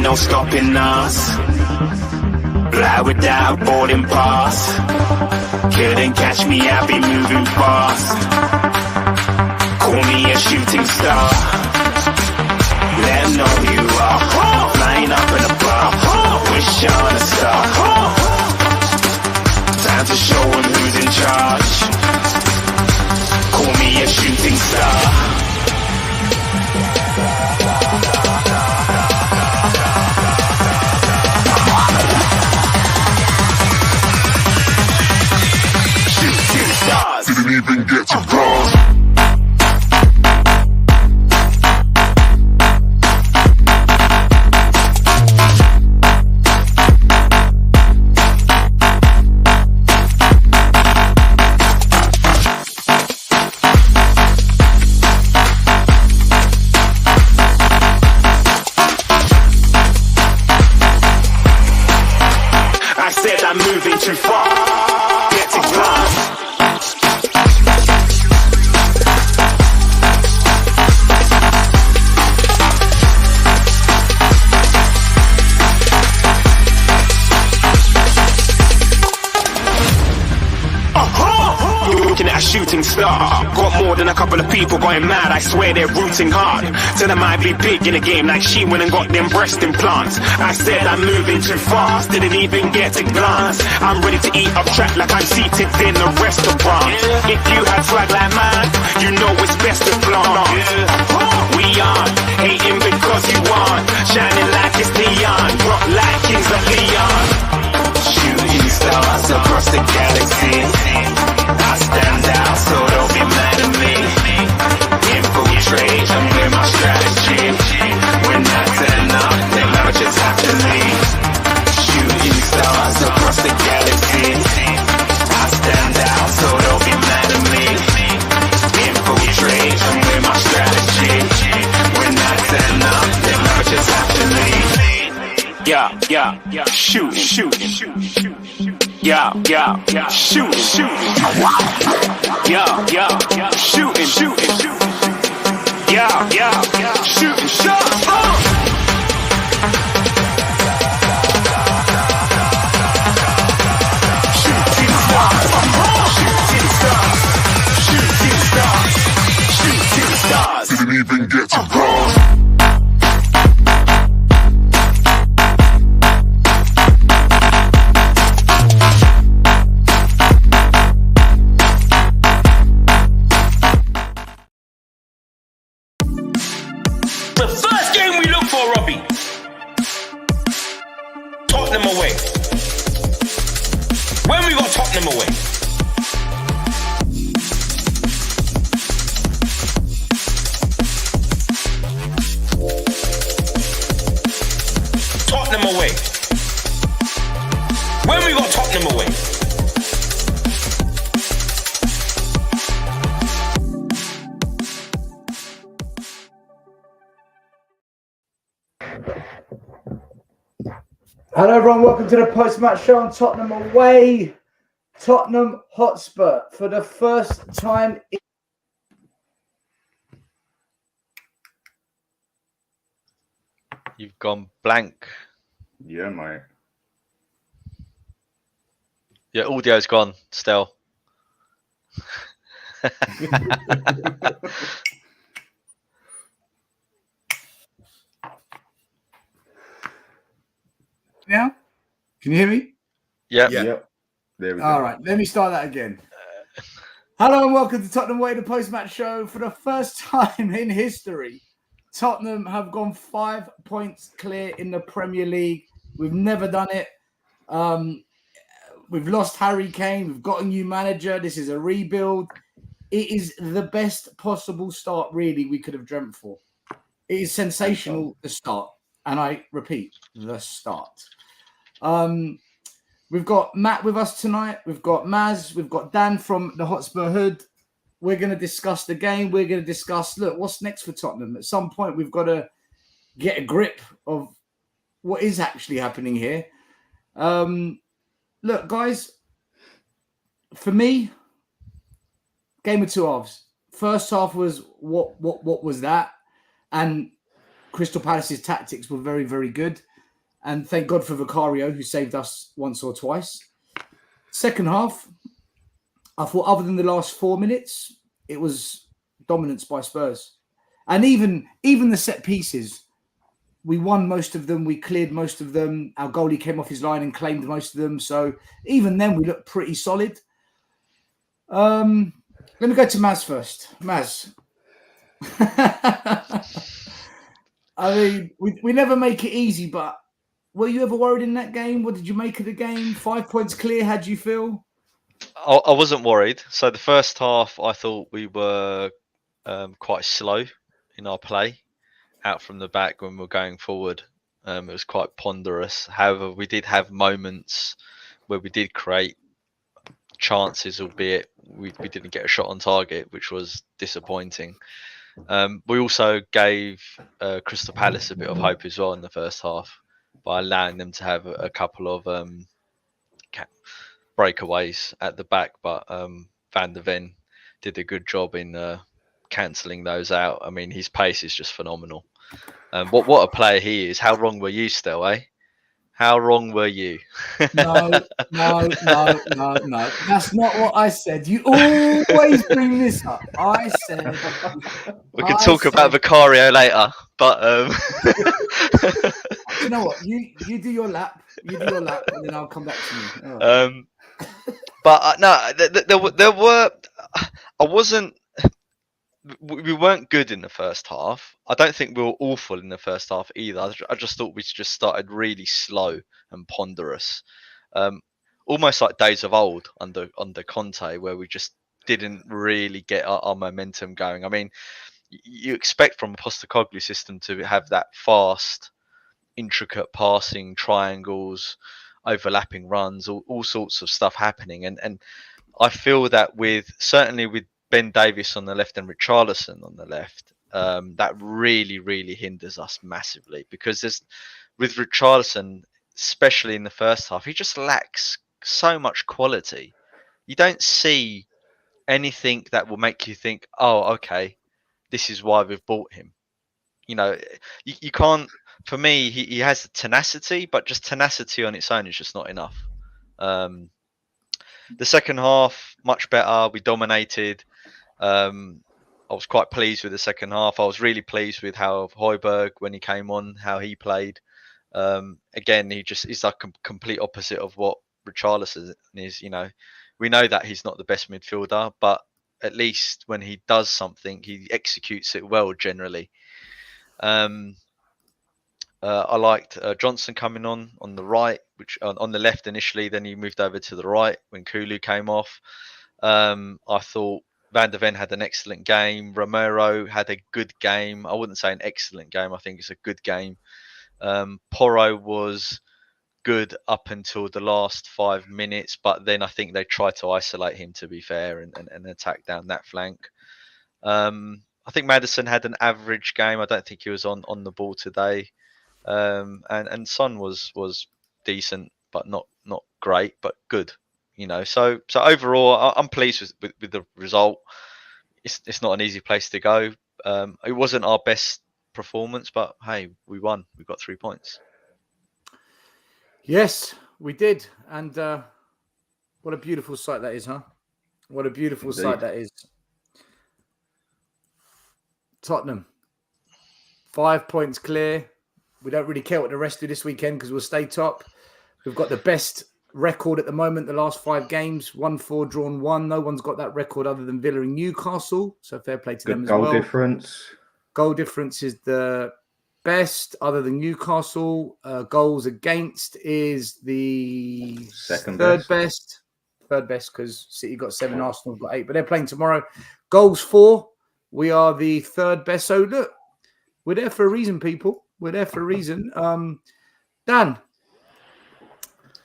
no stopping us. Fly without boarding pass. Couldn't catch me, I'll be moving fast. Call me a shooting star. Let them know who you are. Flying up in a bar. Wish on a star. Time to show them who's in charge. Call me a shooting star. Didn't even get to cross. I said I'm moving too far. Get to glass. Looking at a shooting star. Got more than a couple of people going mad, I swear they're rooting hard. Tell them I'd be big in the game like she went and got them breast implants. I said I'm moving too fast, didn't even get to glance. I'm ready to eat up track like I'm seated in a restaurant. If you had swag like mine, you know it's best to flaunt. We aren't hating because you aren't shining like it's neon, rock like kings of Leon. Shooting stars across the galaxy. I stand out, so don't be mad at me. Infiltrate, I'm with my strategy. When I turn up, they never just have to leave. Shooting stars across the galaxy. I stand out, so don't be mad at me. Infiltrate, I'm with my strategy. When I turn up, they never just have to leave. Yeah, shooting. Yeah, shooting. Yeah, shooting. Yeah, shooting shots. Shooting stars. Didn't even get to cross. Tottenham away. When we got Tottenham away. Tottenham away. When we got Tottenham away. Hello everyone, welcome to the post-match show on Tottenham away. Tottenham Hotspur for the first time. You've gone blank. Yeah, mate. Your audio's gone still. Now, can you hear me? Yep. Yep. There we go. All right, let me start that again. Hello and welcome to Tottenham Away, the post-match show. For the first time in history, Tottenham have gone 5 points clear in the Premier League. We've never done it. We've lost Harry Kane. We've got a new manager. This is a rebuild. It is the best possible start, really, we could have dreamt for. It is sensational, the start. And I repeat, the start. We've got Matt with us tonight. We've got Maz. We've got Dan from the Hotspur Hood. We're going to discuss the game. We're going to discuss, look, what's next for Tottenham? At some point, we've got to get a grip of what is actually happening here. Look, guys, for me, game of two halves. First half was what was that? And Crystal Palace's tactics were very, very good. And thank God for Vicario, who saved us once or twice. Second half, I thought other than the last 4 minutes, it was dominance by Spurs. And even the set pieces, we won most of them. We cleared most of them. Our goalie came off his line and claimed most of them. So even then, we looked pretty solid. Let me go to Maz first. Maz. I mean, we never make it easy, but were you ever worried in that game? What did you make of the game? 5 points clear. How do you feel? I wasn't worried. So the first half, I thought we were quite slow in our play out from the back when we were going forward. It was quite ponderous. However, we did have moments where we did create chances, albeit we didn't get a shot on target, which was disappointing. We also gave Crystal Palace a bit of hope as well in the first half by allowing them to have a couple of breakaways at the back, but Van der Ven did a good job in cancelling those out. I mean, his pace is just phenomenal. What a player he is. How wrong were you, Stel, eh? How wrong were you? No. That's not what I said. You always bring this up. I said... We can talk about Vicario later, but... You know what? You do your lap. You do your lap, and then I'll come back to you. Oh. But no, there were... I wasn't... We weren't good in the first half. I don't think we were awful in the first half either. I just thought we just started really slow and ponderous, almost like days of old under Conte, where we just didn't really get our momentum going. I mean, you expect from a Postecoglou system to have that fast, intricate passing, triangles, overlapping runs, all sorts of stuff happening, and I feel that certainly with Ben Davies on the left and Richarlison on the left, that really hinders us massively, because with Richarlison, especially in the first half, he just lacks so much quality. You don't see anything that will make you think, oh, okay, this is why we've bought him. You know, you can't. For me, he has tenacity, but just tenacity on its own is just not enough. The second half, much better. We dominated. I was quite pleased with the second half. I was really pleased with how Højbjerg, when he came on, how he played. Again, he's like a complete opposite of what Richarlison is. You know, we know that he's not the best midfielder, but at least when he does something, he executes it well generally. I liked Johnson coming on the right, which on the left initially. Then he moved over to the right when Kulu came off. I thought Van der Ven had an excellent game. Romero had a good game. I wouldn't say an excellent game. I think it's a good game. Porro was good up until the last 5 minutes, but then I think they tried to isolate him, to be fair, and attack down that flank. I think Maddison had an average game. I don't think he was on the ball today. And Son was decent, but not great, but good. You know, so overall, I'm pleased with the result. It's not an easy place to go. It wasn't our best performance, but hey, we won. We got 3 points. Yes, we did. And what a beautiful sight that is, huh? What a beautiful sight that is. Tottenham, 5 points clear. We don't really care what the rest do this weekend because we'll stay top. We've got the best record at the moment, the last 5 games, 1-4, drawn 1. No one's got that record other than Villa and Newcastle. So fair play to them as well. Goal difference. Goal difference is the best other than Newcastle. Goals against is the third best. Third best because City got 7, Arsenal got 8. But they're playing tomorrow. Goals 4. We are the third best. So look, we're there for a reason, people. We're there for a reason. Dan.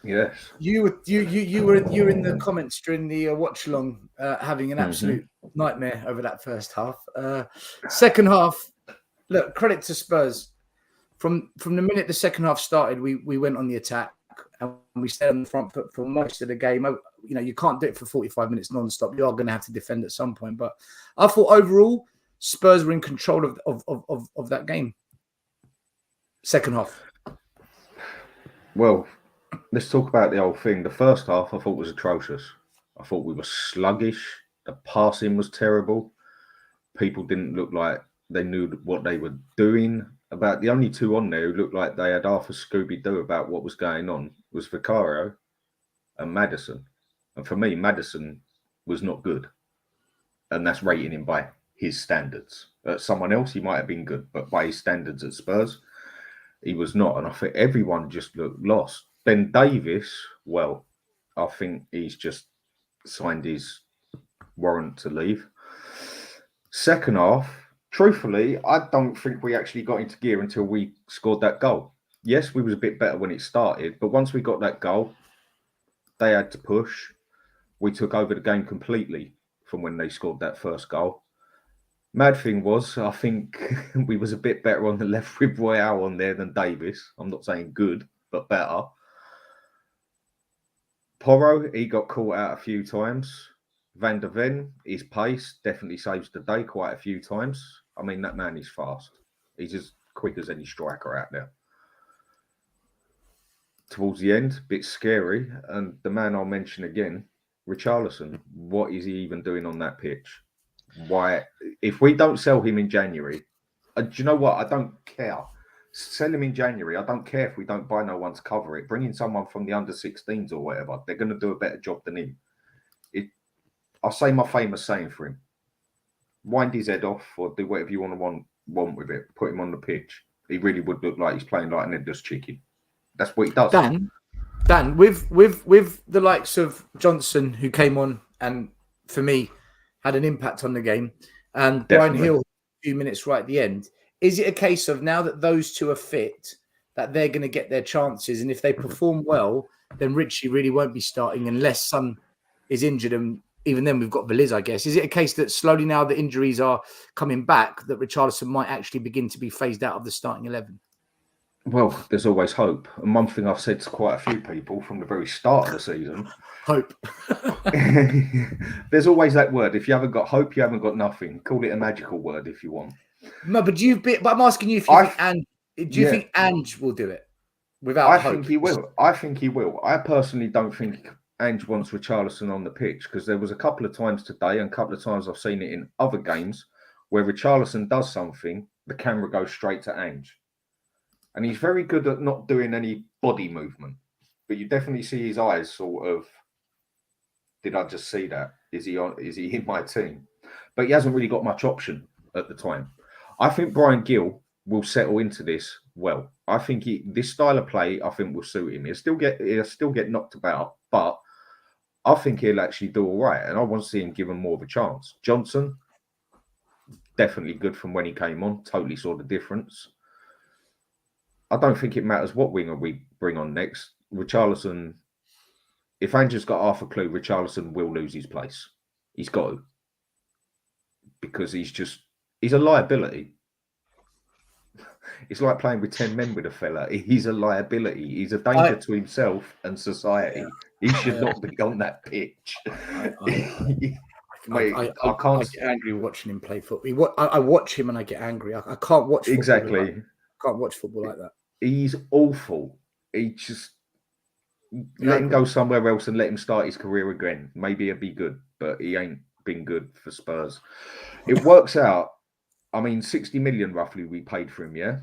Yes. You were in the comments during the watch along, having an absolute nightmare over that first half. Second half, look, credit to Spurs. From the minute the second half started, we went on the attack and we stayed on the front foot for most of the game. You know, you can't do it for 45 minutes non-stop. You are going to have to defend at some point. But I thought overall, Spurs were in control of that game. Second half. Well, let's talk about the whole thing. The first half I thought was atrocious. I thought we were sluggish. The passing was terrible. People didn't look like they knew what they were doing. About the only two on there who looked like they had half a Scooby-Doo about what was going on was Vicario and Maddison. And for me, Maddison was not good. And that's rating him by his standards. Someone else, he might have been good, but by his standards at Spurs, he was not. And I think everyone just looked lost. Ben Davies, well, I think he's just signed his warrant to leave. Second half, truthfully, I don't think we actually got into gear until we scored that goal. Yes, we was a bit better when it started, but once we got that goal, they had to push. We took over the game completely from when they scored that first goal. Mad thing was, I think we was a bit better on the left with Royale on there than Davis. I'm not saying good, but better. Porro, he got caught out a few times. Van der Ven, his pace definitely saves the day quite a few times. I mean, that man is fast. He's as quick as any striker out there. Towards the end, a bit scary. And the man I'll mention again, Richarlison, what is he even doing on that pitch? Why? If we don't sell him in January, do you know what? I don't care. Sell him in January. I don't care if we don't buy no one to cover it. Bring in someone from the under-16s or whatever. They're going to do a better job than him. I'll say my famous saying for him. Wind his head off or do whatever you want with it. Put him on the pitch. He really would look like he's playing like an headless chicken. That's what he does. Dan, with the likes of Johnson, who came on and, for me, had an impact on the game, and Brian Hill, a few minutes right at the end, is it a case of now that those two are fit, that they're going to get their chances, and if they perform well, then Richie really won't be starting unless Son is injured, and even then we've got Veliz, I guess. Is it a case that slowly now the injuries are coming back, that Richarlison might actually begin to be phased out of the starting 11? Well, there's always hope. And one thing I've said to quite a few people from the very start of the season, hope. There's always that word. If you haven't got hope, you haven't got nothing. Call it a magical word if you want. No, but I'm asking you if you think Ange will do it without hope? I think he will. I personally don't think Ange wants Richarlison on the pitch, because there was a couple of times today and a couple of times I've seen it in other games where Richarlison does something, the camera goes straight to Ange. And he's very good at not doing any body movement. But you definitely see his eyes sort of, did I just see that? Is he in my team? But he hasn't really got much option at the time. I think Brian Gill will settle into this well. I think this style of play, I think, will suit him. He'll still get knocked about, but I think he'll actually do all right. And I want to see him given more of a chance. Johnson, definitely good from when he came on. Totally saw the difference. I don't think it matters what winger we bring on next. Richarlison, if Ange's got half a clue, Richarlison will lose his place. He's got to. Because he's a liability. It's like playing with 10 men with a fella. He's a liability. He's a danger to himself and society. He should not be on that pitch. I get angry watching him play football. I watch him and I get angry. I can't watch football. Exactly. I can't watch football like that. He's awful. He just let him go somewhere else and let him start his career again. Maybe he'll be good, but he ain't been good for Spurs. It works out. I mean, 60 million roughly we paid for him, yeah?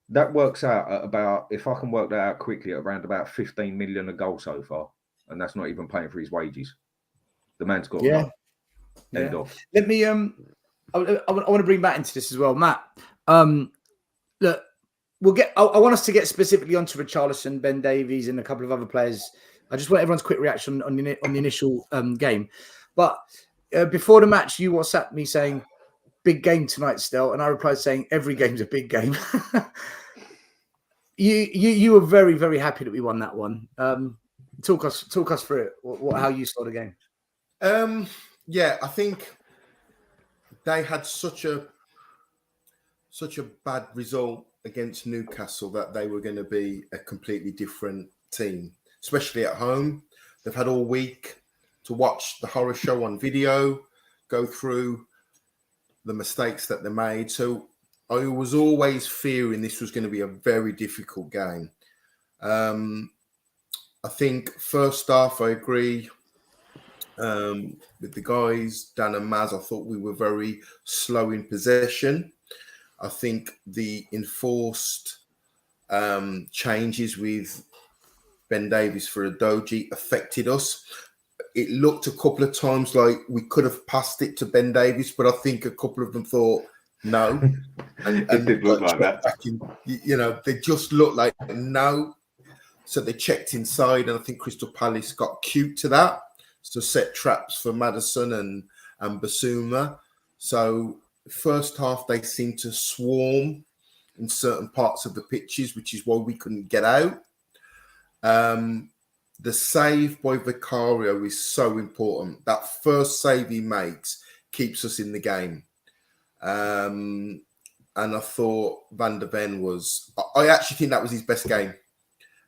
That works out at about, if I can work that out quickly, at around about 15 million a goal so far. And that's not even paying for his wages. The man's got end off. Let me I want to bring Matt into this as well. Matt, look, I want us to get specifically onto Richarlison, Ben Davies, and a couple of other players. I just want everyone's quick reaction on the initial game. But before the match, you WhatsApped me saying, big game tonight still, and I replied saying every game's a big game. You were very, very happy that we won that one. Talk us through it. How you saw the game. Yeah, I think they had such a bad result against Newcastle that they were going to be a completely different team, especially at home. They've had all week to watch the horror show on video, go through the mistakes that they made. So I was always fearing this was going to be a very difficult game. I think first half, I agree with the guys, Dan and Maz. I thought we were very slow in possession. I think the enforced changes with Ben Davies for Udogie affected us. It looked a couple of times like we could have passed it to Ben Davies, but I think a couple of them thought no. And did look like that. Back in, they just looked like no. So they checked inside, and I think Crystal Palace got cute to that. So set traps for Maddison and Basuma. So first half, they seemed to swarm in certain parts of the pitches, which is why we couldn't get out. The save by Vicario is so important. That first save he makes keeps us in the game. And I thought Van der Ven I actually think that was his best game.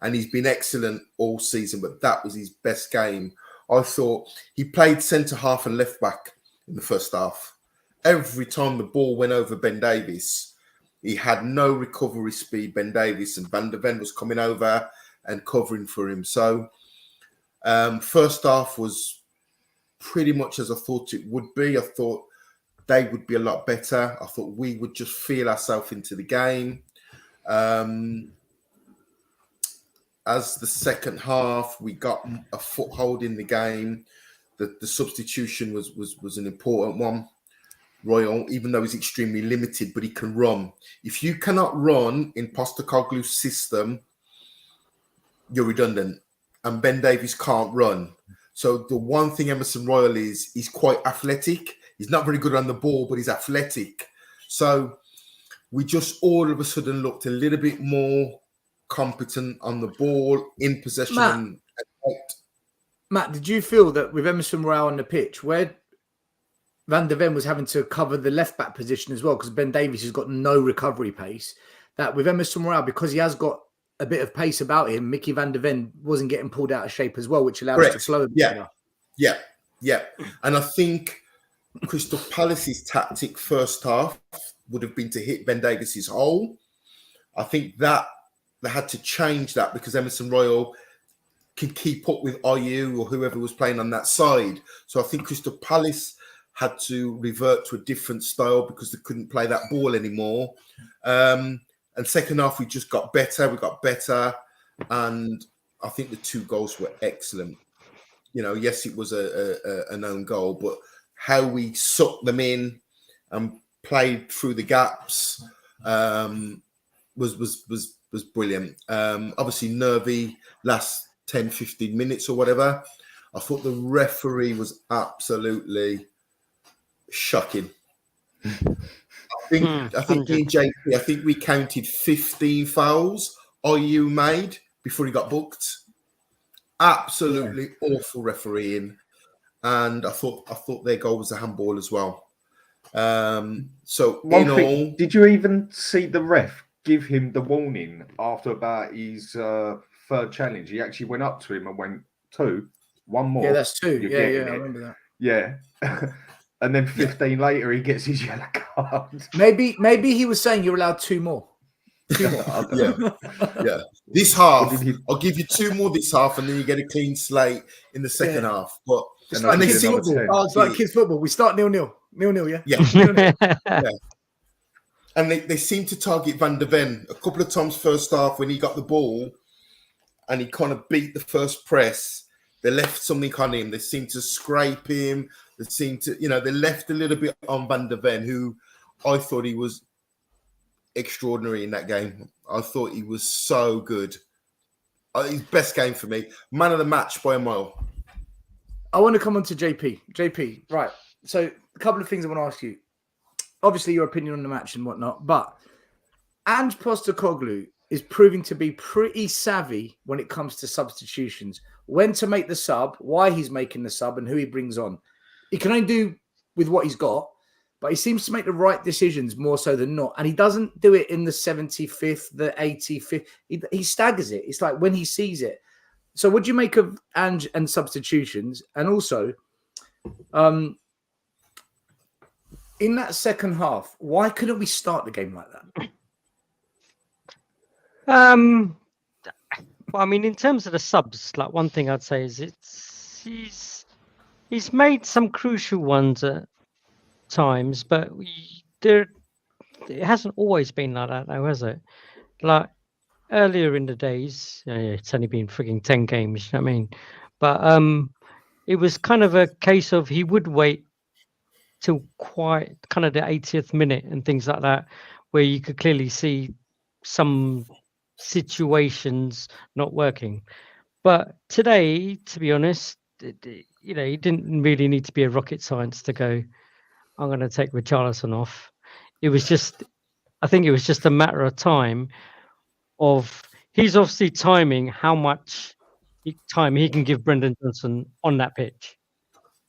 And he's been excellent all season, but that was his best game. I thought he played centre half and left back in the first half. Every time the ball went over Ben Davies, he had no recovery speed, Ben Davies, and Van der Ven was coming over and covering for him. So first half was pretty much as I thought it would be. I thought they would be a lot better. I thought we would just feel ourselves into the game. As the second half, we got a foothold in the game. The substitution was an important one. Royal, even though he's extremely limited, but he can run. If you cannot run in Postecoglou's system, you're redundant. And Ben Davies can't run. So the one thing Emerson Royal is, he's quite athletic. He's not very good on the ball, but he's athletic. So we just all of a sudden looked a little bit more competent on the ball, in possession. Matt, did you feel that with Emerson Royal on the pitch, where Van der Ven was having to cover the left-back position as well, because Ben Davies has got no recovery pace, that with Emerson Royal, because he has got a bit of pace about him, Mickey Van der Ven wasn't getting pulled out of shape as well, which allowed us to flow. Yeah. And I think Crystal Palace's tactic first half would have been to hit Ben Davies's hole. I think that they had to change that because Emerson Royal can keep up with IU or whoever was playing on that side. So I think Crystal Palace had to revert to a different style because they couldn't play that ball anymore. And second half, we just got better. We got better. And I think the 2 goals were excellent. Yes, it was an own goal, but how we sucked them in and played through the gaps was brilliant. Obviously, nervy last 10, 15 minutes or whatever. I thought the referee was absolutely shocking. I think me and JP, I think we counted 15 fouls IU made before he got booked. Absolutely awful refereeing. And I thought their goal was a handball as well. So did you even see the ref give him the warning after about his third challenge? He actually went up to him and went, 2, 1 more. Yeah, that's 2. Yeah, I remember that. Yeah. And then 15 later, he gets his yellow card. Maybe he was saying you're allowed 2 more. 2 more. Yeah. This half, I'll give you 2 more this half, and then you get a clean slate in the second half. But it's like kids football. It's like kids football. We start 0-0. 0-0, yeah? Yeah. And they seem to target Van der Ven a couple of times first half when he got the ball and he kind of beat the first press. They left something on him. They seemed to scrape him. They seemed to, they left a little bit on Van der Ven, who I thought he was extraordinary in that game. I thought he was so good. His best game for me. Man of the match by a mile. I want to come on to JP. JP, right. So a couple of things I want to ask you. Obviously, your opinion on the match and whatnot, but Ange Postecoglou is proving to be pretty savvy when it comes to substitutions. When to make the sub, why he's making the sub, and who he brings on. He can only do with what he's got, but he seems to make the right decisions more so than not. And he doesn't do it in the 75th, the 85th. He staggers it. It's like when he sees it. So what do you make of Ange and substitutions? And also, in that second half, why couldn't we start the game like that? Well, I mean, in terms of the subs, like one thing I'd say is he's made some crucial ones at times, but it hasn't always been like that, though, has it? Like earlier in the days, it's only been frigging 10 games, you know what I mean? But it was kind of a case of he would wait till quite kind of the 80th minute and things like that, where you could clearly see some situations not working. But today, to be honest, he didn't really need to be a rocket science to go, I'm going to take Richarlison off. I think it was just a matter of time of he's obviously timing how much time he can give Brendan Johnson on that pitch,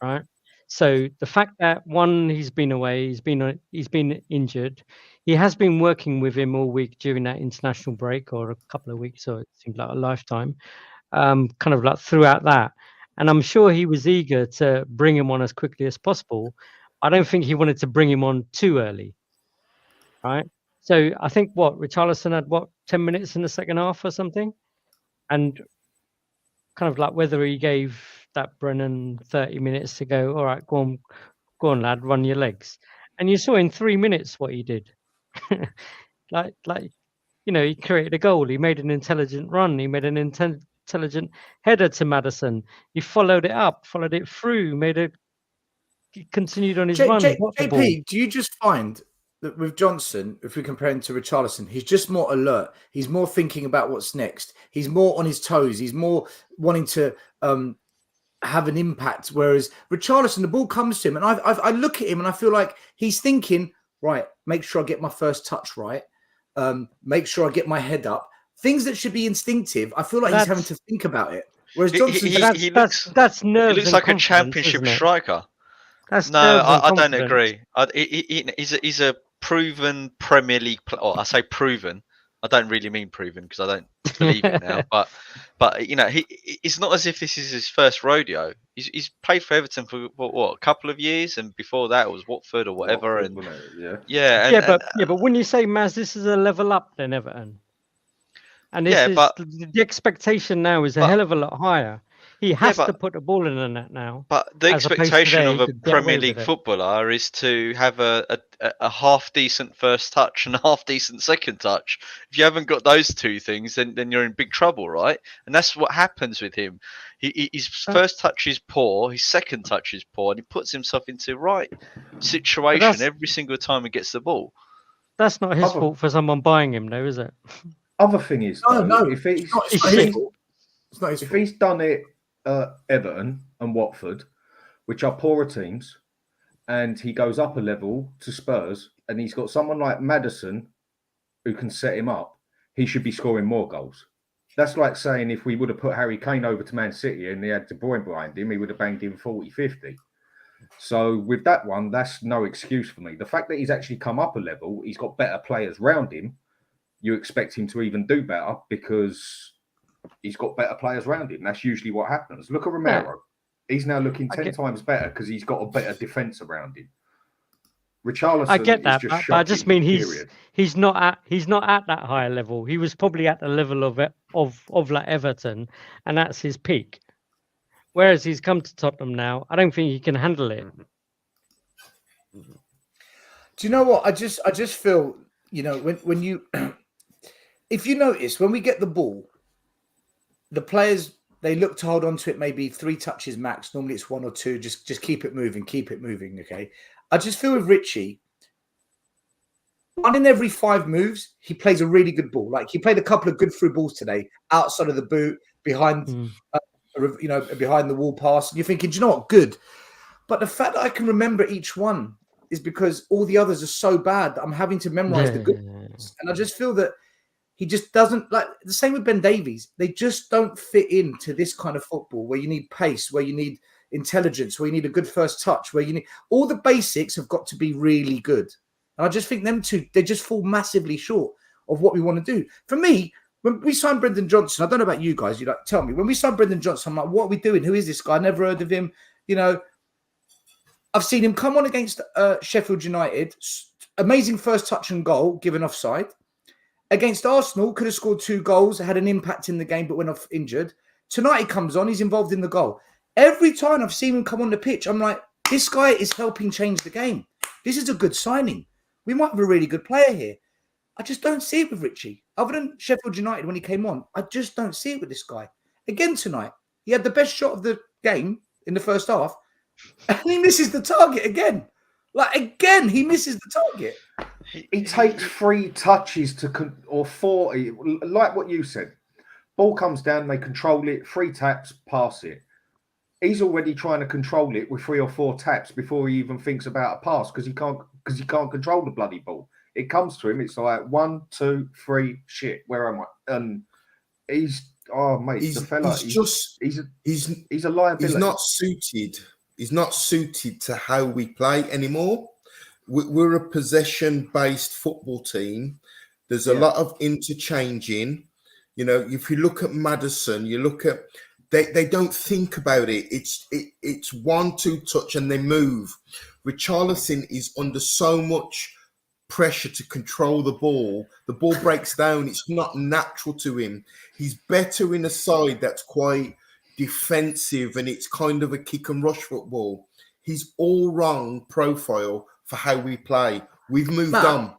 right? So the fact that one, he's been away, he's been injured. He has been working with him all week during that international break, or a couple of weeks, or it seemed like a lifetime. Kind of like throughout that, and I'm sure he was eager to bring him on as quickly as possible. I don't think he wanted to bring him on too early, right? So I think Richarlison had 10 minutes in the second half or something, and kind of like whether he gave that Brennan 30 minutes to go, all right, go on, lad, run your legs. And you saw in 3 minutes what he did. like, he created a goal. He made an intelligent run. He made an intelligent header to Maddison. He followed it up, followed it through, he continued on his run. JP, do you just find that with Johnson, if we compare him to Richarlison, he's just more alert. He's more thinking about what's next. He's more on his toes. He's more wanting to have an impact. Whereas Richarlison, the ball comes to him, and I look at him and I feel like he's thinking, right, make sure I get my first touch right. Make sure I get my head up. Things that should be instinctive. I feel like he's having to think about it. Whereas Johnson, that's nerves. He looks like a championship striker. I don't agree. He's a proven Premier League player. Oh, I say proven. I don't really mean proven because I don't believe it now. But it's not as if this is his first rodeo. He's played for Everton for what a couple of years, and before that it was Watford or whatever. But when you say Maz, this is a level up than Everton, and the expectation now is a hell of a lot higher. He has to put the ball in the net now. But the expectation of a Premier League footballer is to have a half decent first touch and a half decent second touch. If you haven't got those two things, then you're in big trouble, right? And that's what happens with him. His first touch is poor, his second touch is poor, and he puts himself into the right situation every single time he gets the ball. That's not his fault for someone buying him, though, is it? Other thing is, if he's done it Everton and Watford, which are poorer teams, and he goes up a level to Spurs, and he's got someone like Maddison who can set him up, he should be scoring more goals. That's like saying if we would have put Harry Kane over to Man City and he had De Bruyne behind him, he would have banged in 40, 50. So with that one, that's no excuse for me. The fact that he's actually come up a level, he's got better players around him, you expect him to even do better because he's got better players around him. That's usually what happens. Look at Romero. Yeah. He's now looking 10 times better because he's got a better defence around him. Richarlison, I get that, but I just mean he's not at that higher level. He was probably at the level of like Everton, and that's his peak. Whereas he's come to Tottenham now, I don't think he can handle it. Do you know what? I just feel, when you, if you notice, when we get the ball, the players, they look to hold on to it maybe 3 touches max. Normally it's 1 or 2. Just keep it moving. Okay. I just feel with Richie, 1 in every 5 moves, he plays a really good ball. Like he played a couple of good through balls today, outside of the boot, behind, behind the wall pass. And you're thinking, do you know what? Good. But the fact that I can remember each one is because all the others are so bad that I'm having to memorize the good ones. And I just feel that he just doesn't, like the same with Ben Davies. They just don't fit into this kind of football where you need pace, where you need intelligence, where you need a good first touch, where you need all the basics have got to be really good. And I just think them two, they just fall massively short of what we want to do. For me, when we signed Brendan Johnson, I don't know about you guys, tell me, when we signed Brendan Johnson, I'm like, what are we doing? Who is this guy? I never heard of him. I've seen him come on against Sheffield United. Amazing first touch and goal, given offside. Against Arsenal, could have scored 2 goals, had an impact in the game, but went off injured. Tonight he comes on, he's involved in the goal. Every time I've seen him come on the pitch, I'm like, this guy is helping change the game. This is a good signing. We might have a really good player here. I just don't see it with Richie. Other than Sheffield United when he came on, I just don't see it with this guy. Again tonight, he had the best shot of the game in the first half, and he misses the target again. Like, again, he misses the target. He takes 3 touches or 40, like what you said. Ball comes down, they control it, 3 taps, pass it. He's already trying to control it with 3 or 4 taps before he even thinks about a pass because he can't control the bloody ball. It comes to him, it's like 1, 2, 3, shit, where am I? And he's the fella. He's a liability. He's not suited to how we play anymore. We're a possession-based football team. There's a lot of interchanging. You know, if you look at Maddison, you look at they don't think about it. It's 1-2 touch and they move. Richarlison is under so much pressure to control the ball. The ball breaks down. It's not natural to him. He's better in a side that's quite defensive and it's kind of a kick and rush football. He's all wrong profile for how we play. We've moved on.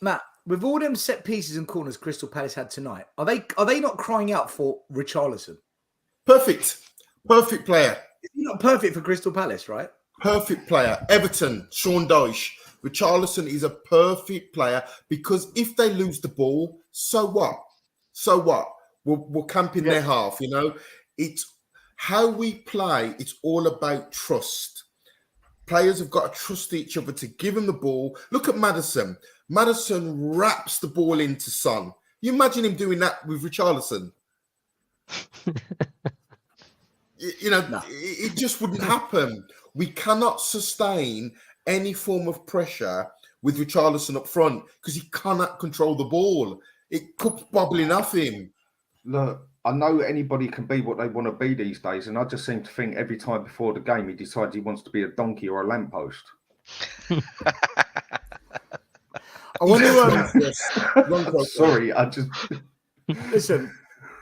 Matt, with all them set pieces and corners Crystal Palace had tonight, are they not crying out for Richarlison? Perfect player. He's not perfect for Crystal Palace, right? Perfect player. Everton, Sean Dyche. Richarlison is a perfect player because if they lose the ball, so what? So what? We'll camp in their half, you know? It's how we play. It's all about trust. Players have got to trust each other to give him the ball. Look at Maddison. Maddison wraps the ball into Son. You imagine him doing that with Richarlison? It just wouldn't happen. We cannot sustain any form of pressure with Richarlison up front because he cannot control the ball. It comes bubbling off him. Look, I know anybody can be what they want to be these days, and I just seem to think every time before the game he decides he wants to be a donkey or a lamppost. I want to. Sorry, I just listen.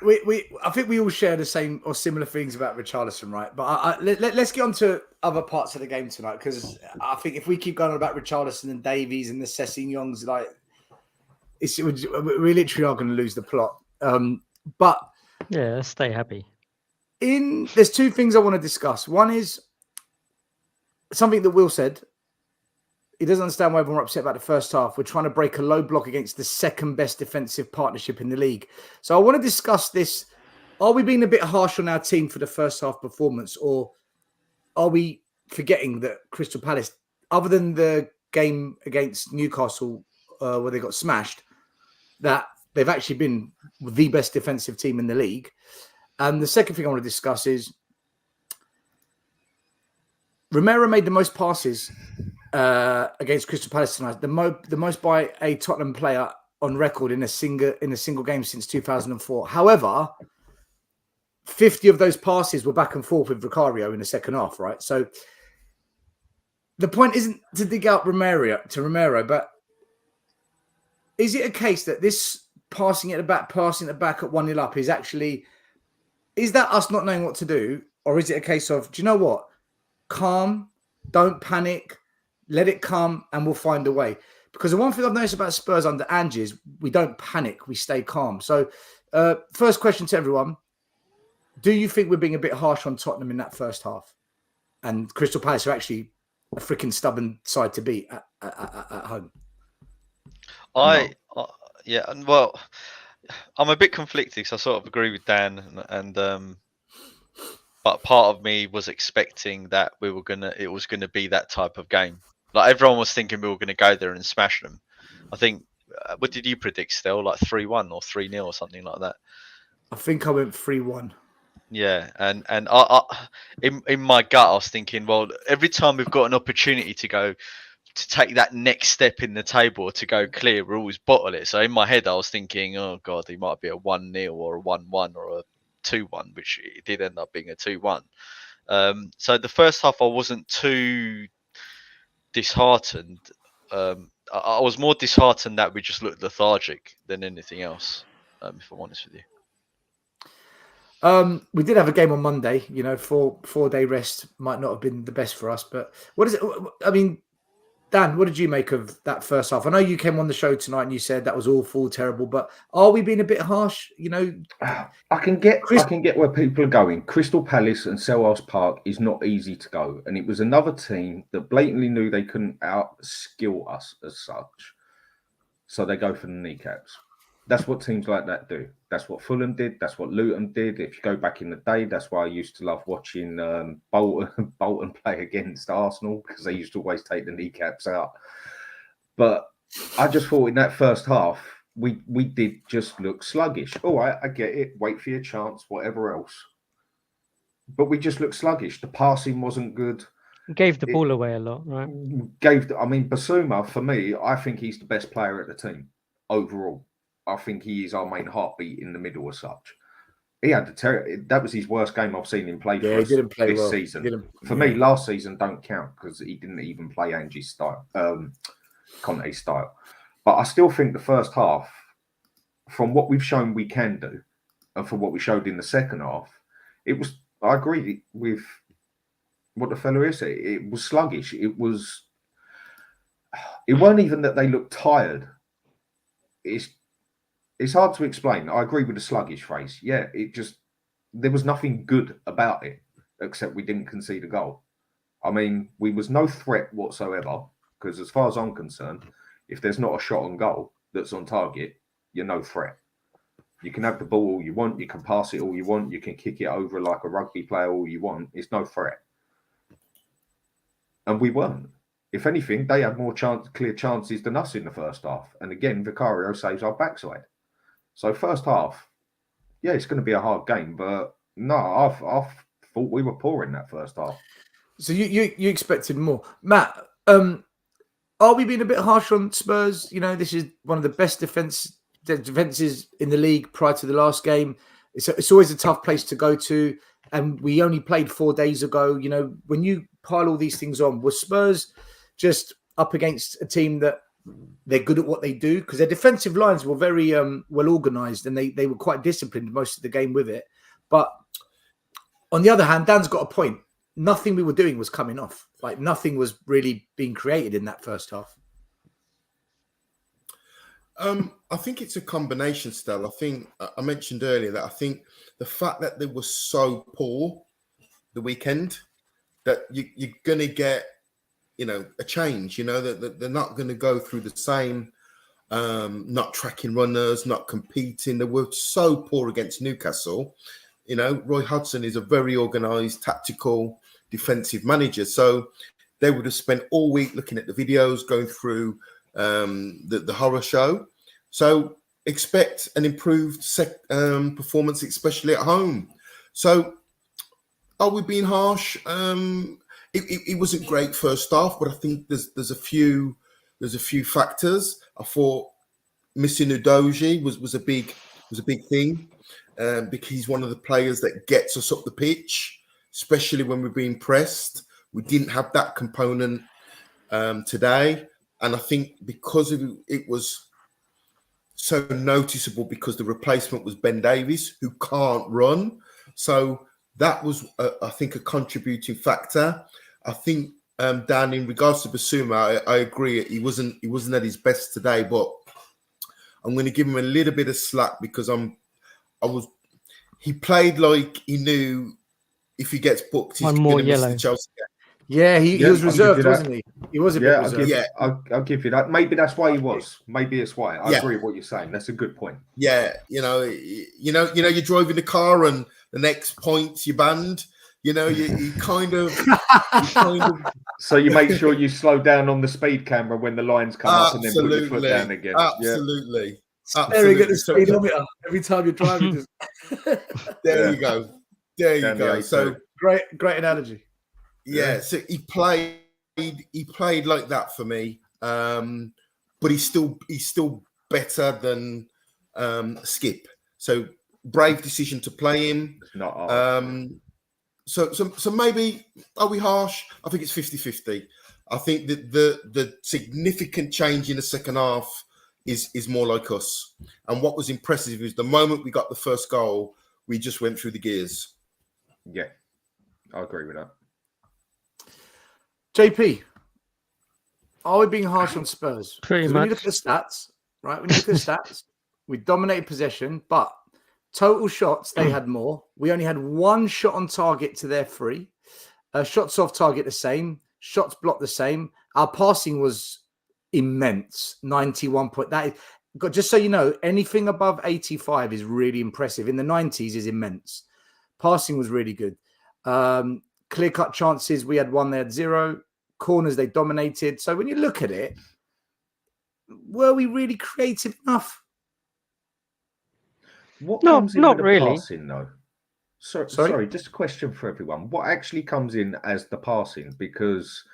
I think we all share the same or similar things about Richarlison, right? But let's get on to other parts of the game tonight because I think if we keep going on about Richarlison and Davies and the Sessegnons, like we literally are going to lose the plot. But yeah, let's stay happy. There's 2 things I want to discuss. One is something that Will said. He doesn't understand why everyone are upset about the first half. We're trying to break a low block against the second best defensive partnership in the league. So I want to discuss this. Are we being a bit harsh on our team for the first half performance, or are we forgetting that Crystal Palace, other than the game against Newcastle where they got smashed, that they've actually been the best defensive team in the league? And the second thing I want to discuss is Romero made the most passes against Crystal Palace tonight, the most by a Tottenham player on record in a single game since 2004. However, 50 of those passes were back and forth with Vicario in the second half, right? So the point isn't to dig out Romero, but is it a case that this passing at the back at 1-0 up is that us not knowing what to do, or is it a case of, do you know what? Calm, don't panic. Let it come and we'll find a way. Because the one thing I've noticed about Spurs under Ange is we don't panic. We stay calm. So first question to everyone. Do you think we're being a bit harsh on Tottenham in that first half? And Crystal Palace are actually a freaking stubborn side to beat at home? Well, I'm a bit conflicted because I sort of agree with Dan but part of me was expecting that it was gonna be that type of game. Like everyone was thinking we were going to go there and smash them. I think, what did you predict, Still? Like 3-1 or 3-0 or something like that? I think I went 3-1. Yeah, and I in my gut, I was thinking, well, every time we've got an opportunity to take that next step in the table to go clear, we always bottle it. So in my head, I was thinking, oh God, it might be a 1-0 or a 1-1 or a 2-1, which it did end up being a 2-1. So the first half, I wasn't too disheartened. I was more disheartened that we just looked lethargic than anything else. If I'm honest with you. We did have a game on Monday. You know, 4-day rest might not have been the best for us, but what is it? I mean, Dan, what did you make of that first half? I know you came on the show tonight and you said that was awful, terrible, but are we being a bit harsh? You know, I can get where people are going. Crystal Palace and Selhurst Park is not easy to go, and it was another team that blatantly knew they couldn't out-skill us as such, so they go for the kneecaps. That's what teams like that do. That's what Fulham did. That's what Luton did. If you go back in the day, that's why I used to love watching Bolton play against Arsenal, because they used to always take the kneecaps out. But I just thought in that first half, we did just look sluggish. All right, I get it. Wait for your chance, whatever else. But we just looked sluggish. The passing wasn't good. Gave the ball away a lot, right? Basuma, for me, I think he's the best player at the team overall. I think he is our main heartbeat in the middle as such. He had that was his worst game I've seen him play for us this season. For me, last season don't count because he didn't even play Angie's style, Conte's style. But I still think the first half, from what we've shown we can do, and from what we showed in the second half, it was. I agree with what the fellow is saying. It was sluggish. It weren't even that they looked tired. It's hard to explain. I agree with the sluggish phrase. Yeah, there was nothing good about it, except we didn't concede a goal. I mean, we was no threat whatsoever, because as far as I'm concerned, if there's not a shot on goal that's on target, you're no threat. You can have the ball all you want, you can pass it all you want, you can kick it over like a rugby player all you want. It's no threat. And we weren't. If anything, they had more clear chances than us in the first half. And again, Vicario saves our backside. So first half, yeah, it's going to be a hard game, but no, I thought we were poor in that first half. So you expected more, Matt. Are we being a bit harsh on Spurs? You know, this is one of the best defenses in the league prior to the last game. It's always a tough place to go to, and we only played 4 days ago. You know, when you pile all these things on, were Spurs just up against a team that they're good at what they do? Because their defensive lines were very well organised, and they were quite disciplined most of the game with it. But on the other hand, Dan's got a point. Nothing we were doing was coming off. Like, nothing was really being created in that first half. I think it's a combination, Stel. I think I mentioned earlier that I think the fact that they were so poor the weekend, that you're going to get, you know, a change. You know, that they're not going to go through the same, not tracking runners, not competing. They were so poor against Newcastle. You know, Roy Hodgson is a very organised, tactical, defensive manager. So they would have spent all week looking at the videos, going through the horror show. So expect an improved performance, especially at home. So are we being harsh? It wasn't great first half, but I think there's a few factors. I thought missing Udogie was a big thing, because he's one of the players that gets us up the pitch, especially when we're being pressed. We didn't have that component today, and I think because of it was so noticeable because the replacement was Ben Davies, who can't run. So that was, I think, a contributing factor. I think, Dan, in regards to Basuma, I agree. He wasn't at his best today, but I'm going to give him a little bit of slack because he played like he knew if he gets booked, he's going to miss the Chelsea game. Yeah, he was reserved, wasn't he? He was a bit reserved. I'll give you that. Maybe that's why he was. Maybe it's why. I agree with what you're saying. That's a good point. Yeah, you're driving the car and the next point's your band. You know, you kind of. So you make sure you slow down on the speed camera when the lines come up, and then put your foot down again. Absolutely. Staring at the speedometer every time you're driving. There you go. There you go. So great analogy. Yeah, so he played like that for me, but he's still better than Skip. So brave decision to play him. It's not hard. So maybe, are we harsh? I think it's 50-50. I think that the significant change in the second half is more like us. And what was impressive is the moment we got the first goal, we just went through the gears. Yeah, I agree with that. JP, are we being harsh on Spurs? Pretty 'Cause when you much. look at the stats, right? When you look at the stats, we dominated possession, but total shots, they had more. We only had one shot on target to their 3. Shots off target the same. Shots blocked the same. Our passing was immense. 91 point. That is, just so you know, anything above 85 is really impressive. In the 90s is immense. Passing was really good. Clear-cut chances, we had 1, they had 0. Corners, they dominated. So when you look at it, were we really creative enough? What No, comes in not with the really. passing, though? Sorry, Sorry? just a question for everyone. What actually comes in as the passing? Because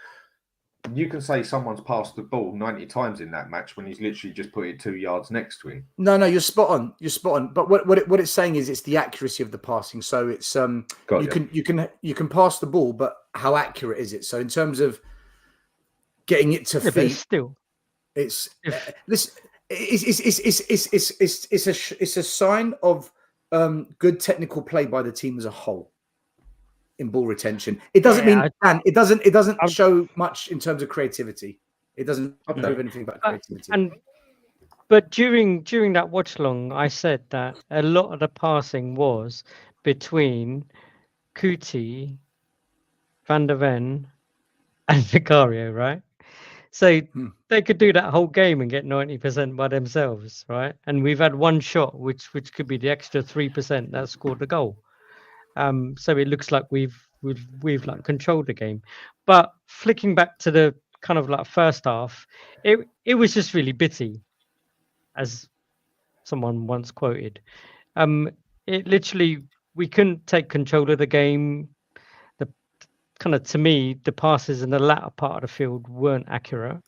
you can say someone's passed the ball 90 times in that match when he's literally just put it 2 yards next to him. No, you're spot on. You're spot on. But what it's saying is it's the accuracy of the passing. So it's Got you can pass the ball, but how accurate is it? So in terms of getting it to Yeah, but it's feet, still. it's If- listen, it's a sign of good technical play by the team as a whole in ball retention. It doesn't Yeah, mean and it doesn't I'm- show much in terms of creativity. It doesn't Okay. prove anything about creativity. But during that watch long, I said that a lot of the passing was between Kuti, Van der Ven, and Vicario, right? So they could do that whole game and get 90% by themselves, right? And we've had one shot, which could be the extra 3% that scored the goal. So it looks like we've like controlled the game. But flicking back to the kind of like first half, it was just really bitty, as someone once quoted. It literally, we couldn't take control of the game. The kind of, to me, the passes in the latter part of the field weren't accurate.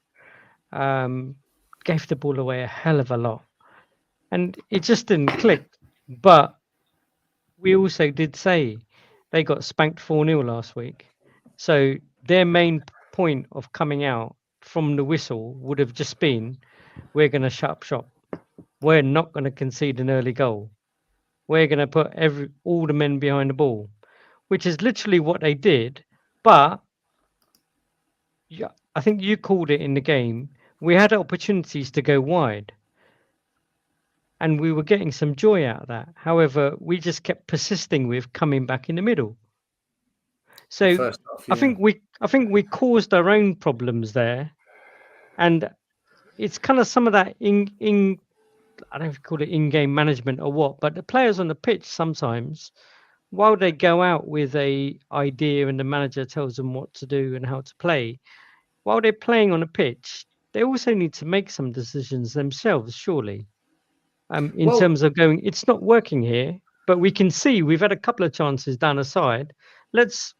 Gave the ball away a hell of a lot, and it just didn't click. But we also did say they got spanked 4-0 last week, so their main point of coming out from the whistle would have just been, we're going to shut up shop. We're not going to concede an early goal. We're going to put all the men behind the ball, which is literally what they did. But yeah, I think you called it in the game. We had opportunities to go wide, and we were getting some joy out of that. However, we just kept persisting with coming back in the middle. So First half, I think we caused our own problems there, and it's kind of some of that in I don't know if you call it in-game management or what, but the players on the pitch sometimes, while they go out with a idea and the manager tells them what to do and how to play, while they're playing on the pitch, they also need to make some decisions themselves, surely. In terms of going, it's not working here, but we can see we've had a couple of chances down the side. Let's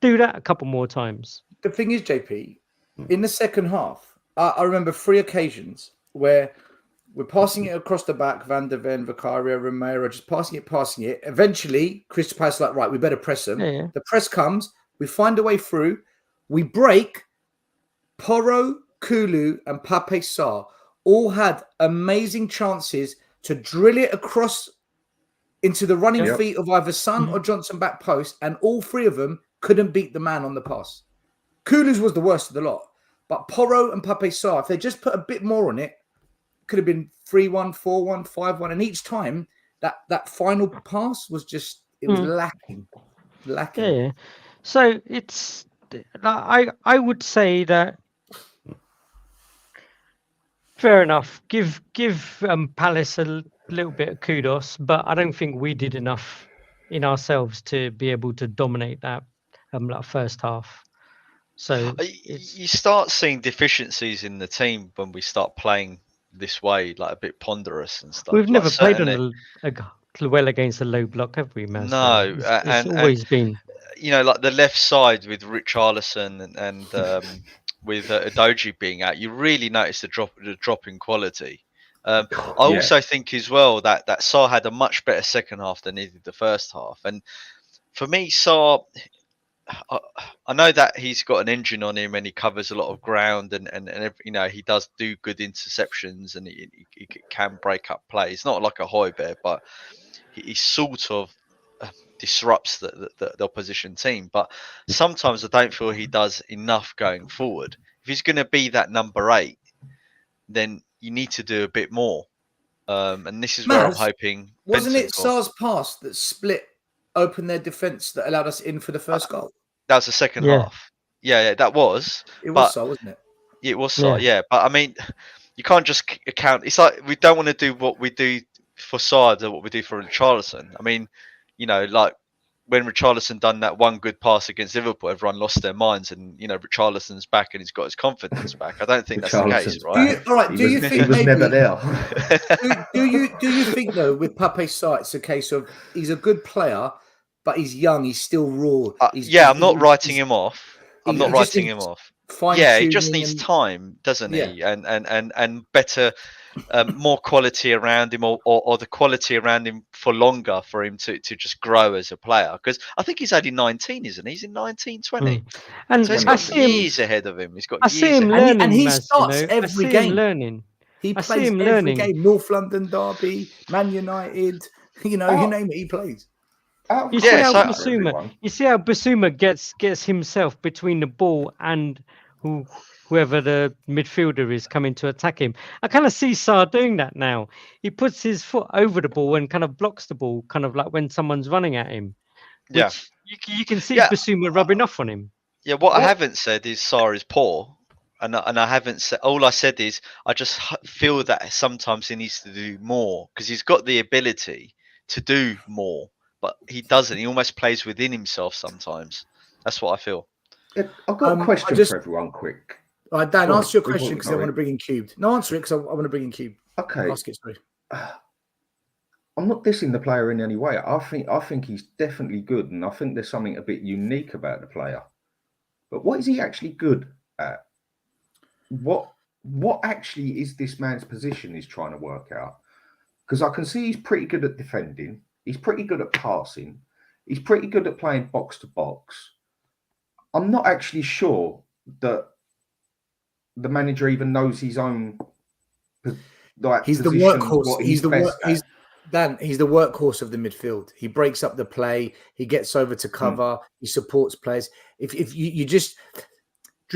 do that a couple more times. The thing is, JP, in the second half, I remember 3 occasions where we're passing it across the back, Van der Ven, Vicario, Romero, just passing it. Eventually, Crystal Palace like, right, we better press them. Yeah. The press comes, we find a way through, we break. Porro, Kulu, and Pape Sarr all had amazing chances to drill it across into the running feet of either Son or Johnson back post, and all 3 of them couldn't beat the man on the pass. Kulu's was the worst of the lot, but Porro and Pape Sarr, if they just put a bit more on it, could have been 3-1, 4-1, 5-1, and each time that final pass was just was lacking. Yeah. So it's I would say that fair enough. Give Palace a little bit of kudos, but I don't think we did enough in ourselves to be able to dominate that like first half. So you start seeing deficiencies in the team when we start playing this way, like a bit ponderous and stuff. We've never played certainly... well against a low block, have we, Maz? No, it's always been. You know, like the left side with Richarlison and with Udogie being out, you really notice the drop in quality. I also think as well that Sarr had a much better second half than he did the first half. And for me, Sarr, I know that he's got an engine on him and he covers a lot of ground and you know, he does do good interceptions and he can break up play. He's not like a Højbjerg, but he sort of disrupts the opposition team. But sometimes I don't feel he does enough going forward. If he's going to be that number 8, then you need to do a bit more. And this is where I'm hoping. Wasn't it Bentancur. Sar's pass that split open their defence that allowed us in for the first goal? That was the second half. Yeah, that was. It was so, wasn't it? It was so, yeah. But I mean, you can't just account. It's like we don't want to do what we do for Sard or what we do for Richarlison. I mean, you know, like when Richarlison done that one good pass against Liverpool, everyone lost their minds, and you know, Richarlison's back and he's got his confidence back. I don't think that's the case, right? Do you think he was maybe, never there? do you think though with Pape Sarr it's a case of he's a good player, but he's young, he's still raw. I'm not writing him off. I'm not writing him off. Yeah, he just needs time, doesn't he? And better, more quality around him, or the quality around him for longer for him to just grow as a player. Because I think he's only 19, isn't he? He's in 19, 20. And so he's got years ahead of him. He's got. I see him learning, and he starts every game. Learning. He plays every game. North London derby, Man United. You know, you name it, he plays. You see how Basuma gets himself between the ball and whoever the midfielder is coming to attack him. I kind of see Sarr doing that now. He puts his foot over the ball and kind of blocks the ball, kind of like when someone's running at him. Which you can see Basuma rubbing off on him. Yeah, what I haven't said is Sarr is poor. And I haven't said, all I said is I just feel that sometimes he needs to do more because he's got the ability to do more. But he doesn't. He almost plays within himself sometimes. That's what I feel. I've got a question for everyone, quick. All right, Dan, answer your question because I want to bring in Cubed. No, answer it because I want to bring in Cubed. Okay. Ask it, sorry. I'm not dissing the player in any way. I think he's definitely good, and I think there's something a bit unique about the player. But what is he actually good at? What actually is this man's position he's trying to work out? Because I can see he's pretty good at defending. He's pretty good at passing. He's pretty good at playing box to box. I'm not actually sure that the manager even knows his own. He's the workhorse. He's the workhorse of the midfield. He breaks up the play. He gets over to cover. He supports players. If you just do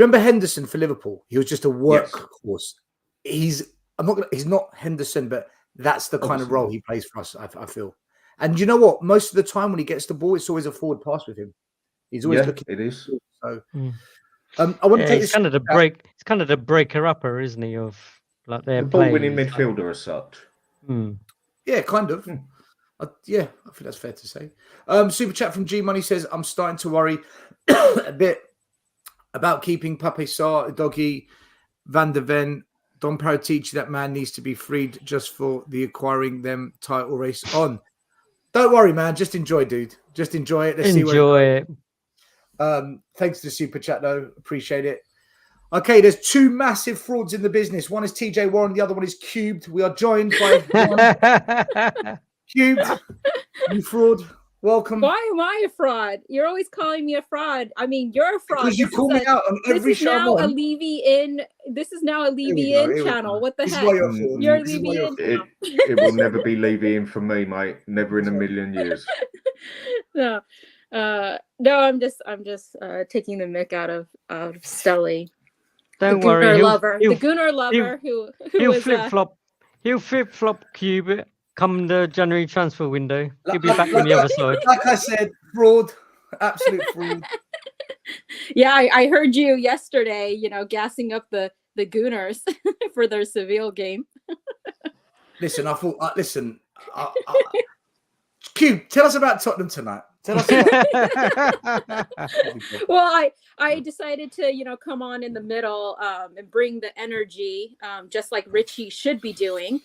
you remember Henderson for Liverpool? He was just a workhorse. He's not Henderson, but that's the kind of role he plays for us. I feel. And you know what? Most of the time when he gets the ball, it's always a forward pass with him. He's always looking. It is. So, I want to take this. Kind of the break. It's kind of the breaker upper, isn't he? Of like their ball-winning midfielder as such. Yeah, kind of. I think that's fair to say. Super chat from G Money says, "I'm starting to worry a bit about keeping Pape Sarr, Doggy, Van der Ven, Don Paratici. That man needs to be freed just for the acquiring them title race on." Don't worry, man. Just enjoy, dude. Just enjoy it. Let's enjoy it. Thanks to the super chat, though. Appreciate it. Okay, there's two massive frauds in the business. One is TJ Warren. The other one is Cubed. We are joined by Cubed. You fraud. Welcome. Why am I a fraud? You're always calling me a fraud. I mean, you're a fraud. Because you call me out on every show. This is now a Levy In channel. What the heck? You're a Levy In channel. It will never be Levy In for me, mate. Never in a million years. No, I'm just taking the mick out of Stelly. Don't worry, the Gunnar lover who he'll flip flop. He'll flip flop Cube come the January transfer window. He'll be back on the other side. Like I said, fraud, absolute fraud. Yeah, I heard you yesterday. Gassing up the Gunners for their Seville game. Listen, I thought. Listen, Cube, tell us about Tottenham tonight. Tell us. Well, I decided to come on in the middle and bring the energy, just like Richie should be doing.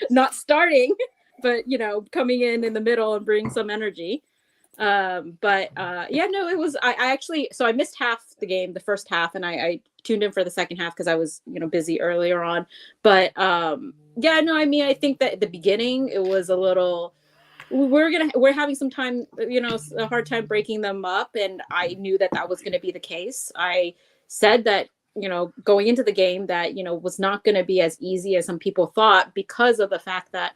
Not starting, but coming in the middle and bring some energy. It was. I actually. So I missed half the game, the first half, and I tuned in for the second half because I was busy earlier on. But I think that at the beginning it was a little we're having some time, a hard time breaking them up, and I knew that was going to be the case. I said that, going into the game that, was not going to be as easy as some people thought because of the fact that,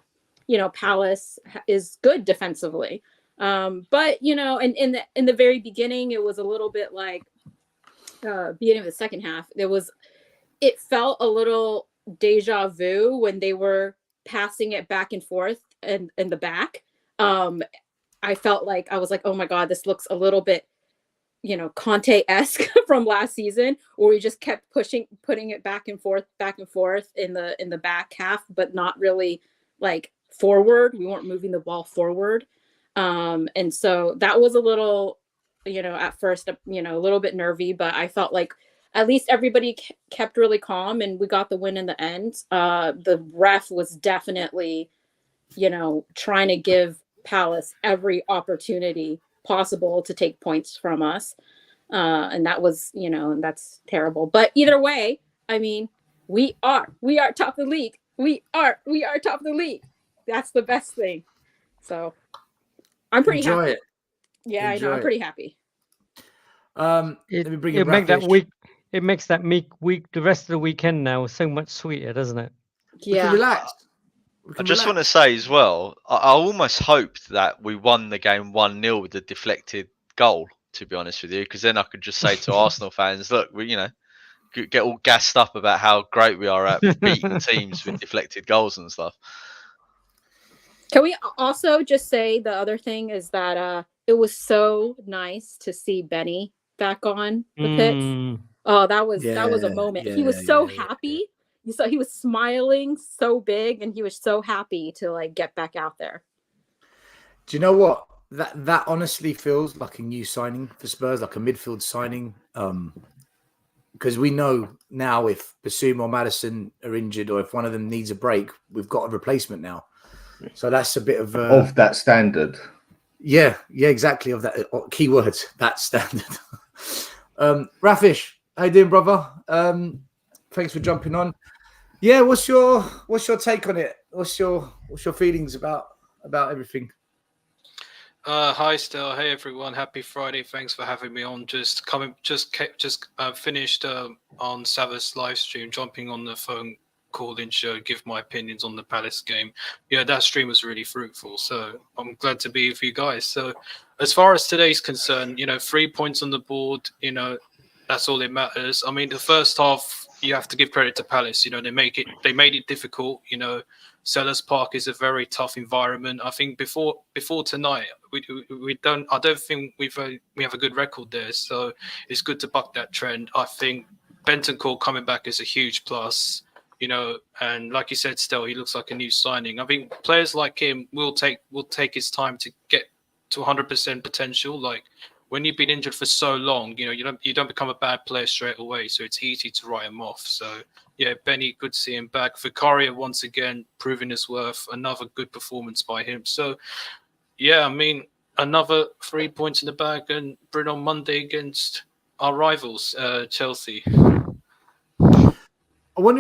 Palace is good defensively. But, and in the very beginning, it was a little bit like beginning of the second half. It felt a little deja vu when they were passing it back and forth in the back. I felt like I was like, oh my God, this looks a little bit, Conte-esque from last season, where we just kept putting it back and forth in the back half, but not really like forward. We weren't moving the ball forward. And so that was a little, at first, a little bit nervy, but I felt like at least everybody kept really calm and we got the win in the end. The ref was definitely, trying to give Palace every opportunity possible to take points from us. And that was, and that's terrible. But either way, I mean, we are top of the league. We are top of the league. That's the best thing. So I'm pretty Enjoy happy. it. Yeah, Enjoy I know. I'm it. pretty happy. Let me bring It makes that Rafish. it makes that week, the rest of the weekend now, so much sweeter, doesn't it? We can Yeah. relax. I just want to say as well, I almost hoped that we won the game 1-0 with the deflected goal, to be honest with you, because then I could just say to Arsenal fans, look, we, get all gassed up about how great we are at beating teams with deflected goals and stuff. Can we also just say the other thing is that it was so nice to see Benny back on the pitch. Oh, that was a moment. He was so happy. You saw he was smiling so big, and he was so happy to like get back out there. Do you know what? That honestly feels like a new signing for Spurs, like a midfield signing. Because we know now if Basuma or Maddison are injured, or if one of them needs a break, we've got a replacement now. So that's a bit of that standard. Yeah, exactly. Of that keywords, that standard. Rafish, how you doing, brother? Thanks for jumping on. Yeah, what's your take on it? What's your feelings about everything? Hi, Stel. Hey, everyone. Happy Friday. Thanks for having me on. Just finished on Savas live stream, jumping on the phone call-in show, give my opinions on the Palace game. Yeah, that stream was really fruitful. So I'm glad to be with you guys. So as far as today's concerned, 3 points on the board, that's all that matters. I mean, the first half, you have to give credit to Palace. They made it difficult. Sellers Park is a very tough environment. I think before tonight, I don't think we have a good record there. So it's good to buck that trend. I think Bentancur coming back is a huge plus. And like you said, Stel, he looks like a new signing. I think players like him will take his time to get to 100% potential. Like when you've been injured for so long, you don't become a bad player straight away. So it's easy to write him off. So yeah, Benny, good to see him back. Vicaria once again proving his worth. Another good performance by him. So yeah, I mean, another 3 points in the bag and bring on Monday against our rivals, Chelsea. I want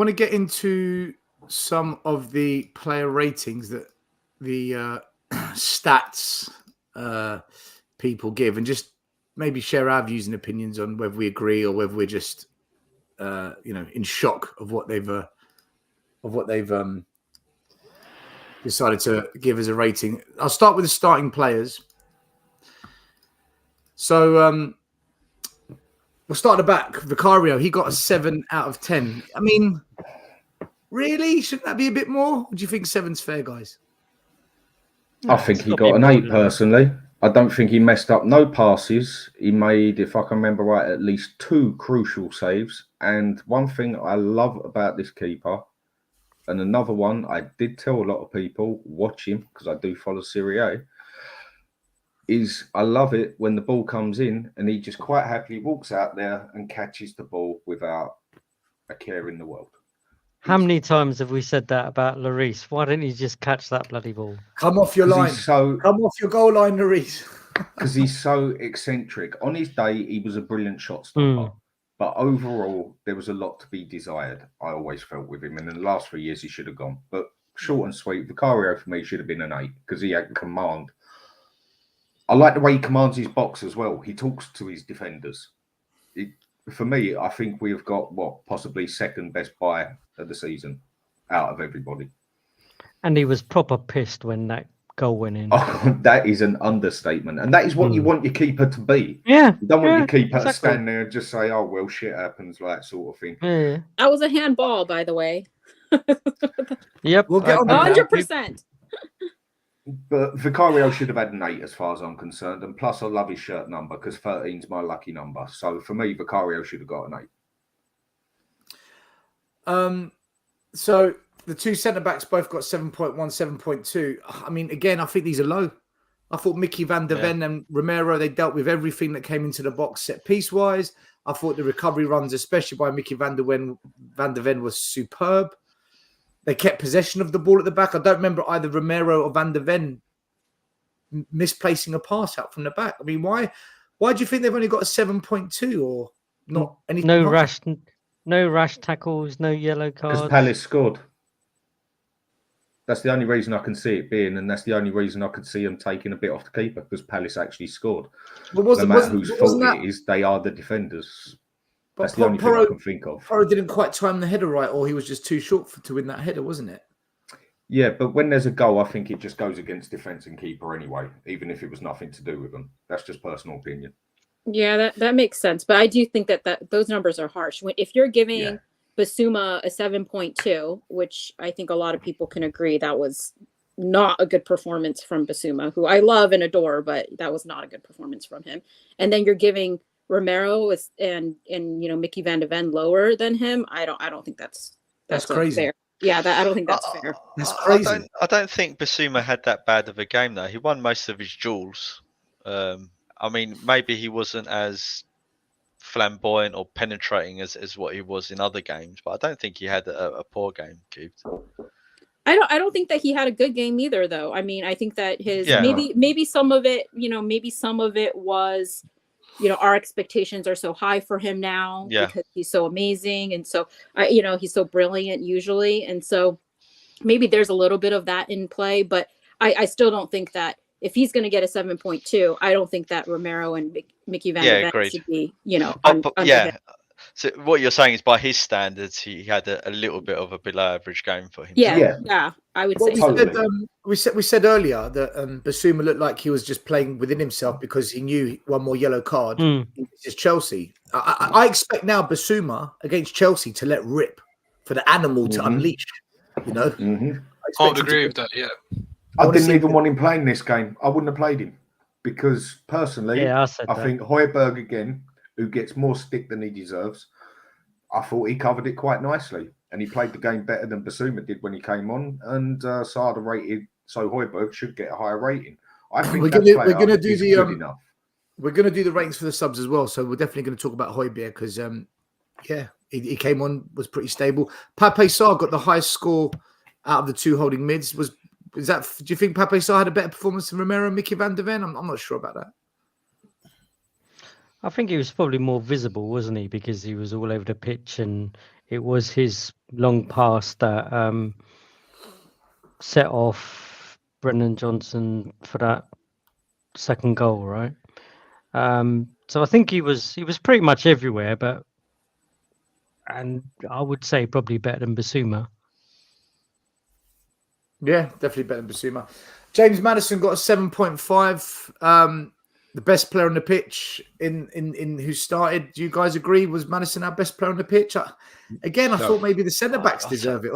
to get into some of the player ratings that the stats people give, and just maybe share our views and opinions on whether we agree or whether we're just in shock of what they've decided to give as a rating. I'll start with the starting players. So we'll start at the back. Vicario, he got a 7 out of 10. I mean, really? Shouldn't that be a bit more? Or do you think 7's fair, guys? I think he got an 8 personally. I don't think he messed up no passes. He made, if I can remember right, at least 2 crucial saves. And one thing I love about this keeper, and another one I did tell a lot of people, watch him, because I do follow Serie A, is I love it when the ball comes in and he just quite happily walks out there and catches the ball without a care in the world. How many times have we said that about Lloris? Why didn't he just catch that bloody ball? Come off your line. Come off your goal line, Lloris. Because he's so eccentric. On his day, he was a brilliant shot stopper. But overall, there was a lot to be desired, I always felt with him. And in the last 3 years, he should have gone. But Short and sweet. Vicario for me should have been an 8 because he had command. I like the way he commands his box as well. He talks to his defenders. For me, I think we've got possibly second best buy of the season out of everybody. And he was proper pissed when that goal went in. Oh, that is an understatement, and that is what you want your keeper to be. Yeah, you don't want your keeper to exactly. stand there and just say, "Oh well, shit happens," like that sort of thing. Yeah. That was a handball, by the way. Yep. We'll get on that. 100%. But Vicario should have had an 8 as far as I'm concerned. And plus, I love his shirt number because 13 is my lucky number. So for me, Vicario should have got an 8. So the two centre-backs both got 7.1, 7.2. I mean, again, I think these are low. I thought Mickey van der Ven and Romero, they dealt with everything that came into the box set piece-wise. I thought the recovery runs, especially by Mickey van der Ven, was superb. They kept possession of the ball at the back. I don't remember either Romero or Van der Ven misplacing a pass out from the back. I mean, why do you think they've only got a 7.2 or not anything? No rash tackles, no yellow cards. Because Palace scored. That's the only reason I can see it being, and that's the only reason I could see them taking a bit off the keeper because Palace actually scored. But no matter whose fault it is, they are the defenders. That's the only thing I can think of. Porro didn't quite time the header right, or he was just too short to win that header, wasn't it? Yeah, but when there's a goal, I think it just goes against defence and keeper anyway, even if it was nothing to do with them. That's just personal opinion. Yeah, that makes sense. But I do think that those numbers are harsh. If you're giving Basuma a 7.2, which I think a lot of people can agree that was not a good performance from Basuma, who I love and adore, but that was not a good performance from him. And then you're giving Romero and Mickey van der Ven lower than him. I don't think that's crazy. Fair. Yeah, I don't think that's fair. That's crazy. I don't think Basuma had that bad of a game though. He won most of his duels. I mean, maybe he wasn't as flamboyant or penetrating as what he was in other games, but I don't think he had a poor game, Cubed. I don't think that he had a good game either, though. I mean, I think that his maybe some of it, was, our expectations are so high for him now because he's so amazing and so he's so brilliant usually, and so maybe there's a little bit of that in play, but I still don't think that if he's going to get a 7.2, I don't think that Romero and Mickey van der Ven should be, So what you're saying is, by his standards, he had a little bit of a below average game for him. Yeah, I would say. We said earlier that Basuma looked like he was just playing within himself because he knew one more yellow card is Chelsea. I expect now Basuma against Chelsea to let rip for the animal to unleash. I would agree with that. Yeah. I didn't even want him playing this game. I wouldn't have played him because personally, I think Højbjerg again, who gets more stick than he deserves, I thought he covered it quite nicely. And he played the game better than Basuma did when he came on. And Sada rated, so Højbjerg should get a higher rating. I think we're going to do good enough. We're going to do the ratings for the subs as well. So we're definitely going to talk about Højbjerg because, he came on, was pretty stable. Pape Sarr got the highest score out of the two holding mids. Do you think Pape Sarr had a better performance than Romero and Mickey van der Ven? I'm not sure about that. I think he was probably more visible, wasn't he? Because he was all over the pitch and it was his long pass that set off Brennan Johnson for that second goal, right? So I think he was pretty much everywhere, and I would say probably better than Basuma. Yeah, definitely better than Basuma. James Maddison got a 7.5. The best player on the pitch in who started. Do you guys agree? Was Maddison our best player on the pitch? I thought maybe the centre backs deserve it.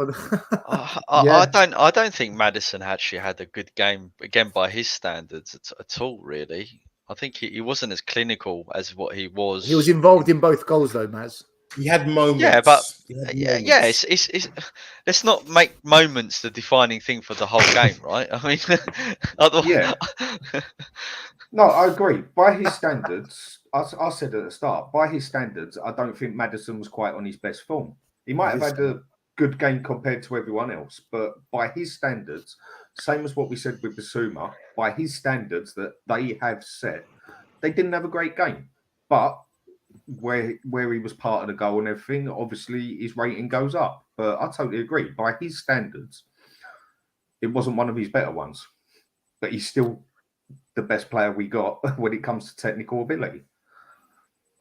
I don't think Maddison actually had a good game again by his standards at all. Really, I think he wasn't as clinical as what he was. He was involved in both goals, though, Maz. He had moments. Yeah, but it's let's not make moments the defining thing for the whole game, right? I mean, otherwise, No, I agree. By his standards, I said at the start, by his standards, I don't think Maddison was quite on his best form. He might have had a good game compared to everyone else, but by his standards, same as what we said with Basuma, by his standards that they have set, they didn't have a great game. But where he was part of the goal and everything, obviously his rating goes up. But I totally agree. By his standards, it wasn't one of his better ones, but he's still the best player we got when it comes to technical ability.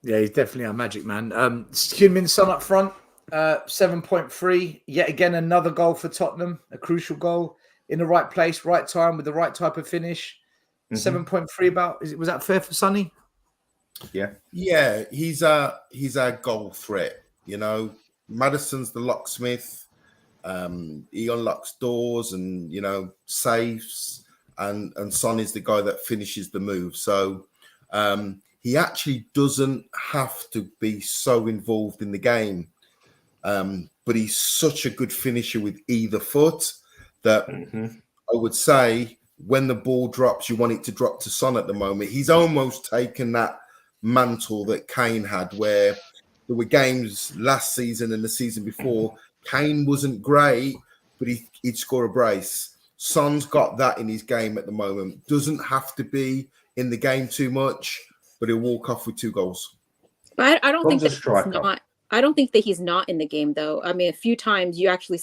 Yeah, he's definitely our magic man. Heung-min Son up front, 7.3. Yet again, another goal for Tottenham, a crucial goal in the right place, right time, with the right type of finish. 7.3 about. Was that fair for Sonny? Yeah. Yeah, he's our goal threat. You know, Maddison's the locksmith. He unlocks doors and, you know, safes, and Son is the guy that finishes the move. So he actually doesn't have to be so involved in the game. But he's such a good finisher with either foot that I would say when the ball drops, you want it to drop to Son at the moment. He's almost taken that mantle that Kane had, where there were games last season and the season before, Kane wasn't great, but he'd score a brace. Son's got that in his game at the moment. Doesn't have to be in the game too much, but he'll walk off with 2 goals. But I don't think that striker. he's not. I don't think that he's not in the game, though. I mean, a few times you actually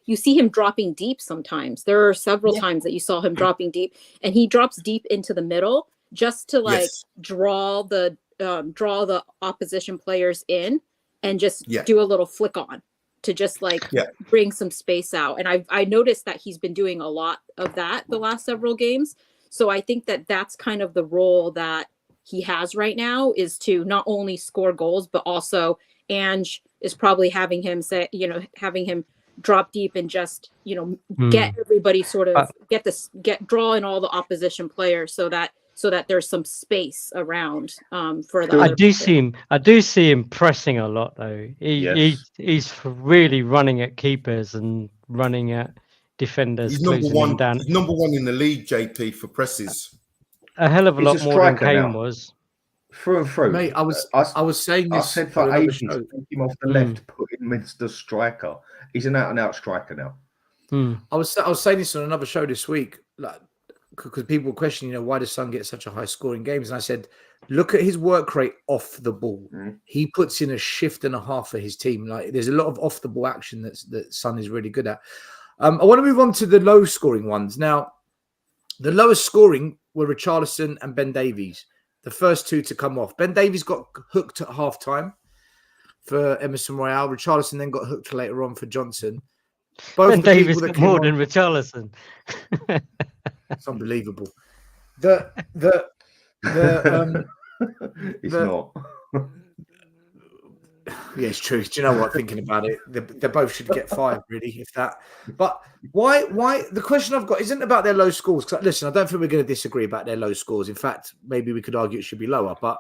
you see him dropping deep sometimes. There are several times that you saw him dropping deep, and he drops deep into the middle just to draw the opposition players in and just do a little flick on to just bring some space out. And I noticed that he's been doing a lot of that the last several games. So I think that that's kind of the role that he has right now, is to not only score goals, but also Ange is probably having him drop deep and just, get everybody sort of draw in all the opposition players so that there's some space around for the. I do see him pressing a lot though. He's really running at keepers and running at defenders. He's number one. He's number 1 in the league, JP, for presses. A hell of a lot more than Kane was. Through and through. Mate, I was saying this. I said for ages, take him off the left, put him as the striker. He's an out-and-out striker now. I was saying this on another show this week, because people were questioning, why does Son get such a high score in games? And I said, look at his work rate off the ball. He puts in a shift and a half for his team. Like, there's a lot of off the ball action that Son is really good at. I want to move on to the low scoring ones. Now, the lowest scoring were Richarlison and Ben Davies, the first 2 to come off. Ben Davies got hooked at half time for Emerson Royale. Richarlison then got hooked later on for Johnson. Both Ben Davies got more than Richarlison. It's unbelievable. It's not. Yeah, it's true. Do you know what? Thinking about it, they both should get 5, really, if that. But why? The question I've got isn't about their low scores. Because listen, I don't think we're going to disagree about their low scores. In fact, maybe we could argue it should be lower. But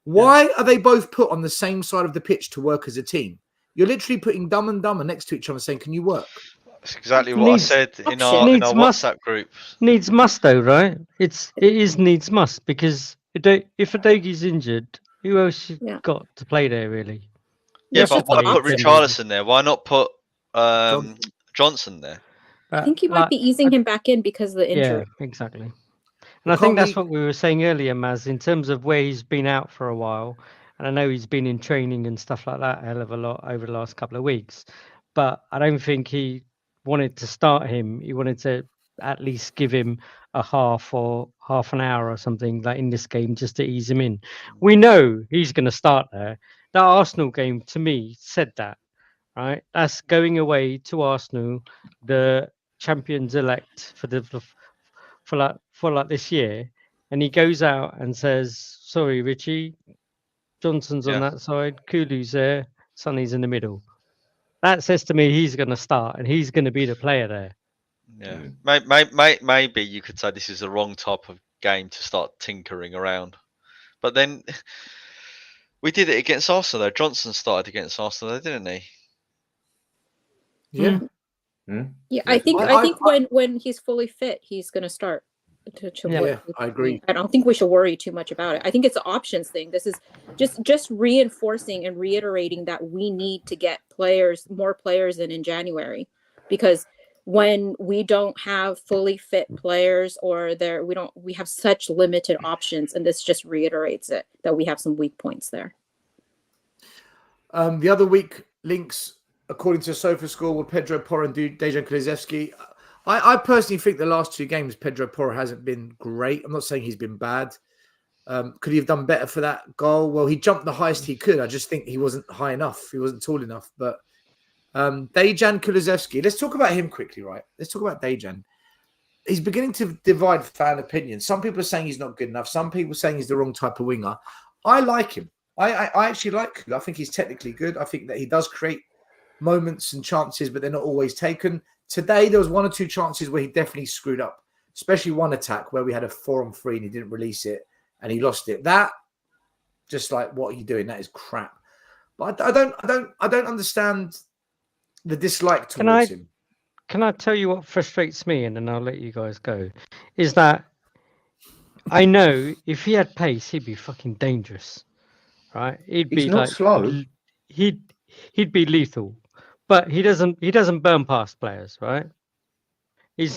why are they both put on the same side of the pitch to work as a team? You're literally putting Dumb and Dumber next to each other, saying, "Can you work?" That's exactly what I said in our WhatsApp group. Needs must, though, right? It is needs must, because if Adogi's injured, who else you got to play there, really? Yeah, but why put Richarlison there? Why not put Johnson there? I think you might be easing him back in because of the injury. Yeah, exactly. And I think that's what we were saying earlier, Maz, in terms of where he's been out for a while. And I know he's been in training and stuff like that a hell of a lot over the last couple of weeks. But I don't think he wanted to start him. He wanted to at least give him a half an hour or something like in this game just to ease him in. We know he's going to start there. That Arsenal game, to me, said that, right? That's going away to Arsenal, the champions elect for this year, and he goes out and says, "Sorry, Richie, Johnson's on that side, Kulu's there, Sonny's in the middle." That says to me he's going to start and he's going to be the player there. Yeah, maybe you could say this is the wrong type of game to start tinkering around, but then. We did it against Arsenal, though. Johnson started against Arsenal, didn't he? Yeah. Yeah, I think when he's fully fit, he's going to start. I agree. I don't think we should worry too much about it. I think it's an options thing. This is just reinforcing and reiterating that we need to get more players in January, because when we don't have fully fit players we have such limited options, and this just reiterates it that we have some weak points there. The other weak links, according to SofaScore, were Pedro Porro and Dejan Kulusevski. I personally think the last 2 games, Pedro Porro hasn't been great. I'm not saying he's been bad. Could he have done better for that goal? Well, he jumped the highest he could. I just think he wasn't high enough. He wasn't tall enough. But Dejan Kulusevski, let's talk about him quickly, right? Let's talk about Dejan. He's beginning to divide fan opinion. Some people are saying he's not good enough. Some people are saying he's the wrong type of winger. I like him. I actually like him. I think he's technically good. I think that he does create moments and chances, but they're not always taken. Today, there was 1 or 2 chances where he definitely screwed up, especially one attack where we had a 4-on-3 and he didn't release it and he lost it. That, just like, what are you doing? That is crap. But I don't understand the dislike towards him. Can I tell you what frustrates me, and then I'll let you guys go? Is that I know if he had pace, he'd be fucking dangerous, right? He's not slow. He'd be lethal, but he doesn't burn past players, right? He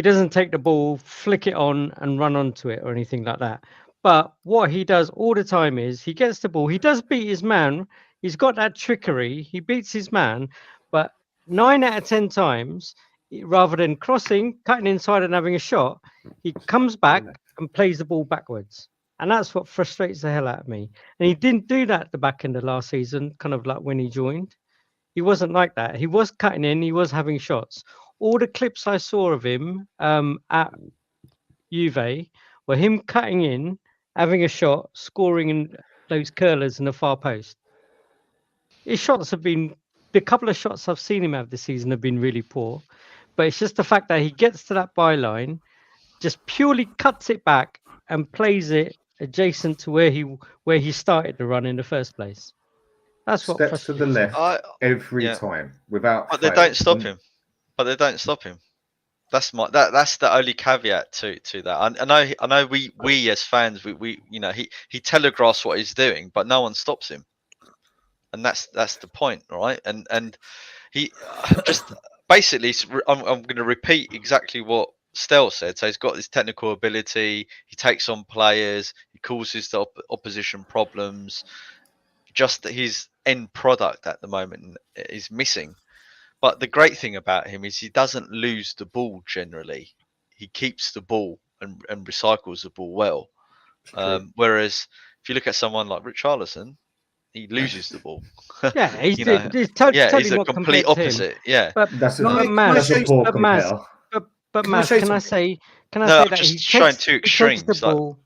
doesn't take the ball, flick it on, and run onto it or anything like that. But what he does all the time is he gets the ball. He does beat his man. He's got that trickery. He beats his man, but 9 out of 10 times, rather than crossing, cutting inside and having a shot, he comes back and plays the ball backwards. And that's what frustrates the hell out of me. And he didn't do that at the back end of last season, kind of like when he joined. He wasn't like that. He was cutting in. He was having shots. All the clips I saw of him at Juve were him cutting in, having a shot, scoring in those curlers in the far post. His shots have been... The couple of shots I've seen him have this season have been really poor, but it's just the fact that he gets to that byline, just purely cuts it back and plays it adjacent to where he started the run in the first place. That's what steps to the left every time without. But they don't stop him. That's the only caveat to that. I know we as fans we he telegraphs what he's doing, but no one stops him. And that's the point, right? And he just basically, I'm going to repeat exactly what Stel said. So he's got this technical ability. He takes on players. He causes the opposition problems. Just that his end product at the moment is missing. But the great thing about him is he doesn't lose the ball generally. He keeps the ball and recycles the ball well. Whereas if you look at someone like Richarlison, he loses the ball. Yeah, he's totally he's a complete opposite. Yeah, but that's a poor compare. But Maz, can I say I'm that just showing 2 extremes. He takes the ball,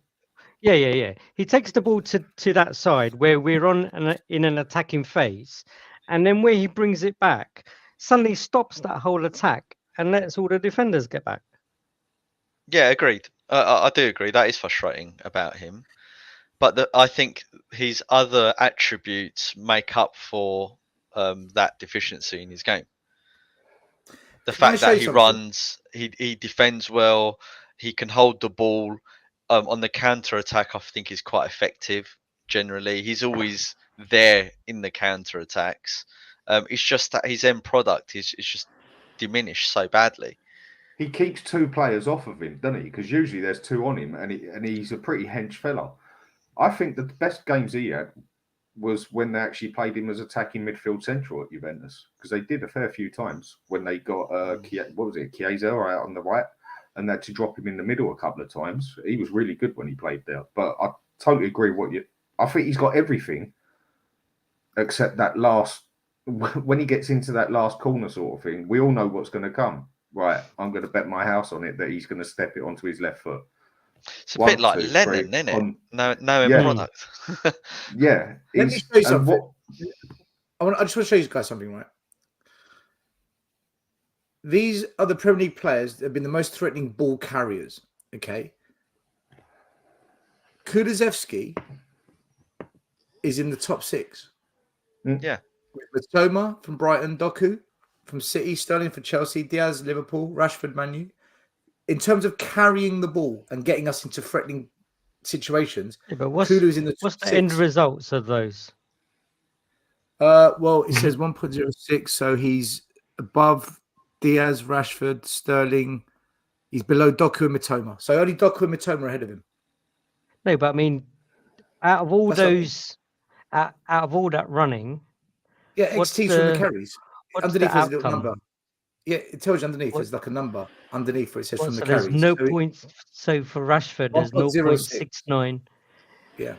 yeah. He takes the ball to that side where we're in an attacking phase, and then where he brings it back, suddenly stops that whole attack and lets all the defenders get back. Yeah, agreed. I do agree. That is frustrating about him. But I think his other attributes make up for that deficiency in his game. The fact that he runs, he defends well, he can hold the ball on the counter attack. I think is quite effective. Generally, he's always there in the counter attacks. It's just that his end product is just diminished so badly. He keeps 2 players off of him, doesn't he? Because usually there's 2 on him, and he's a pretty hench fella. I think the best games he had was when they actually played him as attacking midfield central at Juventus, because they did a fair few times when they got Chiesa out on the right, and they had to drop him in the middle a couple of times. He was really good when he played there. But I totally agree I think he's got everything except that last, when he gets into that last corner sort of thing, we all know what's going to come. Right, I'm going to bet my house on it that he's going to step it onto his left foot. It's a bit like Lennon, isn't it? No end product. Yeah. Let me show you something. I just want to show you guys something, right? These are the Premier League players that have been the most threatening ball carriers, okay? Kulusevski is in the top 6. Yeah. Mitoma from Brighton, Doku from City, Sterling for Chelsea, Diaz, Liverpool, Rashford, Man U. In terms of carrying the ball and getting us into threatening situations, but what's in the what's the end results of those? Well, it says 1.06, so he's above Diaz, Rashford, Sterling. He's below Doku and Mitoma. So only Doku and Mitoma are ahead of him. No, but I mean, out of all out of all that running, XT's from the carries. Underneath there's a little number. Yeah, it tells you underneath. There's like a number underneath where it says from the So there's carries. no So points. So for Rashford, there's 1.06. 0.69 Yeah.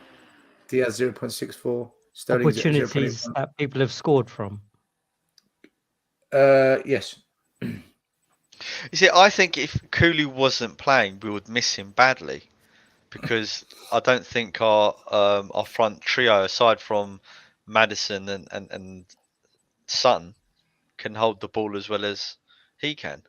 Diaz 0.64. Sterling's at 0.81. opportunities that people have scored from. Yes. You see, I think if Cooley wasn't playing, we would miss him badly, because I don't think our front trio, aside from Maddison and Sutton, can hold the ball as well as he can.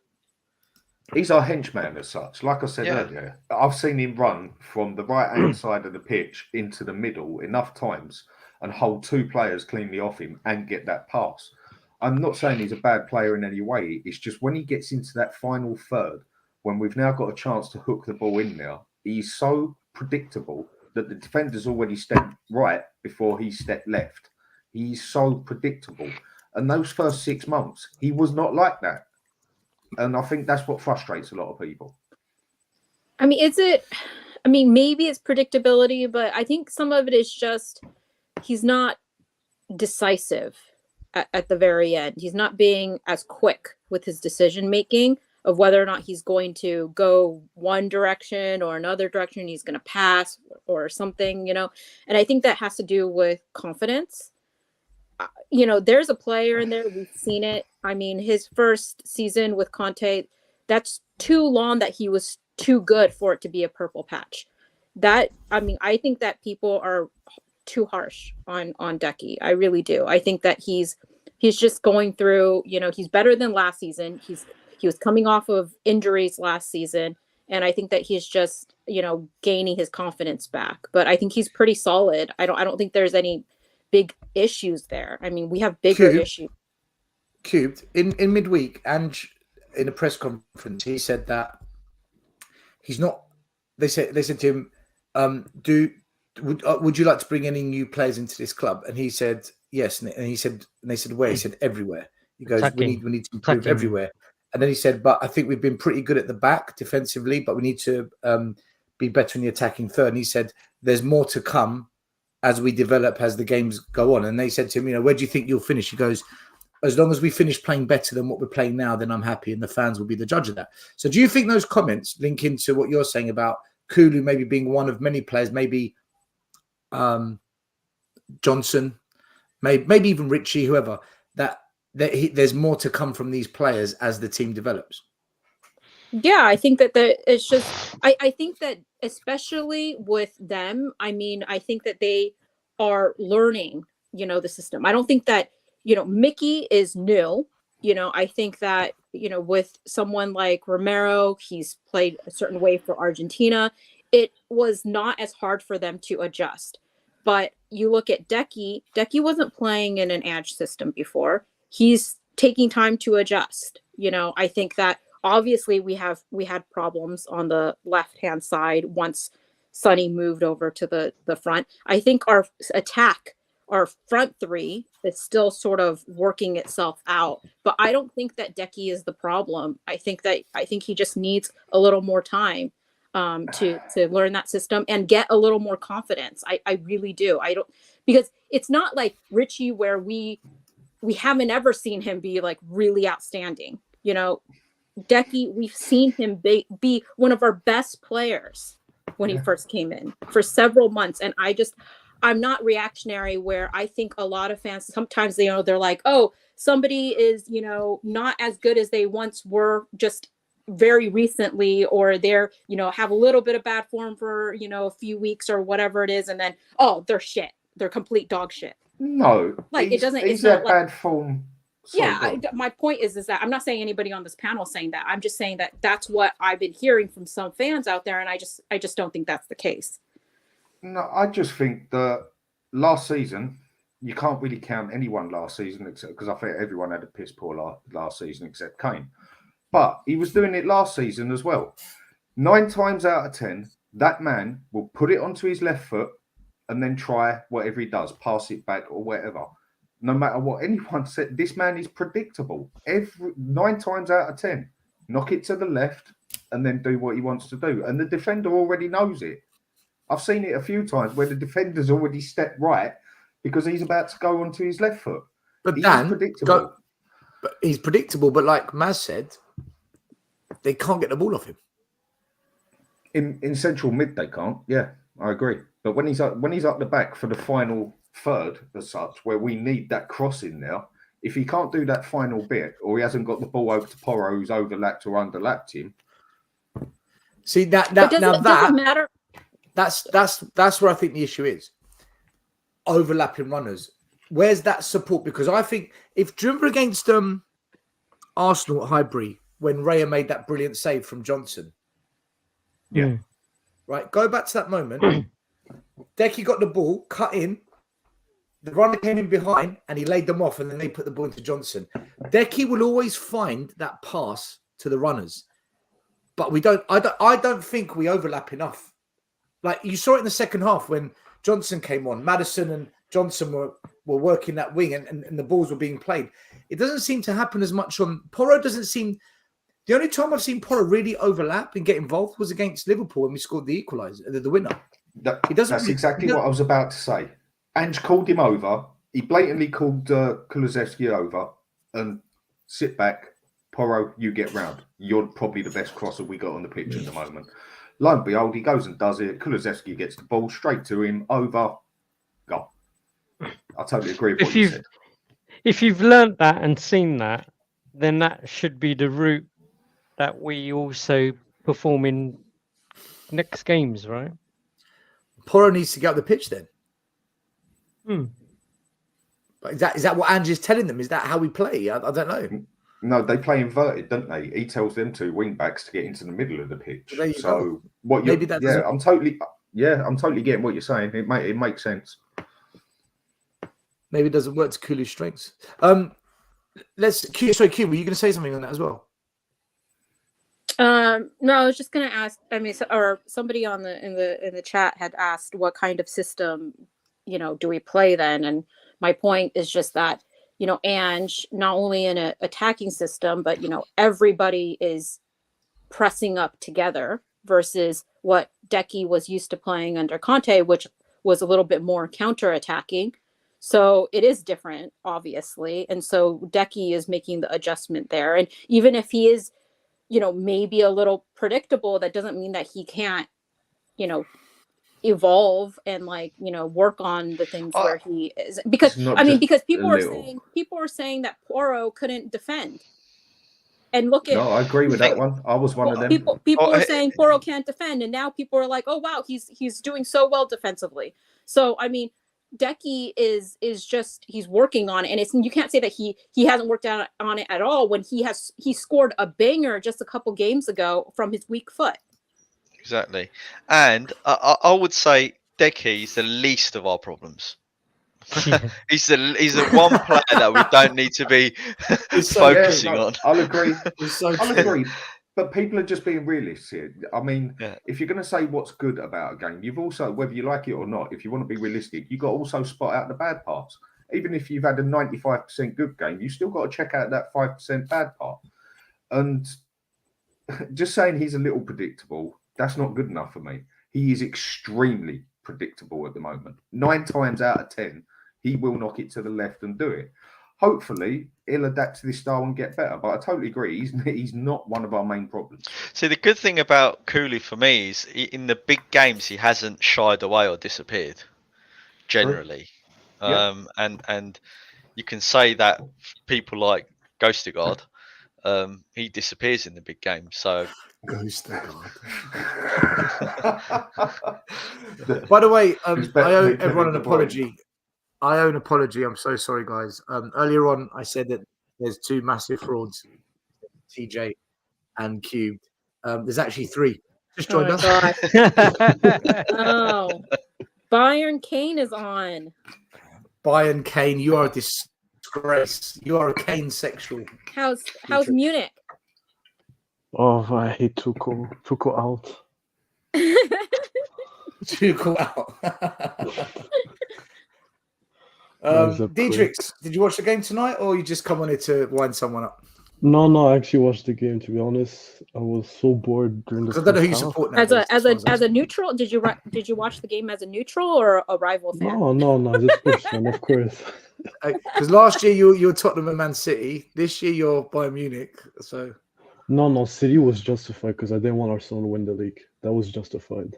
He's our henchman as such. Like I said earlier, I've seen him run from the right-hand side of the pitch into the middle enough times and hold two players cleanly off him and get that pass. I'm not saying he's a bad player in any way. It's just when he gets into that final third, when we've now got a chance to hook the ball in there, he's so predictable that the defender's already stepped right before he stepped left. He's so predictable. And those first 6 months, he was not like that. And I think that's what frustrates a lot of people. I mean, maybe it's predictability, but I think some of it is just he's not decisive at the very end. He's not being as quick with his decision making of whether or not he's going to go one direction or another direction. He's going to pass or something, And I think that has to do with confidence. There's a player in there. We've seen it. I mean, his first season with Conte, that's too long that he was too good for it to be a purple patch. I think that people are too harsh on Decky. I really do. I think that he's just going through, he's better than last season. He was coming off of injuries last season. And I think that he's just, gaining his confidence back. But I think he's pretty solid. I don't think there's any big issues there. I mean, we have bigger issues. Cubed in midweek and in a press conference, he said that he's not. They said to him, "Would you like to bring any new players into this club?" And he said yes. And they said where? He said everywhere. He goes, we need to improve everywhere. And then he said, but I think we've been pretty good at the back defensively, but we need to be better in the attacking third. And he said, there's more to come as we develop, as the games go on. And they said to him, where do you think you'll finish? He goes, as long as we finish playing better than what we're playing now, then I'm happy, and the fans will be the judge of that. So do you think those comments link into what you're saying about Kulu maybe being one of many players, maybe Johnson, maybe even Richie, whoever, that there's more to come from these players as the team develops? Yeah, I think that it's just, I think that especially with them, I mean, I think that they are learning, the system. I don't think that, Mickey is new. I think that, with someone like Romero, he's played a certain way for Argentina. It was not as hard for them to adjust. But you look at Decky wasn't playing in an edge system before. He's taking time to adjust. I think that obviously we had problems on the left-hand side once Sonny moved over to the front. I think our front three is still sort of working itself out, but I don't think that Decky is the problem. I think he just needs a little more time to learn that system and get a little more confidence. I really do. Because it's not like Richie where we haven't ever seen him be like really outstanding. Decky, we've seen him be one of our best players when he first came in for several months. And I'm not reactionary where I think a lot of fans, sometimes they're like, oh, somebody is, not as good as they once were just very recently, or they're, have a little bit of bad form for, a few weeks or whatever it is. And then, oh, they're shit. They're complete dog shit. No, like it's not like bad form. My point is that I'm not saying anybody on this panel saying that. I'm just saying that that's what I've been hearing from some fans out there, and I just don't think that's the case. No, I just think that last season you can't really count anyone last season except because I think everyone had a piss poor last season except Kane. But he was doing it last season as well. 9 times out of 10, that man will put it onto his left foot and then try whatever he does, pass it back or whatever. No matter what anyone said, this man is predictable. 9 times out of 10, knock it to the left and then do what he wants to do. And the defender already knows it. I've seen it a few times where the defender's already stepped right because he's about to go onto his left foot. But he's Dan, predictable. But he's predictable. But like Maz said, they can't get the ball off him. In central mid, they can't. Yeah, I agree. But when he's up the back for the final third, as such, where we need that cross in there, if he can't do that final bit, or he hasn't got the ball over to Porro, who's overlapped or underlapped him. See doesn't matter. That's where I think the issue is. Overlapping runners. Where's that support? Because I think do you remember against Arsenal at Highbury when Raya made that brilliant save from Johnson? Yeah. Right. Go back to that moment. Decky got the ball, cut in. The runner came in behind and he laid them off, and then they put the ball into Johnson. Decky will always find that pass to the runners, but we don't. I don't think we overlap enough. Like you saw it in the second half when Johnson came on. Maddison and Johnson were working that wing, and the balls were being played. It doesn't seem to happen as much on Porro. Doesn't seem. The only time I've seen Porro really overlap and get involved was against Liverpool when we scored the equaliser, the winner. That's exactly what I was about to say. Ange called him over. He blatantly called Kulusevski over and sit back. Porro, you get round. You're probably the best crosser we got on the pitch at the moment. Lo and behold, he goes and does it. Kulusevski gets the ball straight to him. Over. Go. I totally agree with what you said. If you've learnt that and seen that, then that should be the route that we also perform in next games, right? Porro needs to get up the pitch then. Hmm. But is that what Ange is telling them? Is that how we play? I don't know. No, they play inverted, don't they? He tells them two wing backs to get into the middle of the pitch. Well, so what? Maybe that. Yeah, I'm totally getting what you're saying. It makes sense. Maybe it doesn't work to Kulu's strengths. Q, were you going to say something on that as well? No, I was just going to ask. I mean, or somebody in the chat had asked what kind of system, do we play then? And my point is just that, Ange, not only in an attacking system, but everybody is pressing up together versus what Decky was used to playing under Conte, which was a little bit more counter-attacking. So it is different, obviously. And so Decky is making the adjustment there. And even if he is, maybe a little predictable, that doesn't mean that he can't, evolve and work on the things where he is. Because people are saying that Porro couldn't defend. And look at. No, I agree with that one. I was one of them. People are saying Porro can't defend, and now people are like, "Oh wow, he's doing so well defensively." So I mean, Decky is just he's working on it, and you can't say that he hasn't worked on it at all when he scored a banger just a couple games ago from his weak foot. Exactly, and I would say Decky is the least of our problems. he's the one player that we don't need to be focusing on. I'll agree. I'll agree. But people are just being realists here. I mean, if you're going to say what's good about a game, you've also, whether you like it or not, if you want to be realistic, you've got to also spot out the bad parts. Even if you've had a 95% good game, you've still got to check out that 5% bad part. And just saying he's a little predictable, that's not good enough for me. He is extremely predictable at the moment. 9 times out of 10, he will knock it to the left and do it. Hopefully, he'll adapt to this style and get better. But I totally agree. He's not one of our main problems. See, the good thing about Kulu for me is in the big games, he hasn't shied away or disappeared, generally. And you can say that people like Ghostegard, he disappears in the big game. So. By the way, I owe everyone an apology. I owe an apology. I'm so sorry, guys. Earlier on, I said that there's 2 massive frauds, TJ and Cubed. There's actually 3. Just joined us. Oh, Bayern Kane is on. Bayern Kane, you are a disgrace. You are a Kane sexual. How's Munich? Oh, I hate Tuchel. Tuchel out. Tuchel out. Dietrich, did you watch the game tonight, or you just come on here to wind someone up? No, I actually watched the game. To be honest, I was so bored during the. I don't know who you support now. As a neutral, did you watch the game as a neutral or a rival fan? No, just Spurs fan, of course. Because last year you were Tottenham and Man City. This year you're Bayern Munich. So No, City was justified because I didn't want Arsenal to win the league. That was justified.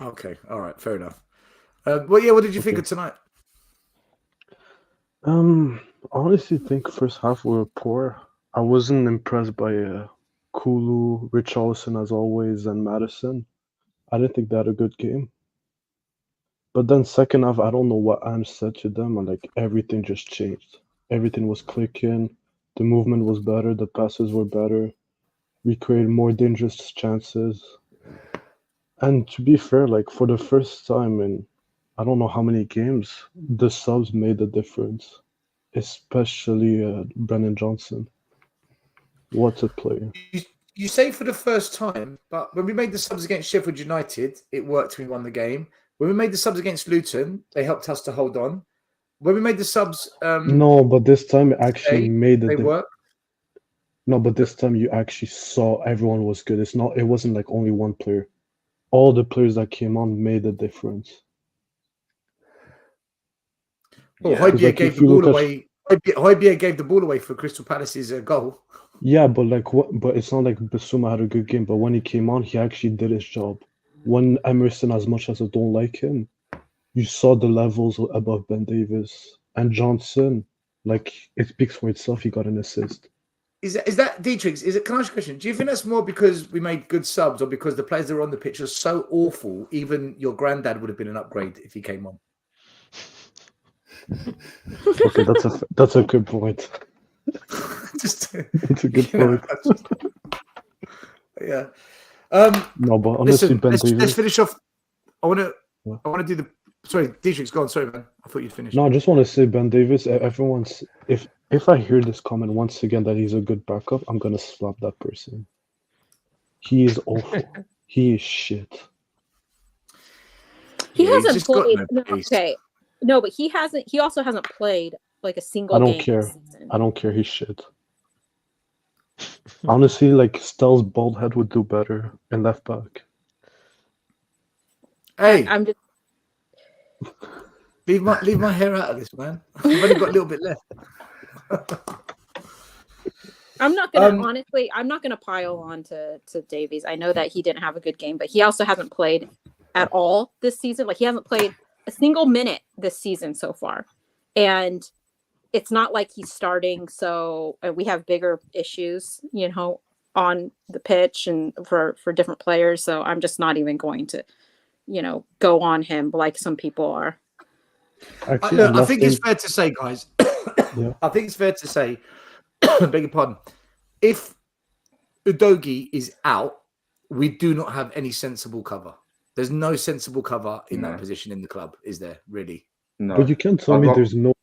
okay, all right, fair enough. What did you think of tonight? I honestly think first half we were poor. I wasn't impressed by Kulu, Richarlison as always, and Madison. I didn't think they had a good game. But then second half, I don't know what Ange said to them, and like everything just changed. Everything was clicking. The movement was better. The passes were better. We created more dangerous chances. And to be fair, like for the first time in I don't know how many games, the subs made a difference, especially Brennan Johnson. What a player. You say for the first time, but when we made the subs against Sheffield United, it worked and we won the game. When we made the subs against Luton, they helped us to hold on. When we made the subs... no, but this time it actually made a difference. worked. No, but this time you actually saw everyone was good. It wasn't like only one player. All the players that came on made a difference. Well, Højbjerg gave the ball away. Højbjerg gave the ball away for Crystal Palace's goal. Yeah, but But it's not like Basuma had a good game. But when he came on, he actually did his job. When Emerson, as much as I don't like him, you saw the levels above Ben Davies and Johnson. Like it speaks for itself. He got an assist. Is that Dietrich? Can I ask you a question? Do you think that's more because we made good subs, or because the players that were on the pitch are so awful? Even your granddad would have been an upgrade if he came on. Okay, that's a good point. Just That's a good point. Yeah. No, but honestly, listen, Ben Davies. Let's finish off. I want to do the. Sorry, Dietrich's gone. Sorry, man. I thought you'd finished. No, I just want to say Ben Davies. Everyone's if I hear this comment once again that he's a good backup, I'm gonna slap that person. He is awful. He is shit. He hasn't played. No, but he hasn't. He also hasn't played like a single. I don't game care. This season. I don't care. He's shit. Honestly, like Stell's bald head would do better in left back. Hey, I'm just leave my hair out of this, man. I've only got a little bit left. I'm not gonna honestly. I'm not gonna pile on to Davies. I know that he didn't have a good game, but he also hasn't played at all this season. Like he hasn't played a single minute this season so far, and it's not like he's starting. So we have bigger issues, on the pitch and for different players. So I'm just not even going to, go on him like some people are. Actually, I think it's fair to say, guys. Yeah. I think it's fair to say. Beg your pardon. If Udogie is out, we do not have any sensible cover. There's no sensible cover in that position in the club, is there? Really? No. But you can't tell me there's no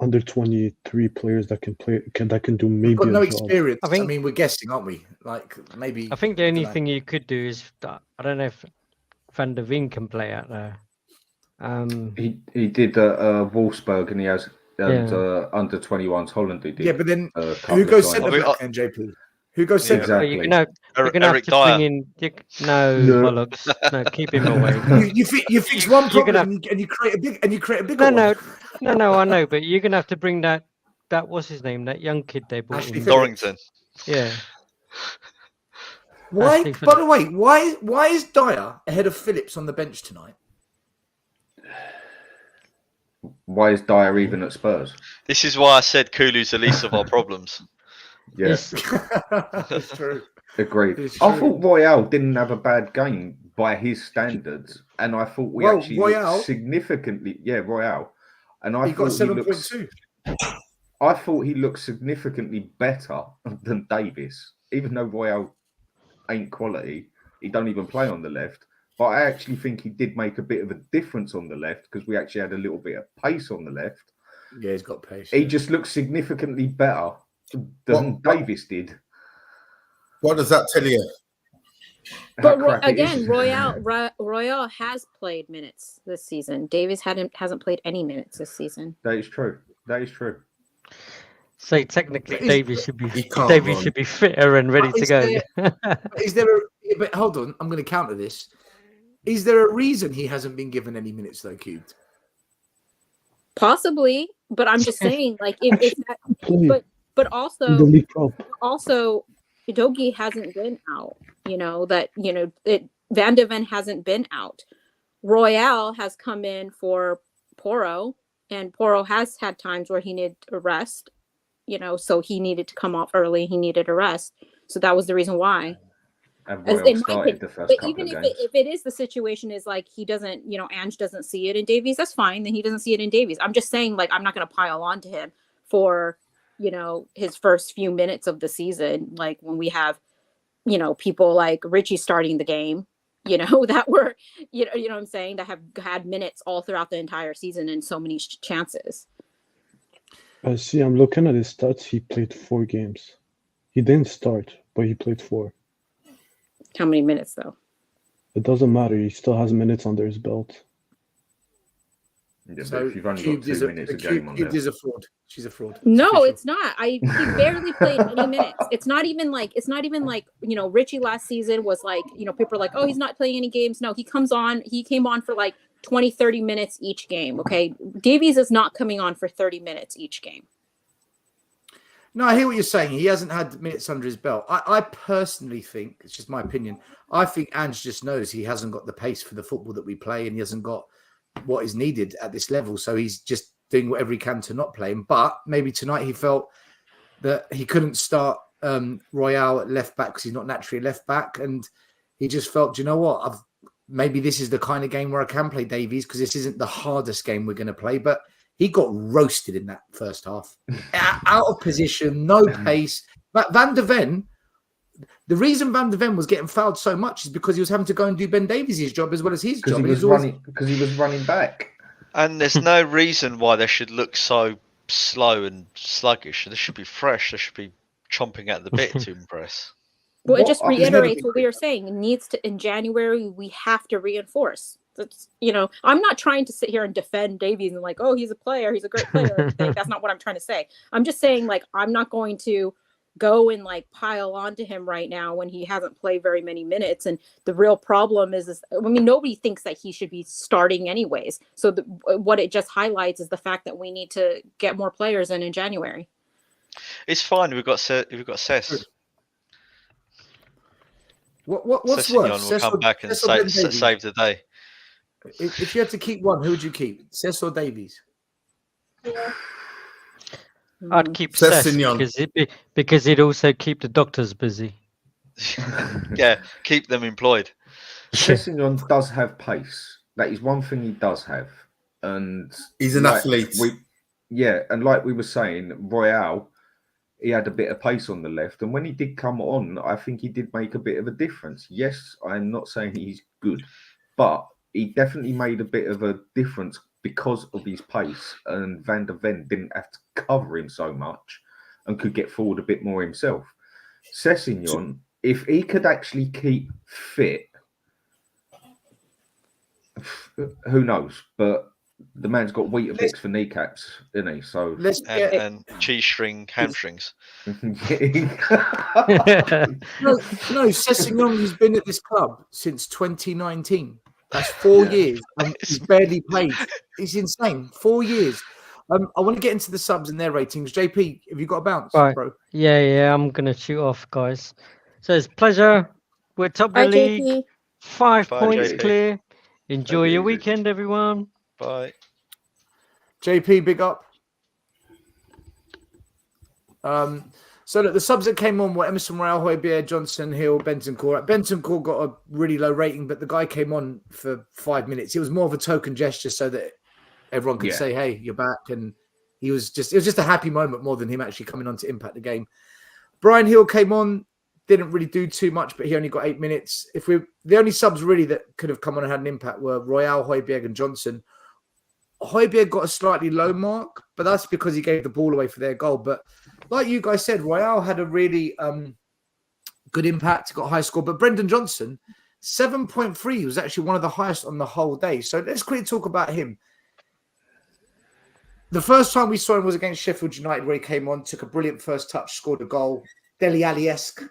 under 23 players that can play that can do maybe. We've got no a job. experience. I mean, we're guessing, aren't we? Like maybe. I think the only thing you could do is I don't know if Van der Veen can play out there. He did Wolfsburg, and he has under 21s Holland. He did. Yeah, but then who goes centre back then, JP? Who goes centre back? Exactly. You're gonna have to bring in. Bollocks. No, keep him away. You fix one problem and you create a bigger one. No, I know, but you're gonna have to bring that what's his name? That young kid they brought in. Dorrington. Yeah. Why? By the way, why is Dyer ahead of Phillips on the bench tonight? Why is Dyer even at Spurs? This is why I said Kulu's the least of our problems. Yes, That's true. Agreed. It's I true. thought Royale didn't have a bad game by his standards, and I thought we actually looked significantly. Yeah, Royale, and I He thought got 7.2. I thought he looked significantly better than Davis, even though Royale ain't quality. He don't even play on the left. But I actually think he did make a bit of a difference on the left because we actually had a little bit of pace on the left. Yeah, he's got pace. He just looks significantly better than Davis did. What does that tell you? But again, Royale has played minutes this season. Davies hasn't played any minutes this season. That is true. That is true. So technically, Davies should be fitter and ready to go. But hold on, I'm going to counter this. Is there a reason he hasn't been given any minutes though, Cubed? Possibly, but I'm just saying, like, if that, Play but in the League Cup. also, Udogie hasn't been out. Van de Ven hasn't been out. Royale has come in for Porro, and Porro has had times where he needed a rest. So he needed to come off early. He needed a rest, so that was the reason why. And As Royal in my started opinion. the first But couple even of if games. it is the situation is like he doesn't, Ange doesn't see it in Davies, that's fine. Then he doesn't see it in Davies. I'm just saying, like, I'm not going to pile on to him for, his first few minutes of the season. Like when we have, people like Richie starting the game, that were, you know what I'm saying, that have had minutes all throughout the entire season and so many chances. I see. I'm looking at his stats. He played 4 games. He didn't start, but he played 4. How many minutes though? It doesn't matter. He still has minutes under his belt. Yeah, So if you've only Cube got 2 minutes a game on Cube there. is a fraud. She's a fraud. No, it's not. He barely played any minutes. It's not even like Richie last season was like, people are like, oh, he's not playing any games. No, he came on for like 20, 30 minutes each game. Okay. Davies is not coming on for 30 minutes each game. No, I hear what you're saying. He hasn't had minutes under his belt. I personally think, it's just my opinion, I think Ange just knows he hasn't got the pace for the football that we play, and he hasn't got what is needed at this level. So he's just doing whatever he can to not play him. But maybe tonight he felt that he couldn't start Royale at left back because he's not naturally left back. And he just felt, you know what, maybe this is the kind of game where I can play Davies because this isn't the hardest game we're going to play. But he got roasted in that first half. Out of position, no pace. But Van de Ven, the reason Van de Ven was getting fouled so much is because he was having to go and do Ben Davies' job as well as his job. Because he was running back. And there's no reason why they should look so slow and sluggish. They should be fresh. They should be chomping at the bit to impress. Well, it just reiterates what we were saying. It needs to, in January, we have to reinforce. That's, I'm not trying to sit here and defend Davies and like, oh, he's a player. He's a great player. That's not what I'm trying to say. I'm just saying, like, I'm not going to go and like pile onto him right now when he hasn't played very many minutes. And the real problem is nobody thinks that he should be starting anyways. So what it just highlights is the fact that we need to get more players in January. It's fine. We've got Cess. What's Sessegnon worse? will come back and save the day. If you had to keep one, who would you keep? Cess or Davies? I'd keep Cess because it'd also keep the doctors busy. Yeah, keep them employed. Sessegnon does have pace. That is one thing he does have. And he's an athlete. And like we were saying, Royale, he had a bit of pace on the left. And when he did come on, I think he did make a bit of a difference. Yes, I'm not saying he's good, but he definitely made a bit of a difference because of his pace, and Van de Ven didn't have to cover him so much and could get forward a bit more himself. Sessegnon, if he could actually keep fit, who knows? But the man's got Weetabix for kneecaps, isn't he? So and cheese string hamstrings. No, Sessegnon has been at this club since 2019. That's 4 years, and he's barely played. It's insane. 4 years. I want to get into the subs and their ratings. JP, have you got a bounce, bro? Yeah, I'm going to shoot off, guys. So it's a pleasure. We're top of the league. JP. 5 Bye, points JP. clear. Enjoy your weekend, everyone. Bye. JP, big up. So look, the subs that came on were Emerson Royale, Højbjerg, Johnson, Hill, Bentancur. Bentancur got a really low rating, but the guy came on for 5 minutes. It was more of a token gesture so that everyone could say, hey, you're back. And it was just a happy moment more than him actually coming on to impact the game. Brian Hill came on, didn't really do too much, but he only got 8 minutes. The only subs really that could have come on and had an impact were Royale, Højbjerg, and Johnson. Højbjerg got a slightly low mark, but that's because he gave the ball away for their goal. But like you guys said, Royale had a really good impact, got a high score. But Brendan Johnson, 7.3 was actually one of the highest on the whole day. So let's quickly talk about him. The first time we saw him was against Sheffield United, where he came on, took a brilliant first touch, scored a goal. Dele Alli-esque,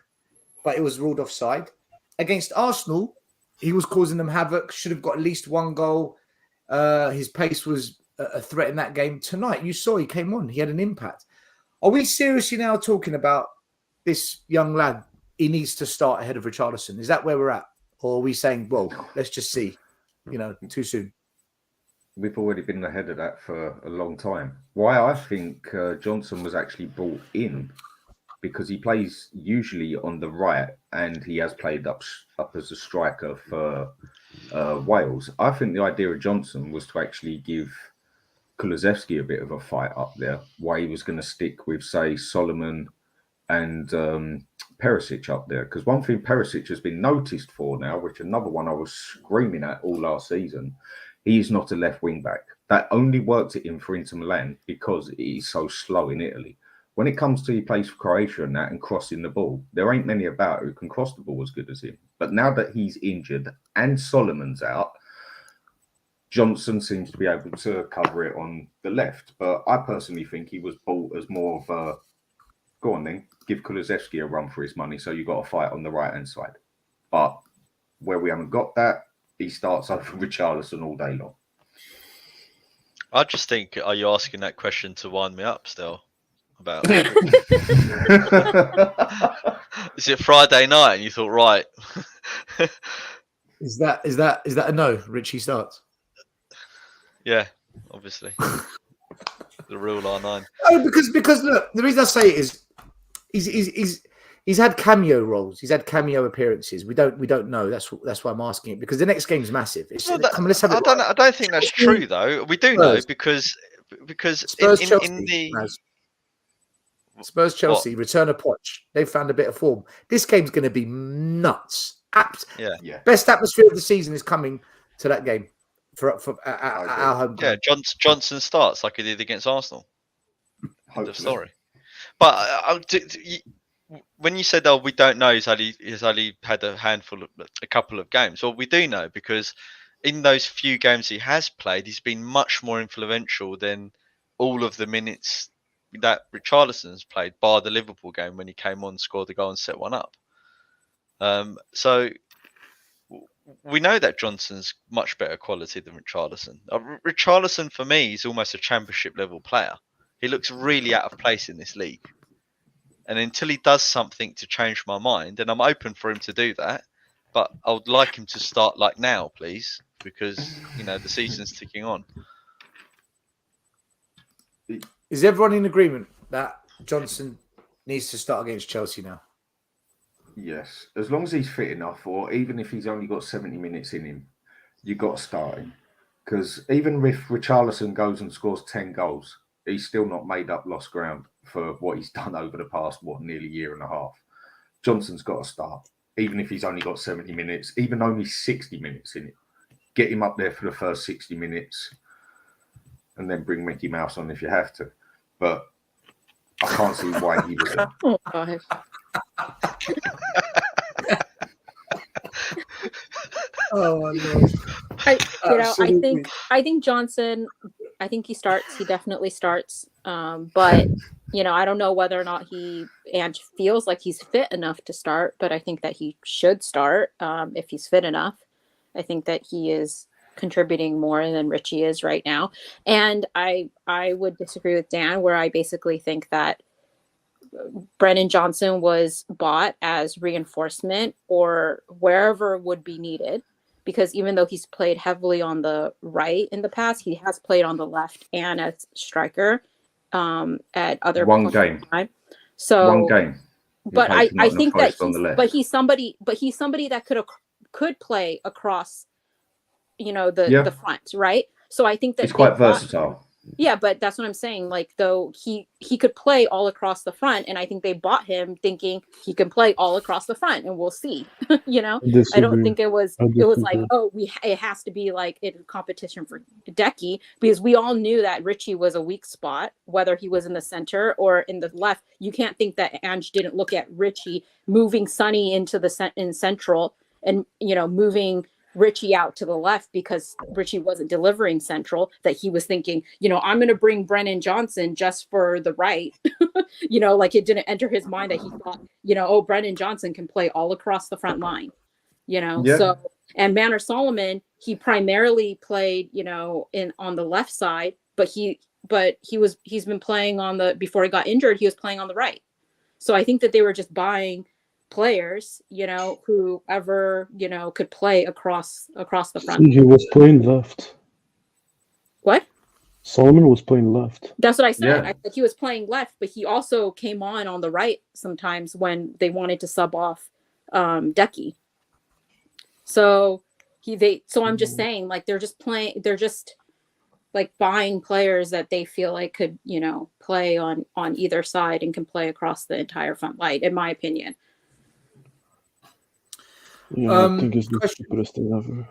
but it was ruled offside. Against Arsenal, he was causing them havoc, should have got at least one goal. His pace was a threat in that game tonight. You saw he came on. He had an impact. Are we seriously now talking about this young lad? He needs to start ahead of Richarlison. Is that where we're at? Or are we saying, well, let's just see, too soon? We've already been ahead of that for a long time. Why I think Johnson was actually brought in, because he plays usually on the right and he has played up as a striker for Wales. I think the idea of Johnson was to actually give Kulusevski a bit of a fight up there, why he was going to stick with, say, Solomon and Perisic up there. Because one thing Perisic has been noticed for now, which another one I was screaming at all last season, he is not a left wing back. That only worked at him for Inter Milan because he is so slow in Italy. When it comes to he plays for Croatia and that and crossing the ball, there ain't many about who can cross the ball as good as him. But now that he's injured and Solomon's out, Johnson seems to be able to cover it on the left. But I personally think he was bought as more of a, go on then, give Kulusevski a run for his money, so you've got to fight on the right-hand side. But where we haven't got that, he starts over Richarlison all day long. I just think, are you asking that question to wind me up still? About is it Friday night and you thought, right? Is that a no? Richie starts. Yeah, obviously. The rule R9. Oh, because look, the reason I say it is he's had cameo roles. He's had cameo appearances. We don't know. That's why I'm asking it, because the next game's massive. Let's have it. I don't think that's true though. We do know because Spurs, in Chelsea, the Spurs Chelsea return of Poch. They've found a bit of form. This game's going to be nuts. Best atmosphere of the season is coming to that game for our home. Yeah, Johnson starts like he did against Arsenal. End of story. But when you said, "Oh, we don't know," he's only had a couple of games. Well, we do know, because in those few games he has played, he's been much more influential than all of the minutes that Richarlison's played, bar the Liverpool game when he came on, scored the goal and set one up. So we know that Johnson's much better quality than Richarlison. Richarlison, for me, is almost a championship level player. He looks really out of place in this league. And until he does something to change my mind, and I'm open for him to do that, but I would like him to start like now, please, because the season's ticking on. Is everyone in agreement that Johnson needs to start against Chelsea now? Yes, as long as he's fit enough, or even if he's only got 70 minutes in him, you've got to start him. Because even if Richarlison goes and scores 10 goals, he's still not made up lost ground for what he's done over the past, nearly year and a half. Johnson's got to start, even if he's only got 70 minutes, even only 60 minutes in it. Get him up there for the first 60 minutes and then bring Mickey Mouse on if you have to. But I can't see why he would. Oh, God. Oh my Lord. I think Johnson, I think he starts. He definitely starts. But I don't know whether or not Ange feels like he's fit enough to start, but I think that he should start if he's fit enough. I think that he is contributing more than Richie is right now. And I would disagree with Dan, where I basically think that Brennan Johnson was bought as reinforcement or wherever would be needed, because even though he's played heavily on the right in the past, he has played on the left and as striker at other one game. So one game. But I think that he's somebody that could play across the front, right? So I think that he's quite versatile. Yeah, but that's what I'm saying. Like, though he could play all across the front, and I think they bought him thinking he can play all across the front, and we'll see. I don't think it was like, it has to be like in competition for Decky, because we all knew that Richie was a weak spot, whether he was in the center or in the left. You can't think that Ange didn't look at Richie moving Sonny into the in central, and moving Richie out to the left because Richie wasn't delivering central, that he was thinking, I'm going to bring Brennan Johnson just for the right. Like it didn't enter his mind that he thought, Brennan Johnson can play all across the front line, So, and Manor Solomon, he primarily played, on the left side, he's been playing on the, before he got injured, he was playing on the right. So I think that they were just buying players, whoever, could play across the front. He was playing left. What? Solomon was playing left. That's what I said. Yeah. I said he was playing left, but he also came on the right sometimes when they wanted to sub off Decky. So I'm just saying, like, they're just like buying players that they feel like could, play on either side and can play across the entire front line, in my opinion. Yeah, I think it's the stupidest thing ever.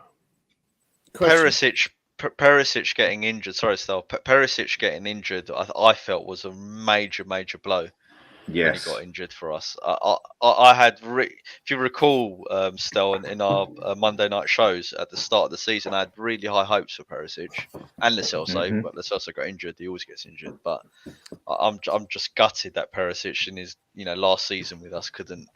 Perisic getting injured. Sorry, Stel. Perisic getting injured, I felt was a major blow. Yes. When he got injured for us. I had, if you recall, Stel, in our Monday night shows at the start of the season, I had really high hopes for Perisic and Lo Celso, but Lo Celso got injured. He always gets injured. But I'm just gutted that Perisic in his last season with us couldn't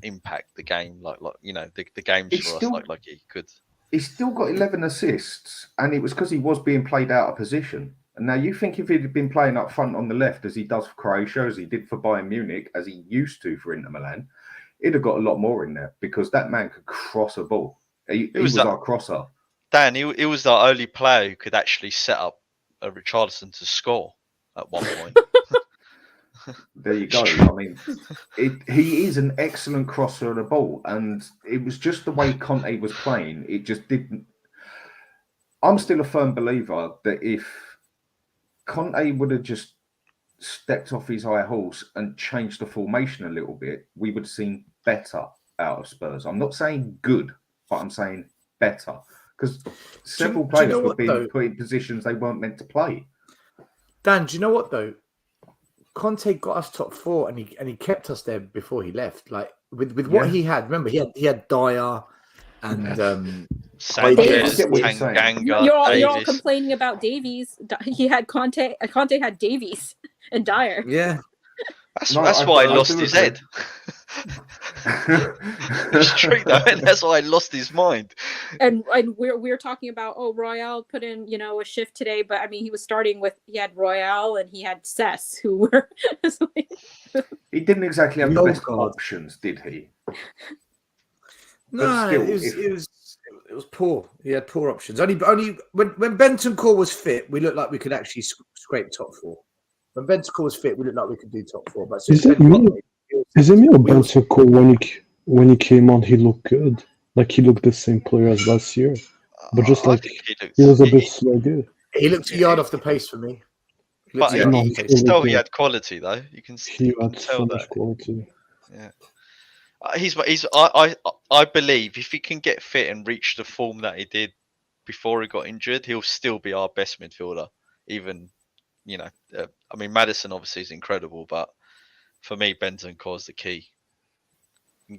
impact the game like the games for us like he could. He's still got 11 assists, and it was because he was being played out of position. And now you think if he'd been playing up front on the left, as he does for Croatia, as he did for Bayern Munich, as he used to for Inter Milan, he'd have got a lot more in there because that man could cross a ball. He was our crosser. Dan, he was the only player who could actually set up a Richarlison to score at one point. There you go. I mean, he is an excellent crosser of the ball, and it was just the way Conte was playing. It just didn't. I'm still a firm believer that if Conte would have just stepped off his high horse and changed the formation a little bit, we would have seen better out of Spurs. I'm not saying good, but I'm saying better, because several players were being put in positions they weren't meant to play. Dan, do you know what though? Conte got us top four, and he kept us there before he left. Like with what he had. Remember, he had Dyer and Sanchez, Tanganga. You're all complaining about Davies. He had Conte. Conte had Davies and Dyer. Yeah, that's why he lost his head. It's true though, and that's why he lost his mind. And we're talking about Royale put in a shift today, but I mean he was starting with, he had Royale and he had Cess, who were he didn't exactly have the best options, did he? No, still, it was poor. He had poor options. Only when Bentancur was fit, we looked like we could actually scrape top four. When Bentancur was fit, we looked like we could do top four. But is it me or Bentancur when he came on, he looked good? Like he looked the same player as last year, but just like he was a bit sluggish. He looked a yard off the pace for me. But he had quality though. You can tell so much that. Quality. Yeah. I believe if he can get fit and reach the form that he did before he got injured, he'll still be our best midfielder. Even, I mean, Maddison obviously is incredible, but for me, Bentancur's the key.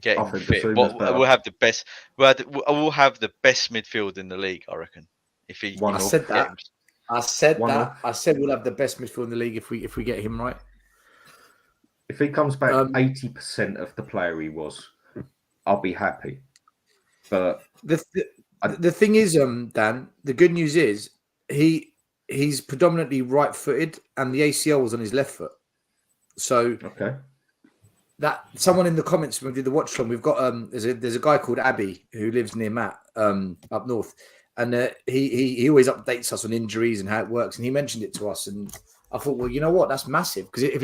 Get him fit. We'll have the best. We'll have the best midfield in the league, I reckon. If he, I said that. I said we'll have the best midfield in the league if we get him right. If he comes back 80% of the player he was, I'll be happy. But the thing is, Dan, the good news is he's predominantly right-footed, and the ACL was on his left foot. So that someone in the comments when we did the watch on, we've got there's a guy called Abby who lives near Matt up north, and he always updates us on injuries and how it works, and he mentioned it to us, and I thought, well, you know what, that's massive, because if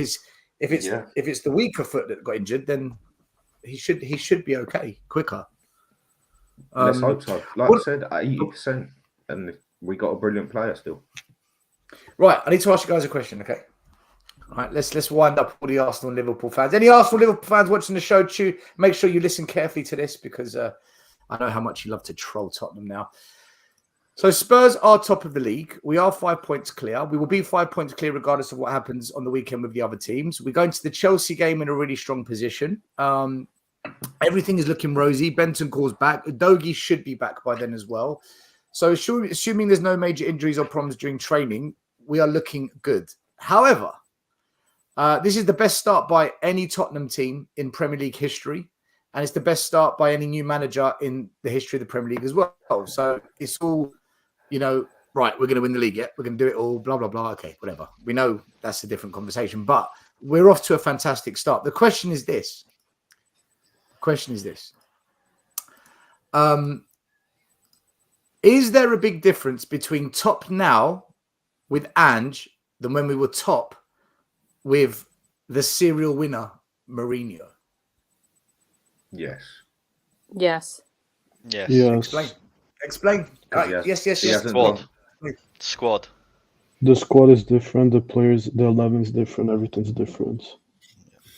it's the weaker foot that got injured, then he should be okay quicker. Let's hope so. Like I said, 80%, and we got a brilliant player still. Right, I need to ask you guys a question. Okay, all right, let's wind up all the Arsenal and Liverpool fans. Any Arsenal Liverpool fans watching the show, make sure you listen carefully to this, because I know how much you love to troll Tottenham now. So Spurs are top of the league. We are 5 points clear. We will be 5 points clear regardless of what happens on the weekend with the other teams. We're going to the Chelsea game in a really strong position. Everything is looking rosy. Bentancur's back. Udogie should be back by then as well. So assuming there's no major injuries or problems during training, we are looking good. However, this is the best start by any Tottenham team in Premier League history. And it's the best start by any new manager in the history of the Premier League as well. So it's all, right, we're going to win the league. Yeah, we're going to do it all. Blah blah blah. Okay, whatever. We know that's a different conversation, but we're off to a fantastic start. The question is this. Is there a big difference between top now with Ange than when we were top with the serial winner, Mourinho? Yes. Yes. Yes. Yes. Explain. Yes. Squad. The squad is different. The players, the 11 is different. Everything's different.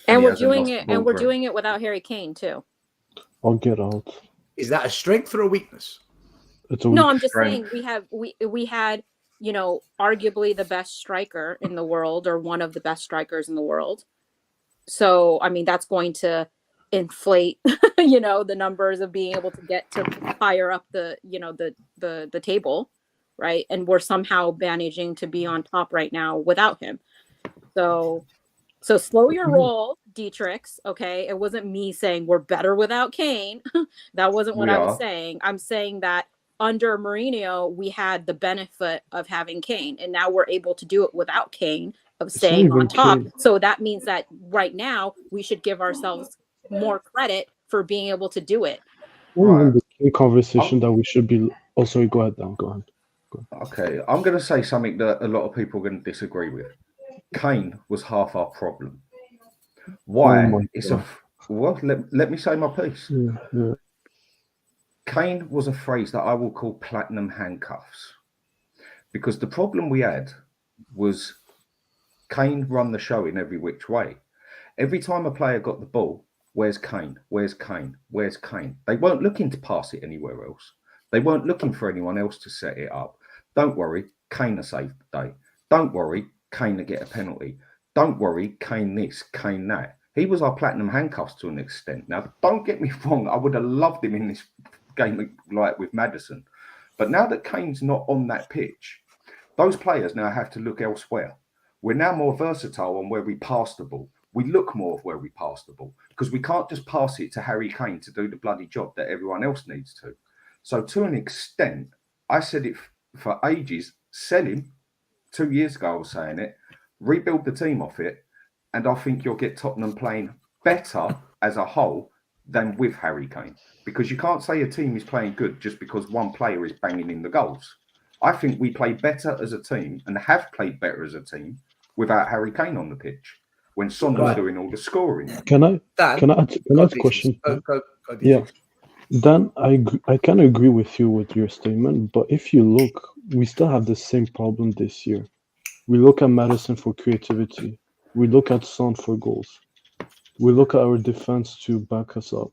And we're doing it. And we're doing it without Harry Kane too. I'll get out. Is that a strength or a weakness? It's a No, weak I'm just strength. saying we had, you know, arguably the best striker in the world, or one of the best strikers in the world. So I mean, that's going to inflate, you know, the numbers of being able to get to higher up the, you know, the table, right? And we're somehow managing to be on top right now without him. So slow your roll, Dietrichs. Okay, it wasn't me saying we're better without Kane. That wasn't what I was saying. I'm saying that under Mourinho, we had the benefit of having Kane, and now we're able to do it without Kane, of staying on top. Kane. So that means that right now we should give ourselves more credit for being able to do it. Right. The Kane conversation that we should be. Oh, sorry. Go ahead, Dan. Go ahead. Okay, I'm going to say something that a lot of people are going to disagree with. Kane was half our problem. Why? Let me say my piece. Yeah. Kane was a phrase that I will call platinum handcuffs, because the problem we had was Kane run the show in every which way. Every time a player got the ball, where's Kane? Where's Kane? Where's Kane? They weren't looking to pass it anywhere else. They weren't looking for anyone else to set it up. Don't worry, Kane will save the day. Don't worry, Kane will get a penalty. Don't worry, Kane this, Kane that. He was our platinum handcuffs to an extent. Now, don't get me wrong, I would have loved him in this game like with Maddison. But now that Kane's not on that pitch, those players now have to look elsewhere. We're now more versatile on where we pass the ball. We look more of where we pass the ball, because we can't just pass it to Harry Kane to do the bloody job that everyone else needs to. So to an extent, I said it for ages, sell him. 2 years ago I was saying it, rebuild the team off it, and I think you'll get Tottenham playing better as a whole than with Harry Kane. Because you can't say a team is playing good just because one player is banging in the goals. I think we play better as a team and have played better as a team without Harry Kane on the pitch when Son was doing all the scoring. Can I ask a question? Yeah. Dan, I kind of agree with you with your statement, but if you look, we still have the same problem this year. We look at Maddison for creativity. We look at Son for goals. We look at our defense to back us up.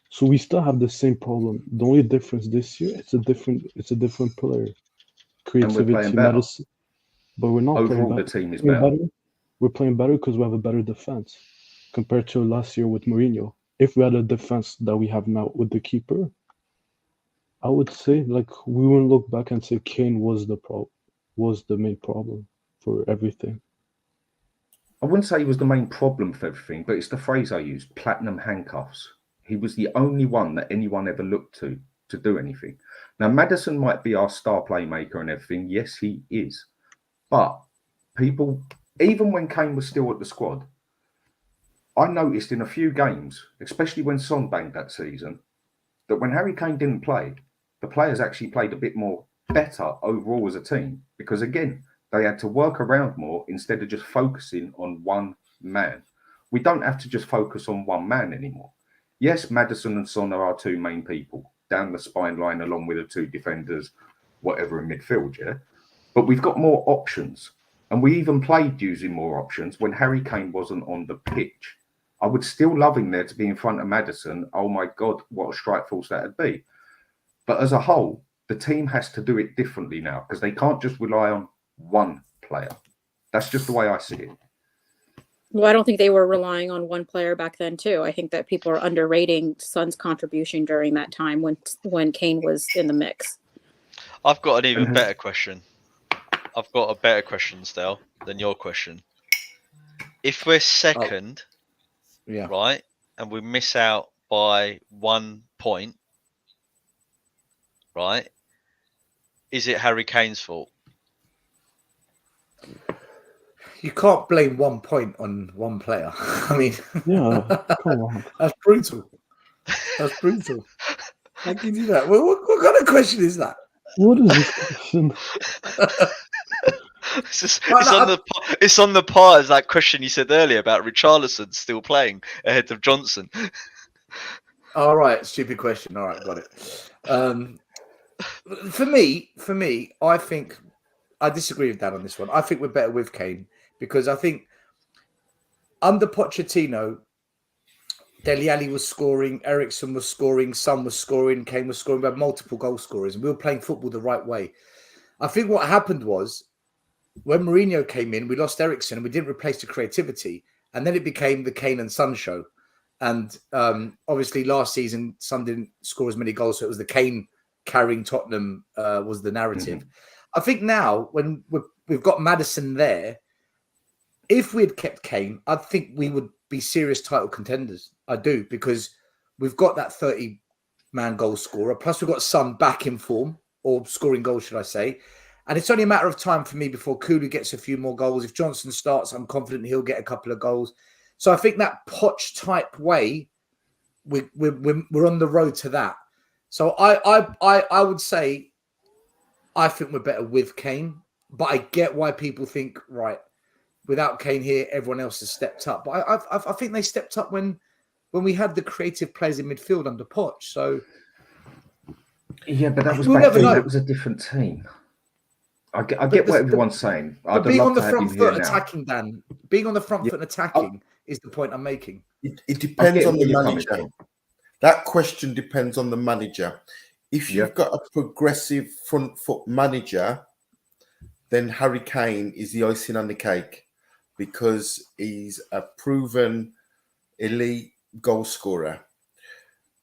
So we still have the same problem. The only difference this year, it's a different player. Creativity, Maddison. But we're not overall playing better. The team is better. We're playing better because we have a better defense compared to last year with Mourinho. If we had a defense that we have now with the keeper, I would say like we wouldn't look back and say Kane was the main problem for everything. I wouldn't say he was the main problem for everything, but it's the phrase I used, platinum handcuffs. He was the only one that anyone ever looked to do anything. Now, Maddison might be our star playmaker and everything. Yes, he is. But people, even when Kane was still at the squad, I noticed in a few games, especially when Son banged that season, that when Harry Kane didn't play, the players actually played a bit more better overall as a team, because again, they had to work around more instead of just focusing on one man. We don't have to just focus on one man anymore. Yes, Maddison and Son are our two main people down the spine line, along with the two defenders, whatever in midfield, yeah? But we've got more options. And we even played using more options when Harry Kane wasn't on the pitch. I would still love him there to be in front of Maddison. Oh my God, what a strike force that would be. But as a whole, the team has to do it differently now, because they can't just rely on one player. That's just the way I see it. Well, I don't think they were relying on one player back then, too. I think that people are underrating Son's contribution during that time when Kane was in the mix. I've got an even better question. I've got a better question, Stel, than your question. If we're second, right, and we miss out by 1 point, right, is it Harry Kane's fault? You can't blame 1 point on one player. I mean, Yeah, come on. that's brutal. That's brutal. How can you do that? What kind of question is that? What is this question? It's on the par as that question you said earlier about Richarlison still playing ahead of Johnson. All right, stupid question. All right, got it. For me, I think I disagree with Dan on this one. I think we're better with Kane because I think under Pochettino, Dele Alli was scoring, Eriksen was scoring, Son was scoring, Kane was scoring. We had multiple goal scorers, and we were playing football the right way. I think what happened was when Mourinho came in, we lost Eriksen and we didn't replace the creativity, and then it became the Kane and Son show. And obviously, last season, Son didn't score as many goals, so it was the Kane carrying Tottenham was the narrative. I think now, when we've got Maddison there, if we had kept Kane, I think we would be serious title contenders. I do, because we've got that 30-man goal scorer, plus we've got Son back in form, or scoring goals, should I say. And it's only a matter of time for me before Kulu gets a few more goals. If Johnson starts, I'm confident he'll get a couple of goals. So I think that Poch type way, we're on the road to that. So I would say I think we're better with Kane, but I get why people think, right, without Kane here, everyone else has stepped up. But I think they stepped up when we had the creative players in midfield under Poch. So yeah, but that was we'll back never then. know. That was a different team. I get what everyone's saying. But being on the front foot attacking, Dan, being on the front foot and attacking is the point I'm making. It depends on the manager. That question depends on the manager. If you've got a progressive front foot manager, then Harry Kane is the icing on the cake because he's a proven elite goal scorer.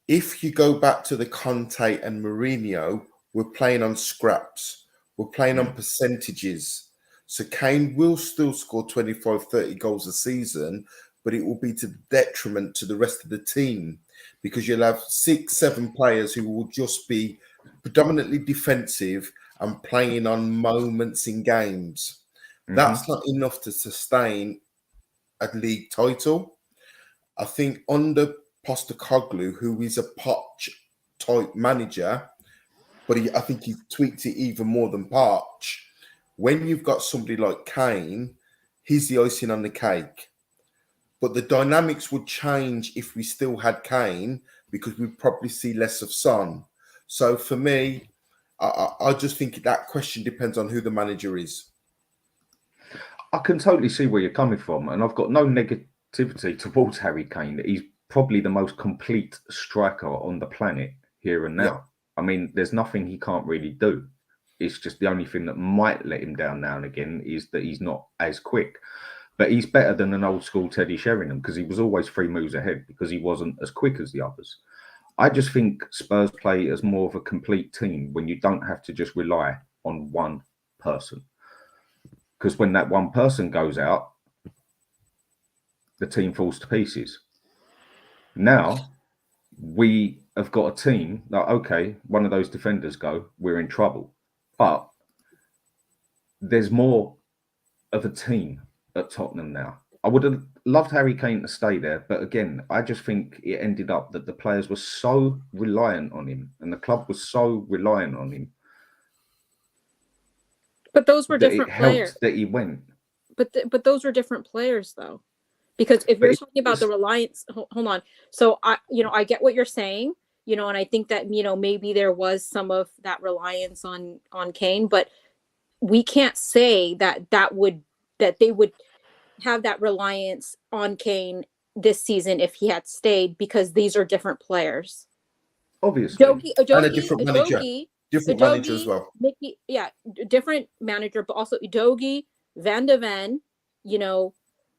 If you go back to the Conte and Mourinho, we're playing on scraps. We're playing on percentages. So Kane will still score 25, 30 goals a season, but it will be to the detriment to the rest of the team because you'll have 6, 7 players who will just be predominantly defensive and playing on moments in games. That's not enough to sustain a league title. I think under Postecoglou, who is a Poch type manager, but I think he tweaked it even more than Poch. When you've got somebody like Kane, he's the icing on the cake. But the dynamics would change if we still had Kane because we'd probably see less of Son. So for me, I just think that question depends on who the manager is. I can totally see where you're coming from, and I've got no negativity towards Harry Kane. He's probably the most complete striker on the planet here and now. Yeah. I mean, there's nothing he can't really do. It's just the only thing that might let him down now and again is that he's not as quick. But he's better than an old school Teddy Sheringham because he was always 3 moves ahead because he wasn't as quick as the others. I just think Spurs play as more of a complete team when you don't have to just rely on one person. Because when that one person goes out, the team falls to pieces. Now, we have got a team that, okay, one of those defenders go, we're in trouble. But there's more of a team at Tottenham now. I would have loved Harry Kane to stay there. But again, I just think it ended up that the players were so reliant on him and the club was so reliant on him. But those were different players. That he went. But those were different players, though. Because if you're talking about the reliance, hold on. So I get what you're saying, and I think that, maybe there was some of that reliance on Kane, but we can't say that they would have that reliance on Kane this season if he had stayed, because these are different players. Obviously. And a different manager. Different manager as well. Mickey, different manager, but also Udogie, Van de Ven,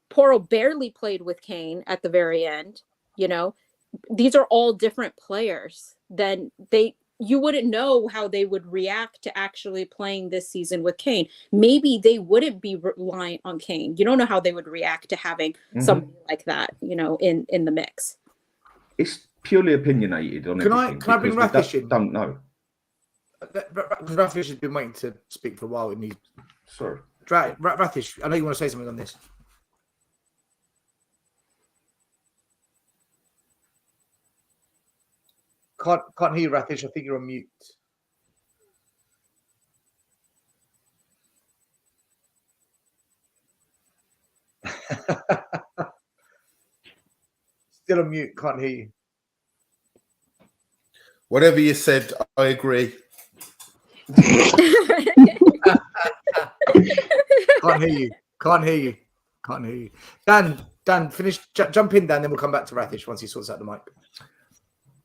Porro barely played with Kane at the very end. These are all different players. Then you wouldn't know how they would react to actually playing this season with Kane. Maybe they wouldn't be reliant on Kane. You don't know how they would react to having somebody like that, in the mix. It's purely opinionated on everything. Can I bring Rakish in? Don't know. Rathish has been waiting to speak for a while, and he's Sorry. Rathish. I know you want to say something on this. Can't hear you, Rathish. I think you're on mute. Still on mute. Can't hear you. Whatever you said, I agree. Can't hear you. Can't hear you. Can't hear you. Dan, finish. Jump in, Dan. Then we'll come back to Rathish once he sorts out the mic.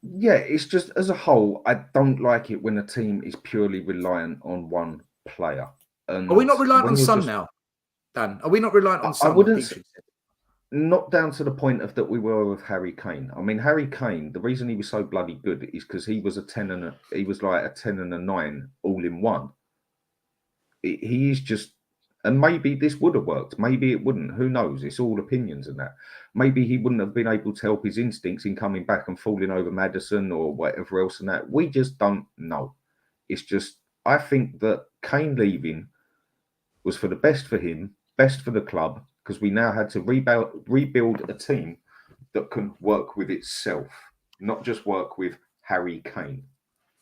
Yeah, it's just as a whole, I don't like it when a team is purely reliant on one player. And are we not reliant on when you're Son just- now, Dan? Are we not reliant on I Son? wouldn't Dietrich say- said? Not down to the point of that we were with Harry Kane. I mean, Harry Kane, the reason he was so bloody good is because he was he was like a 10 and a 9 all in one. He is just, and maybe this would have worked. Maybe it wouldn't. Who knows? It's all opinions and that. Maybe he wouldn't have been able to help his instincts in coming back and falling over Maddison or whatever else and that. We just don't know. It's just, I think that Kane leaving was for the best for him, best for the club, because we now had to rebuild a team that can work with itself, not just work with Harry Kane.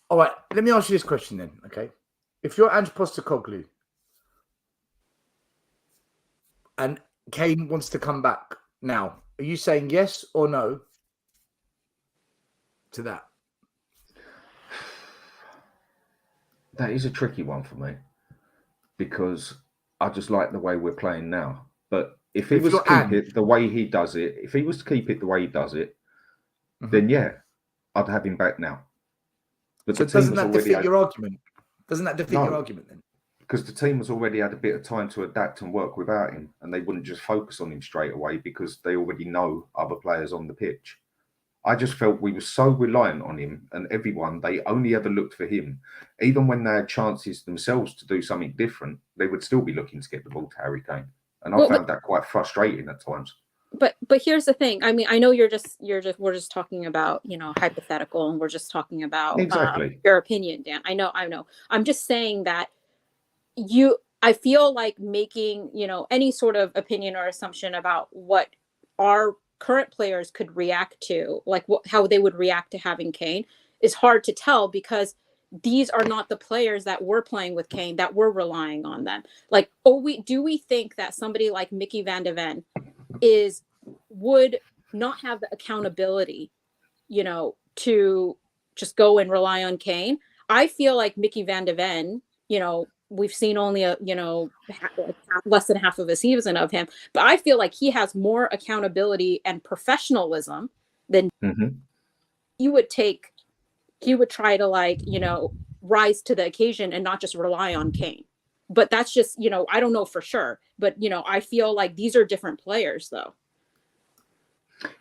All right, let me ask you this question then, okay? If you're Ange Postecoglou and Kane wants to come back now, are you saying yes or no to that? That is a tricky one for me because I just like the way we're playing now. But if he was to keep it the way he does it, then yeah, I'd have him back now. But so doesn't that defeat your argument? Doesn't that defeat your argument then? Because the team has already had a bit of time to adapt and work without him, and they wouldn't just focus on him straight away because they already know other players on the pitch. I just felt we were so reliant on him, and everyone, they only ever looked for him. Even when they had chances themselves to do something different, they would still be looking to get the ball to Harry Kane. And I found that quite frustrating at times. But here's the thing. I mean, I know we're just talking about, hypothetical, and we're just talking about your opinion, Dan. I know. I'm just saying that I feel like making, any sort of opinion or assumption about what our current players could react to, like how they would react to having Kane, is hard to tell because these are not the players that we're playing with Kane, that we're relying on them. Like, do we think that somebody like Mickey van de Ven would not have the accountability, to just go and rely on Kane? I feel like Mickey van de Ven, we've seen only less than half of a season of him, but I feel like he has more accountability and professionalism than he would take. He would try to rise to the occasion and not just rely on Kane. But that's just, I don't know for sure, but I feel like these are different players though.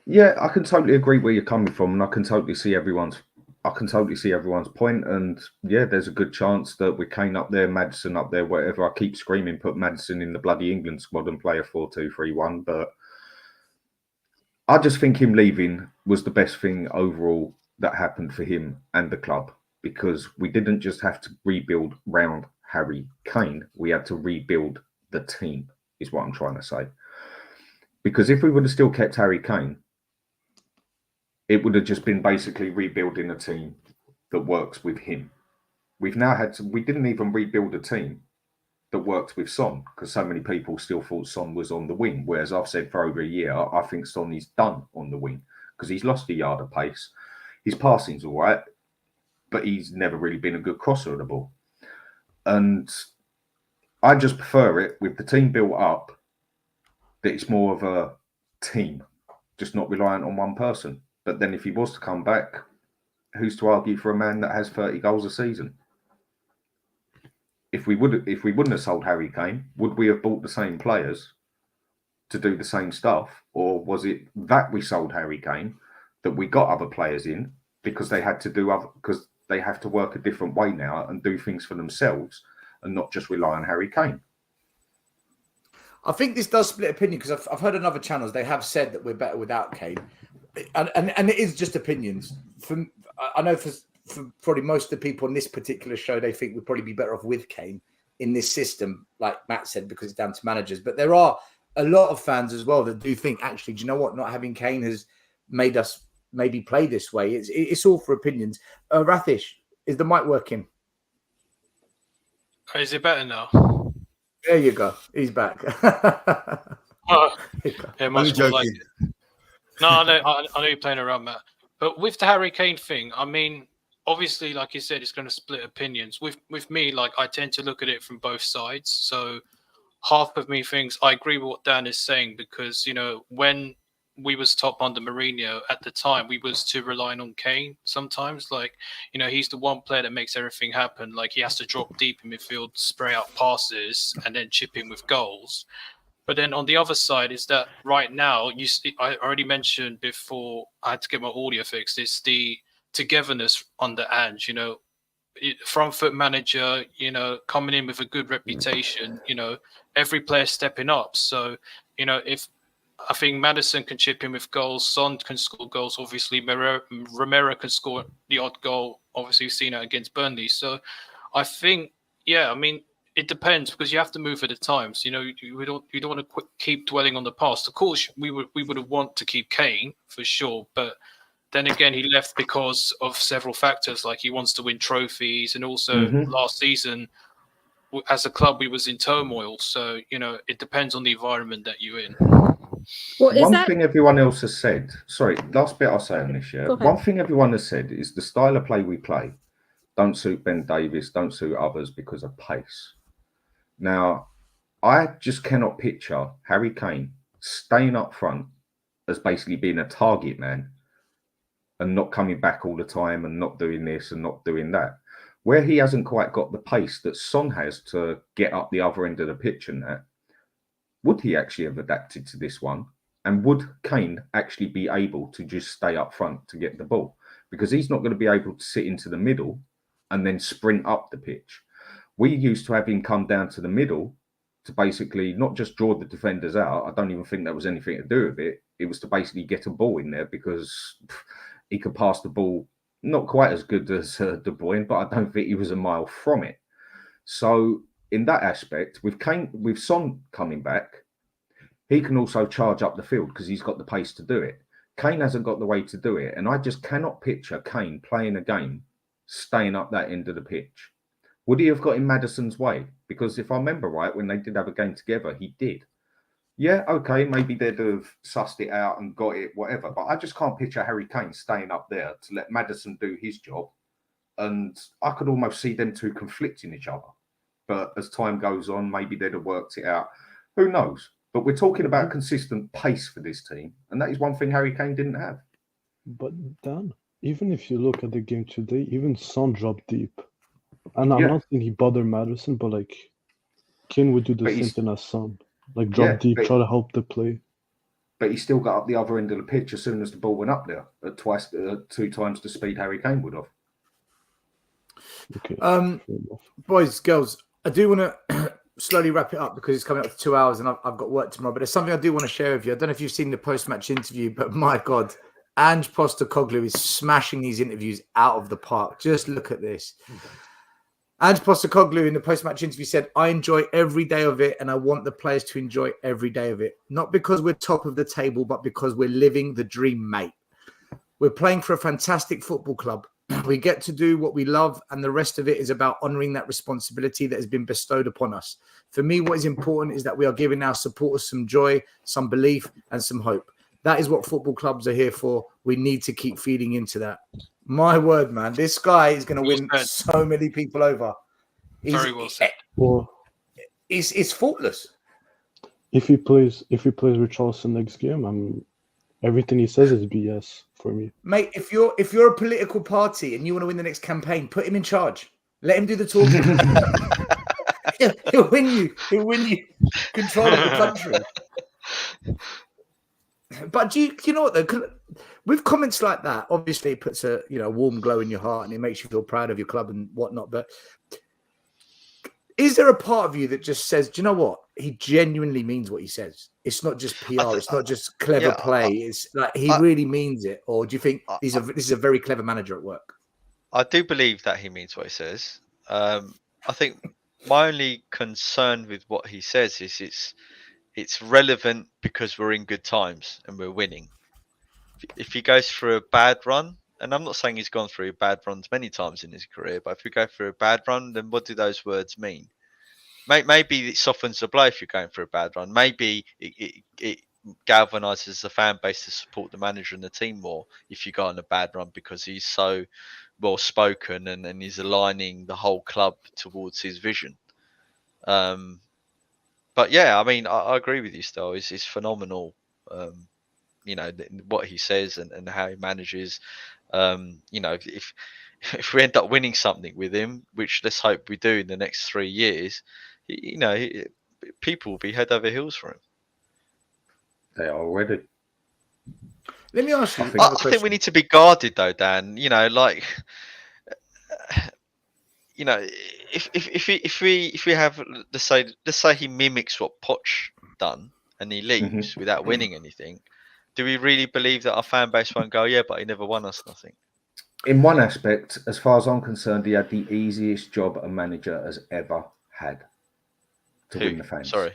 Yeah, I can totally agree where you're coming from, and I can totally see everyone's point. And yeah, there's a good chance that with Kane up there, Maddison up there, whatever. I keep screaming, put Maddison in the bloody England squad and play a 4-2-3-1. But I just think him leaving was the best thing overall that happened for him and the club, because we didn't just have to rebuild round Harry Kane. We had to rebuild the team, is what I'm trying to say. Because if we would have still kept Harry Kane, it would have just been basically rebuilding a team that works with him. We didn't even rebuild a team that worked with Son, because so many people still thought Son was on the wing. Whereas I've said for over a year, I think Son is done on the wing because he's lost a yard of pace. His passing's all right, but he's never really been a good crosser of the ball. And I just prefer it with the team built up, that it's more of a team, just not reliant on one person. But then if he was to come back, who's to argue for a man that has 30 goals a season? If we wouldn't have sold Harry Kane, would we have bought the same players to do the same stuff? Or was it that we sold Harry Kane, that we got other players in because they had to because they have to work a different way now and do things for themselves and not just rely on Harry Kane? I think this does split opinion, because I've heard on other channels they have said that we're better without Kane, and it is just opinions. I know for probably most of the people on this particular show, they think we'd probably be better off with Kane in this system, like Matt said, because it's down to managers. But there are a lot of fans as well that do think, actually, do you know what? Not having Kane has made us maybe play this way. It's all for opinions. Rathish, is the mic working? Is it better now? There you go. He's back. Yeah, much more like it. No, I know you're playing around, Matt. But with the Harry Kane thing, I mean, obviously, like you said, it's going to split opinions. With me, like, I tend to look at it from both sides. So half of me thinks I agree with what Dan is saying, because, you know, when we was top under Mourinho at the time, we was too relying on Kane sometimes. Like, you know, he's the one player that makes everything happen. Like, he has to drop deep in midfield, spray out passes, and then chip in with goals. But then on the other side is that right now, I already mentioned before I had to get my audio fixed, it's the togetherness under Ange, you know, front foot manager, you know, coming in with a good reputation, you know, every player stepping up. So, you know, if I think Maddison can chip in with goals, Son can score goals, obviously Romero can score the odd goal, obviously we've seen it against Burnley. So I think, yeah, I mean, it depends, because you have to move at the times. You know, you don't want to keep dwelling on the past. Of course, we would have wanted to keep Kane for sure, but then again, he left because of several factors, like he wants to win trophies, and also last season, as a club, we was in turmoil. So, you know, it depends on the environment that you're in. Well, One thing everyone else has said, sorry, last bit I'll say on this, yeah. One thing everyone has said is the style of play we play don't suit Ben Davies, don't suit others because of pace. Now, I just cannot picture Harry Kane staying up front as basically being a target man and not coming back all the time and not doing this and not doing that. Where he hasn't quite got the pace that Son has to get up the other end of the pitch and that, would he actually have adapted to this one? And would Kane actually be able to just stay up front to get the ball? Because he's not going to be able to sit into the middle and then sprint up the pitch. We used to have him come down to the middle to basically not just draw the defenders out. I don't even think that was anything to do with it. It was to basically get a ball in there, because he could pass the ball not quite as good as De Bruyne, but I don't think he was a mile from it. So in that aspect, with Son coming back, he can also charge up the field because he's got the pace to do it. Kane hasn't got the way to do it. And I just cannot picture Kane playing a game, staying up that end of the pitch. Would he have got in Maddison's way? Because if I remember right, when they did have a game together, he did. Yeah, okay, maybe they'd have sussed it out and got it, whatever. But I just can't picture Harry Kane staying up there to let Maddison do his job. And I could almost see them two conflicting each other. But as time goes on, maybe they'd have worked it out. Who knows? But we're talking about consistent pace for this team. And that is one thing Harry Kane didn't have. But Dan, even if you look at the game today, even Son dropped deep. And I'm not saying he bothered Maddison, but like Kane would do the same thing as Son. Like drop deep, try to help the play. But he still got up the other end of the pitch as soon as the ball went up there at two times the speed Harry Kane would have. Okay. Boys, girls, I do want to slowly wrap it up because it's coming up to 2 hours and I've got work tomorrow. But there's something I do want to share with you. I don't know if you've seen the post-match interview, but my God, Ange Postecoglou is smashing these interviews out of the park. Just look at this. Ange Postecoglou in the post-match interview said, I enjoy every day of it and I want the players to enjoy every day of it. Not because we're top of the table, but because we're living the dream, mate. We're playing for a fantastic football club. We get to do what we love, and the rest of it is about honouring that responsibility that has been bestowed upon us. For me, what is important is that we are giving our supporters some joy, some belief, and some hope. That is what football clubs are here for. We need to keep feeding into that. My word, man, this guy is going to win so many people over. Very well said. Well, it's faultless. If he plays Richarlison next game, everything he says is BS for me. Mate, if you're a political party and you want to win the next campaign, put him in charge. Let him do the talking. He'll win you. He'll win you control of the country. But do you know what though? With comments like that, obviously it puts a warm glow in your heart and it makes you feel proud of your club and whatnot. But is there a part of you that just says, do you know what? He genuinely means what he says. It's not just PR. It's not just clever play. It's like he really means it. Or do you think this is a very clever manager at work? I do believe that he means what he says. I think my only concern with what he says is it's relevant because we're in good times and we're winning. If he goes through a bad run, and I'm not saying he's gone through bad runs many times in his career, but if we go through a bad run, then what do those words mean? Maybe it softens the blow if you're going through a bad run. Maybe it galvanizes the fan base to support the manager and the team more if you go on a bad run because he's so well spoken and he's aligning the whole club towards his vision. But yeah, I mean, I agree with you still. It's phenomenal. You know, what he says and how he manages. You know, if we end up winning something with him, which let's hope we do in the next 3 years, you know, people will be head over heels for him. They are already. Let me ask you. I think we need to be guarded though, Dan. You know, like, you know, if we have let's say he mimics what Poch done and he leaves without winning anything, do we really believe that our fan base won't go, yeah, but he never won us nothing? In one aspect, as far as I'm concerned, he had the easiest job a manager has ever had to win the fans. Sorry.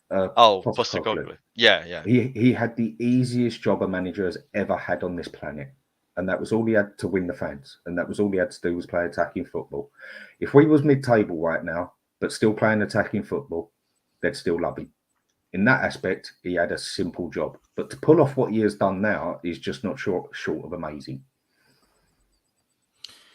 Postecoglou. Yeah. He had the easiest job a manager has ever had on this planet. And that was all he had to win the fans. And that was all he had to do was play attacking football. If we was mid-table right now, but still playing attacking football, they'd still love him. In that aspect, he had a simple job. But to pull off what he has done now is just not short of amazing.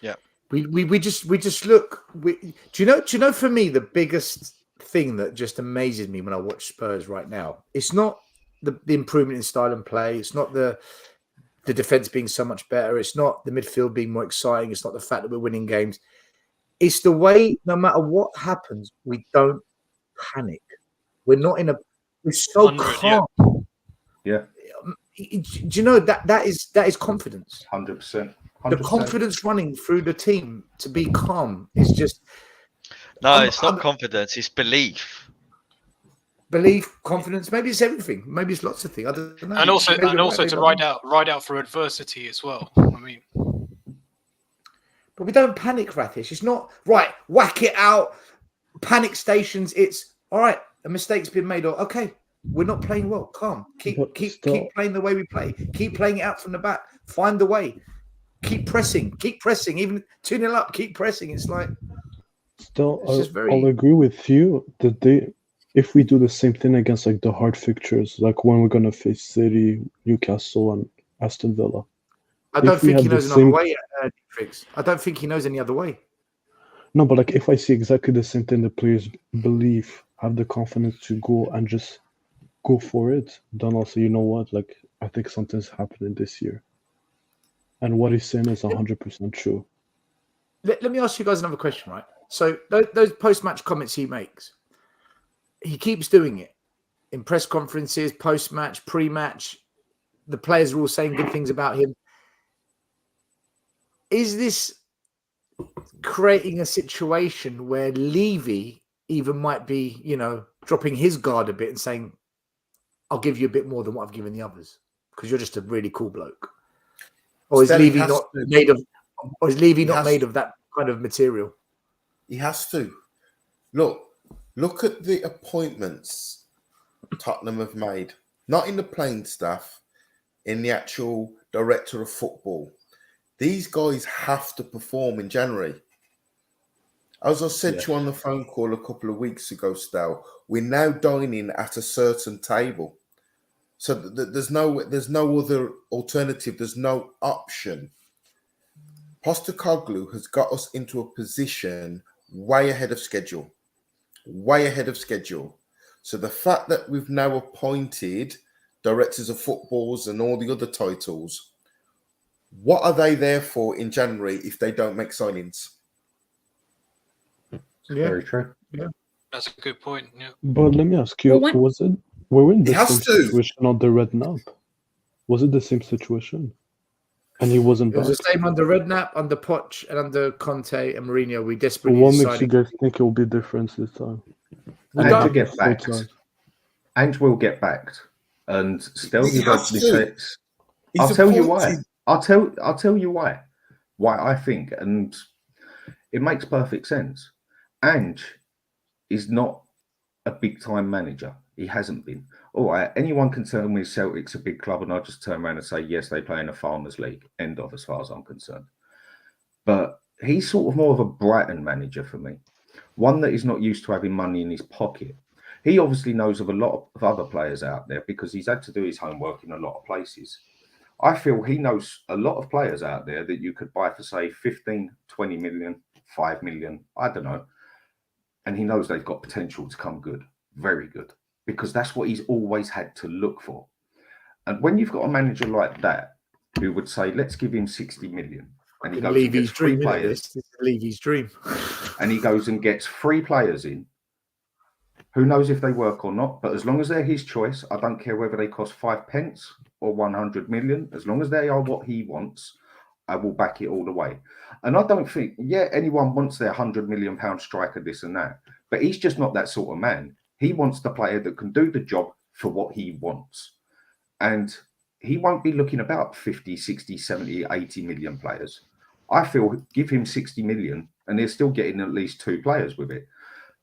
Yeah. We just look. Do you know? For me, the biggest thing that just amazes me when I watch Spurs right now, it's not the improvement in style and play. It's not the defense being so much better. It's not the midfield being more exciting. It's not the fact that we're winning games. It's the way, no matter what happens, we don't panic. We're not in a. We're so calm. Yeah. Do you know that is confidence? 100%. The confidence running through the team to be calm is just. No, it's not confidence. It's belief. Belief, confidence. Maybe it's everything. Maybe it's lots of things. I don't know. And also to ride out for adversity as well. I mean, but we don't panic, Rathish. It's not right. Whack it out. Panic stations. It's all right. A mistake's been made. Or okay, we're not playing well. Calm. Keep playing the way we play. Keep playing it out from the back. Find the way. Keep pressing. Even 2-0 up. Keep pressing. It's like. Still, I'll agree with you that if we do the same thing against like the hard fixtures, like when we're gonna face City, Newcastle, and Aston Villa. I don't think he knows another way. I don't think he knows any other way. No, but like if I see exactly the same thing, the players believe, have the confidence to go and just go for it, then I'll say, you know what, like I think something's happening this year. And what he's saying is 100% true. Let me ask you guys another question, right? So those post-match comments he makes, he keeps doing it in press conferences, post-match, pre-match. The players are all saying good things about him. Is this creating a situation where Levy even might be, dropping his guard a bit and saying, I'll give you a bit more than what I've given the others because you're just a really cool bloke? Or is Levy not made of that kind of material? He has to. Look at the appointments Tottenham have made. Not in the playing staff, in the actual director of football. These guys have to perform in January. As I said to you on the phone call a couple of weeks ago, Stal, we're now dining at a certain table. So there's no other alternative. There's no option. Postecoglou has got us into a position way ahead of schedule. So the fact that we've now appointed directors of footballs and all the other titles, what are they there for in January if they don't make signings? Yeah. Very true. Yeah. That's a good point. Yeah. But let me ask you, were we in the same situation on the Redknapp? Was it the same situation? And he wasn't. It was the same under Redknapp, under Poch, and under Conte and Mourinho. We desperately. What makes you guys think it will be different this time? And to get backed. And will get backed. And still, you got mistakes. I'll tell you why. I'll tell you why. why I think, and it makes perfect sense. Ange is not a big time manager. He hasn't been. All right, anyone can tell me Celtic's a big club, and I'll just turn around and say, yes, they play in a Farmers League. End of, as far as I'm concerned. But he's sort of more of a Brighton manager for me, one that is not used to having money in his pocket. He obviously knows of a lot of other players out there because he's had to do his homework in a lot of places. I feel he knows a lot of players out there that you could buy for, say, 15, 20 million, 5 million, I don't know. And he knows they've got potential to come good, very good, because that's what he's always had to look for. And when you've got a manager like that who would say, let's give him 60 million, and he goes and gets three players. This is Levy's dream. And he goes and gets 3 players in. Who knows if they work or not? But as long as they're his choice, I don't care whether they cost 5 pence or 100 million. As long as they are what he wants, I will back it all the way. And I don't think, anyone wants their £100 million striker, this and that. But he's just not that sort of man. He wants the player that can do the job for what he wants. And he won't be looking about 50, 60, 70, 80 million players. I feel give him 60 million and they're still getting at least 2 players with it.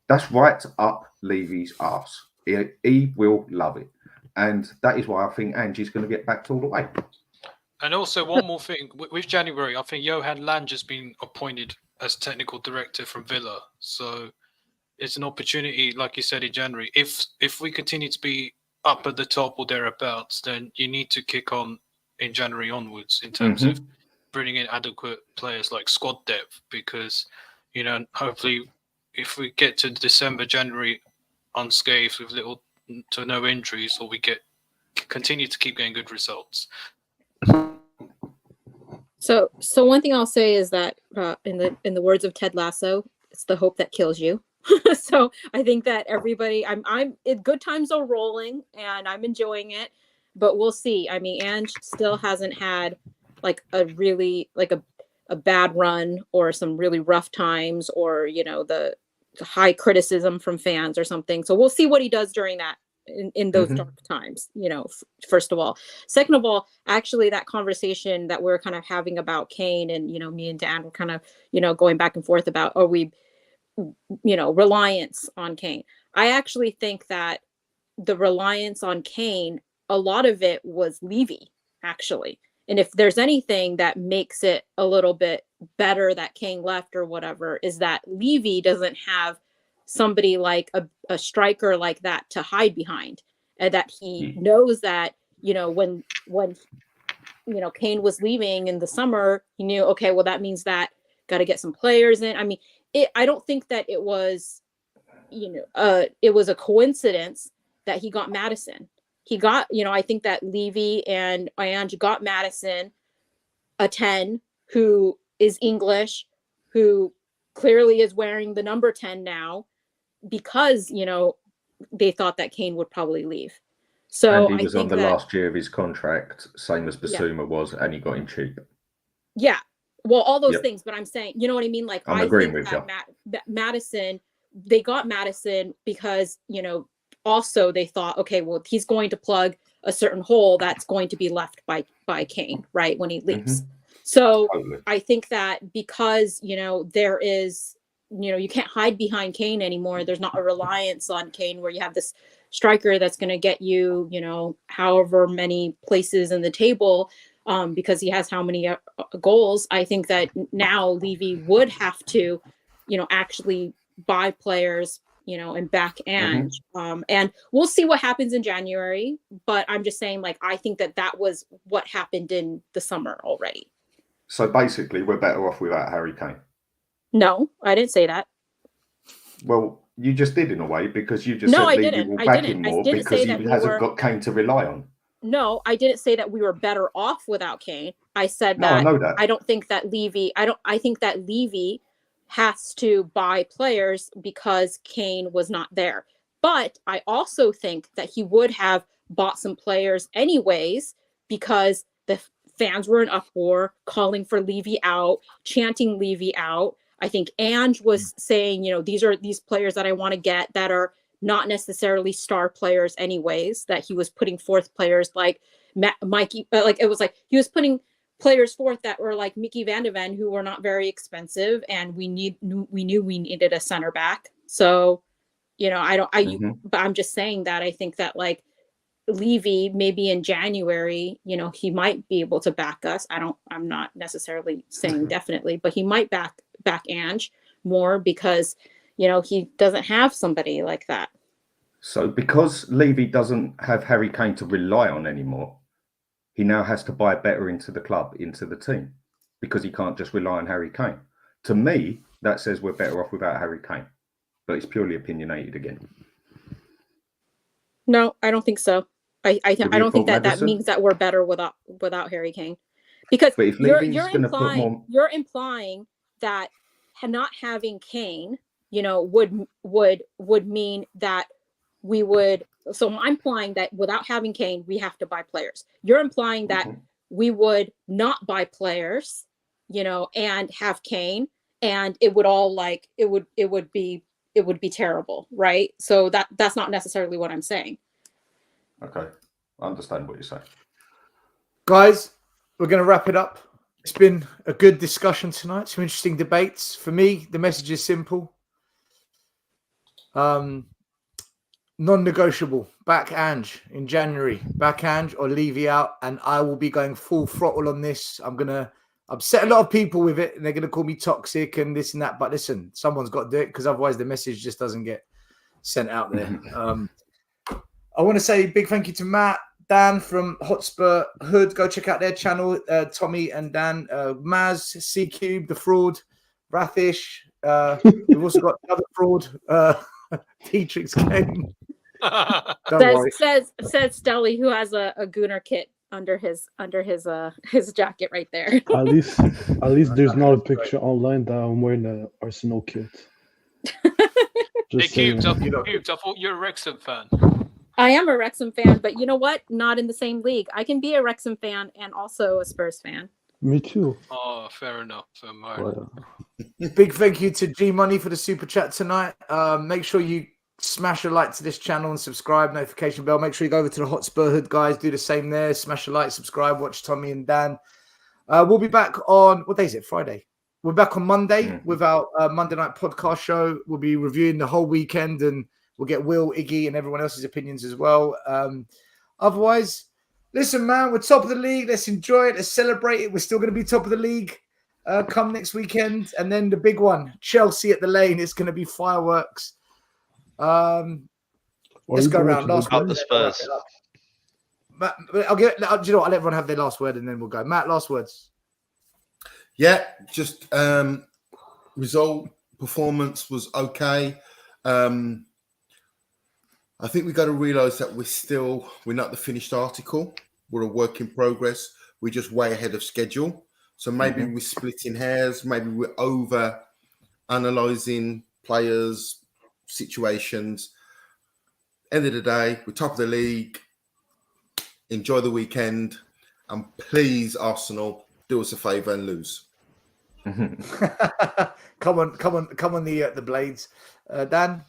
That's right up Levy's arse. He will love it. And that is why I think Angie's going to get backed all the way. And also one more thing, with January, I think Johan Lange has been appointed as technical director from Villa. So it's an opportunity, like you said, in January. If we continue to be up at the top or thereabouts, then you need to kick on in January onwards in terms of bringing in adequate players like squad depth, because, hopefully if we get to December, January unscathed with little to no injuries, or we continue to keep getting good results. So one thing I'll say is that in the words of Ted Lasso, it's the hope that kills you. So I think that everybody, good times are rolling and I'm enjoying it, but we'll see. I mean, Ange still hasn't had like a really a bad run or some really rough times, or the high criticism from fans or something. So we'll see what he does during that in those dark times, first of all. Second of all, actually that conversation that we're kind of having about Kane, and me and Dan were kind of going back and forth about, are we reliance on Kane. I actually think that the reliance on Kane, a lot of it was Levy, actually. And if there's anything that makes it a little bit better that Kane left or whatever, is that Levy doesn't have somebody like a striker like that to hide behind, and that he knows that, when Kane was leaving in the summer, he knew, okay, well, that means that got to get some players in. I mean, I don't think that it was, it was a coincidence that he got Maddison. He got, I think that Levy and Ange got Maddison, a 10 who is English, who clearly is wearing the number 10 now, because, they thought that Kane would probably leave. So and he was on the last year of his contract, same as Basuma was, and he got him cheap. Yeah. Well, all those things, but I'm saying, you know what I mean? Like, I'm agreeing with you. Madison, they got Madison because, also they thought, okay, well, he's going to plug a certain hole that's going to be left by Kane, right, when he leaves. So totally. I think that because, there is, you can't hide behind Kane anymore. There's not a reliance on Kane where you have this striker that's going to get you, however many places in the table, because he has how many goals. I think that now Levy would have to, actually buy players, and back Ange. And we'll see what happens in January. But I'm just saying, like, I think that was what happened in the summer already. So basically, we're better off without Harry Kane. No, I didn't say that. Well, you just did in a way, because you just said Levy will back him more because he hasn't got Kane to rely on. No, I didn't say that we were better off without Kane. I said that, I know that. I don't think that Levy, I think that Levy has to buy players because Kane was not there. But I also think that he would have bought some players anyways, because the fans were in uproar, calling for Levy out, chanting Levy out. I think Ange was saying, these are these players that I want to get that are not necessarily star players anyways, that he was putting forth players like Mikey, like it was like he was putting players forth that were like Mickey Van de Ven, who were not very expensive, and we knew we needed a center back. So, you know, but I'm just saying that I think that like Levy, maybe in January, you know, he might be able to back us. I'm not necessarily saying definitely, but he might back Ange more because, you know, he doesn't have somebody like that. So because Levy doesn't have Harry Kane to rely on anymore, he now has to buy better into the club, into the team, because he can't just rely on Harry Kane. To me, that says we're better off without Harry Kane, but it's purely opinionated again. No, I don't think so. I don't think that Maddison? means that we're better without Harry Kane, because you're implying that not having Kane, you know, would mean that we would. So I'm implying that without having Kane, we have to buy players. You're implying that we would not buy players, you know, and have Kane, and it would all like it would be terrible, right? So that's not necessarily what I'm saying. Okay, I understand what you're saying. Guys, we're going to wrap it up. It's been a good discussion tonight. Some interesting debates. For me, the message is simple. Non-negotiable. Back Ange in January. Back Ange or Levy out. And I will be going full throttle on this. I'm going to upset a lot of people with it. And they're going to call me toxic and this and that. But listen, someone's got to do it because otherwise the message just doesn't get sent out there. I want to say a big thank you to Matt, Dan from Hotspur Hood. Go check out their channel. Tommy and Dan, Maz, C-Cube, The Fraud, Rathish. We've also got another fraud, Dietrich's Kane. Says Stelly, who has a Gunnar kit under his jacket right there. At least there's not a picture online that I'm wearing an Arsenal kit. Hey, Cubes, I thought you're a Wrexham fan. I am a Wrexham fan, but you know what? Not in the same league. I can be a Wrexham fan and also a Spurs fan. Me too. Oh, fair enough. Big thank you to G Money for the super chat tonight. Make sure you smash a like to this channel and subscribe, notification bell. Make sure you go over to the Hotspur Hood, guys. Do the same there. Smash a like, subscribe, watch Tommy and Dan. We'll be back on, what day is it? Friday. We're back on Monday with our Monday night podcast show. We'll be reviewing the whole weekend and we'll get Will, Iggy, and everyone else's opinions as well. Otherwise, listen, man, we're top of the league. Let's enjoy it. Let's celebrate it. We're still going to be top of the league come next weekend. And then the big one, Chelsea at the Lane. It's going to be fireworks. Let's go around. Last word. The Spurs. Matt, I'll let everyone have their last word and then we'll go. Matt, last words. Yeah, just result, performance was okay. I think we got to realise that we're not the finished article. We're a work in progress. We're just way ahead of schedule. So maybe we're splitting hairs. Maybe we're over analysing players, situations. End of the day, we're top of the league. Enjoy the weekend. And please, Arsenal, do us a favour and lose. Come on the blades. Dan?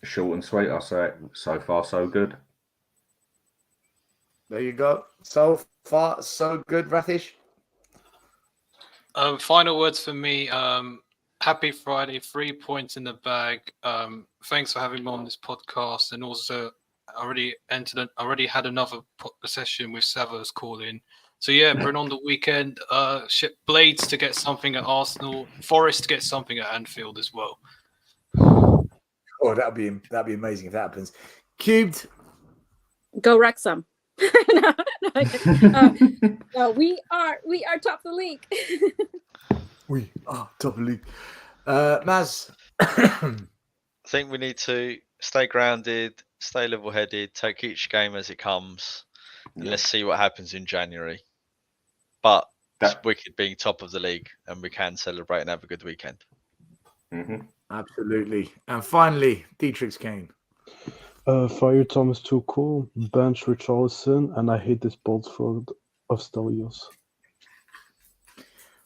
Short and sweet, I say. So far, so good. There you go. So far, so good, Rathish. Final words for me. Happy Friday, 3 points in the bag. Thanks for having me on this podcast, and also already had another session with Savas calling. So yeah, bring on the weekend. Ship Blades to get something at Arsenal, Forest to get something at Anfield as well. Oh, that'd be amazing if that happens. Cubed. Go Wrexham. No, we are top of the league. We are top of the league. Maz. I think we need to stay grounded, stay level-headed, take each game as it comes, and let's see what happens in January. But it's wicked being top of the league, and we can celebrate and have a good weekend. Absolutely. And finally, Dietrich's Kane. Fire Thomas Tuchel, bench Richarlison, and I hate this Boltford of Stelios.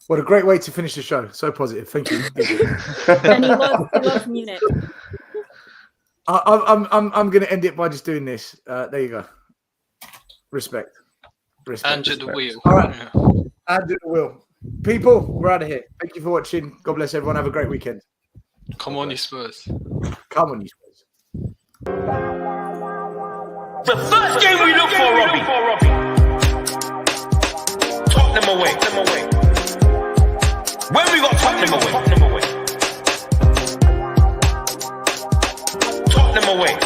What a great way to finish the show. So positive. Thank you. And he loves Munich. I'm going to end it by just doing this. There you go. Respect. Respect. Under the wheel. All right. Yeah. Under the wheel. People, we're out of here. Thank you for watching. God bless everyone. Have a great weekend. Come on, you Spurs. Come on, you Spurs. The first game we look for, Robbie. Tottenham away. When we got Tottenham away. Tottenham away.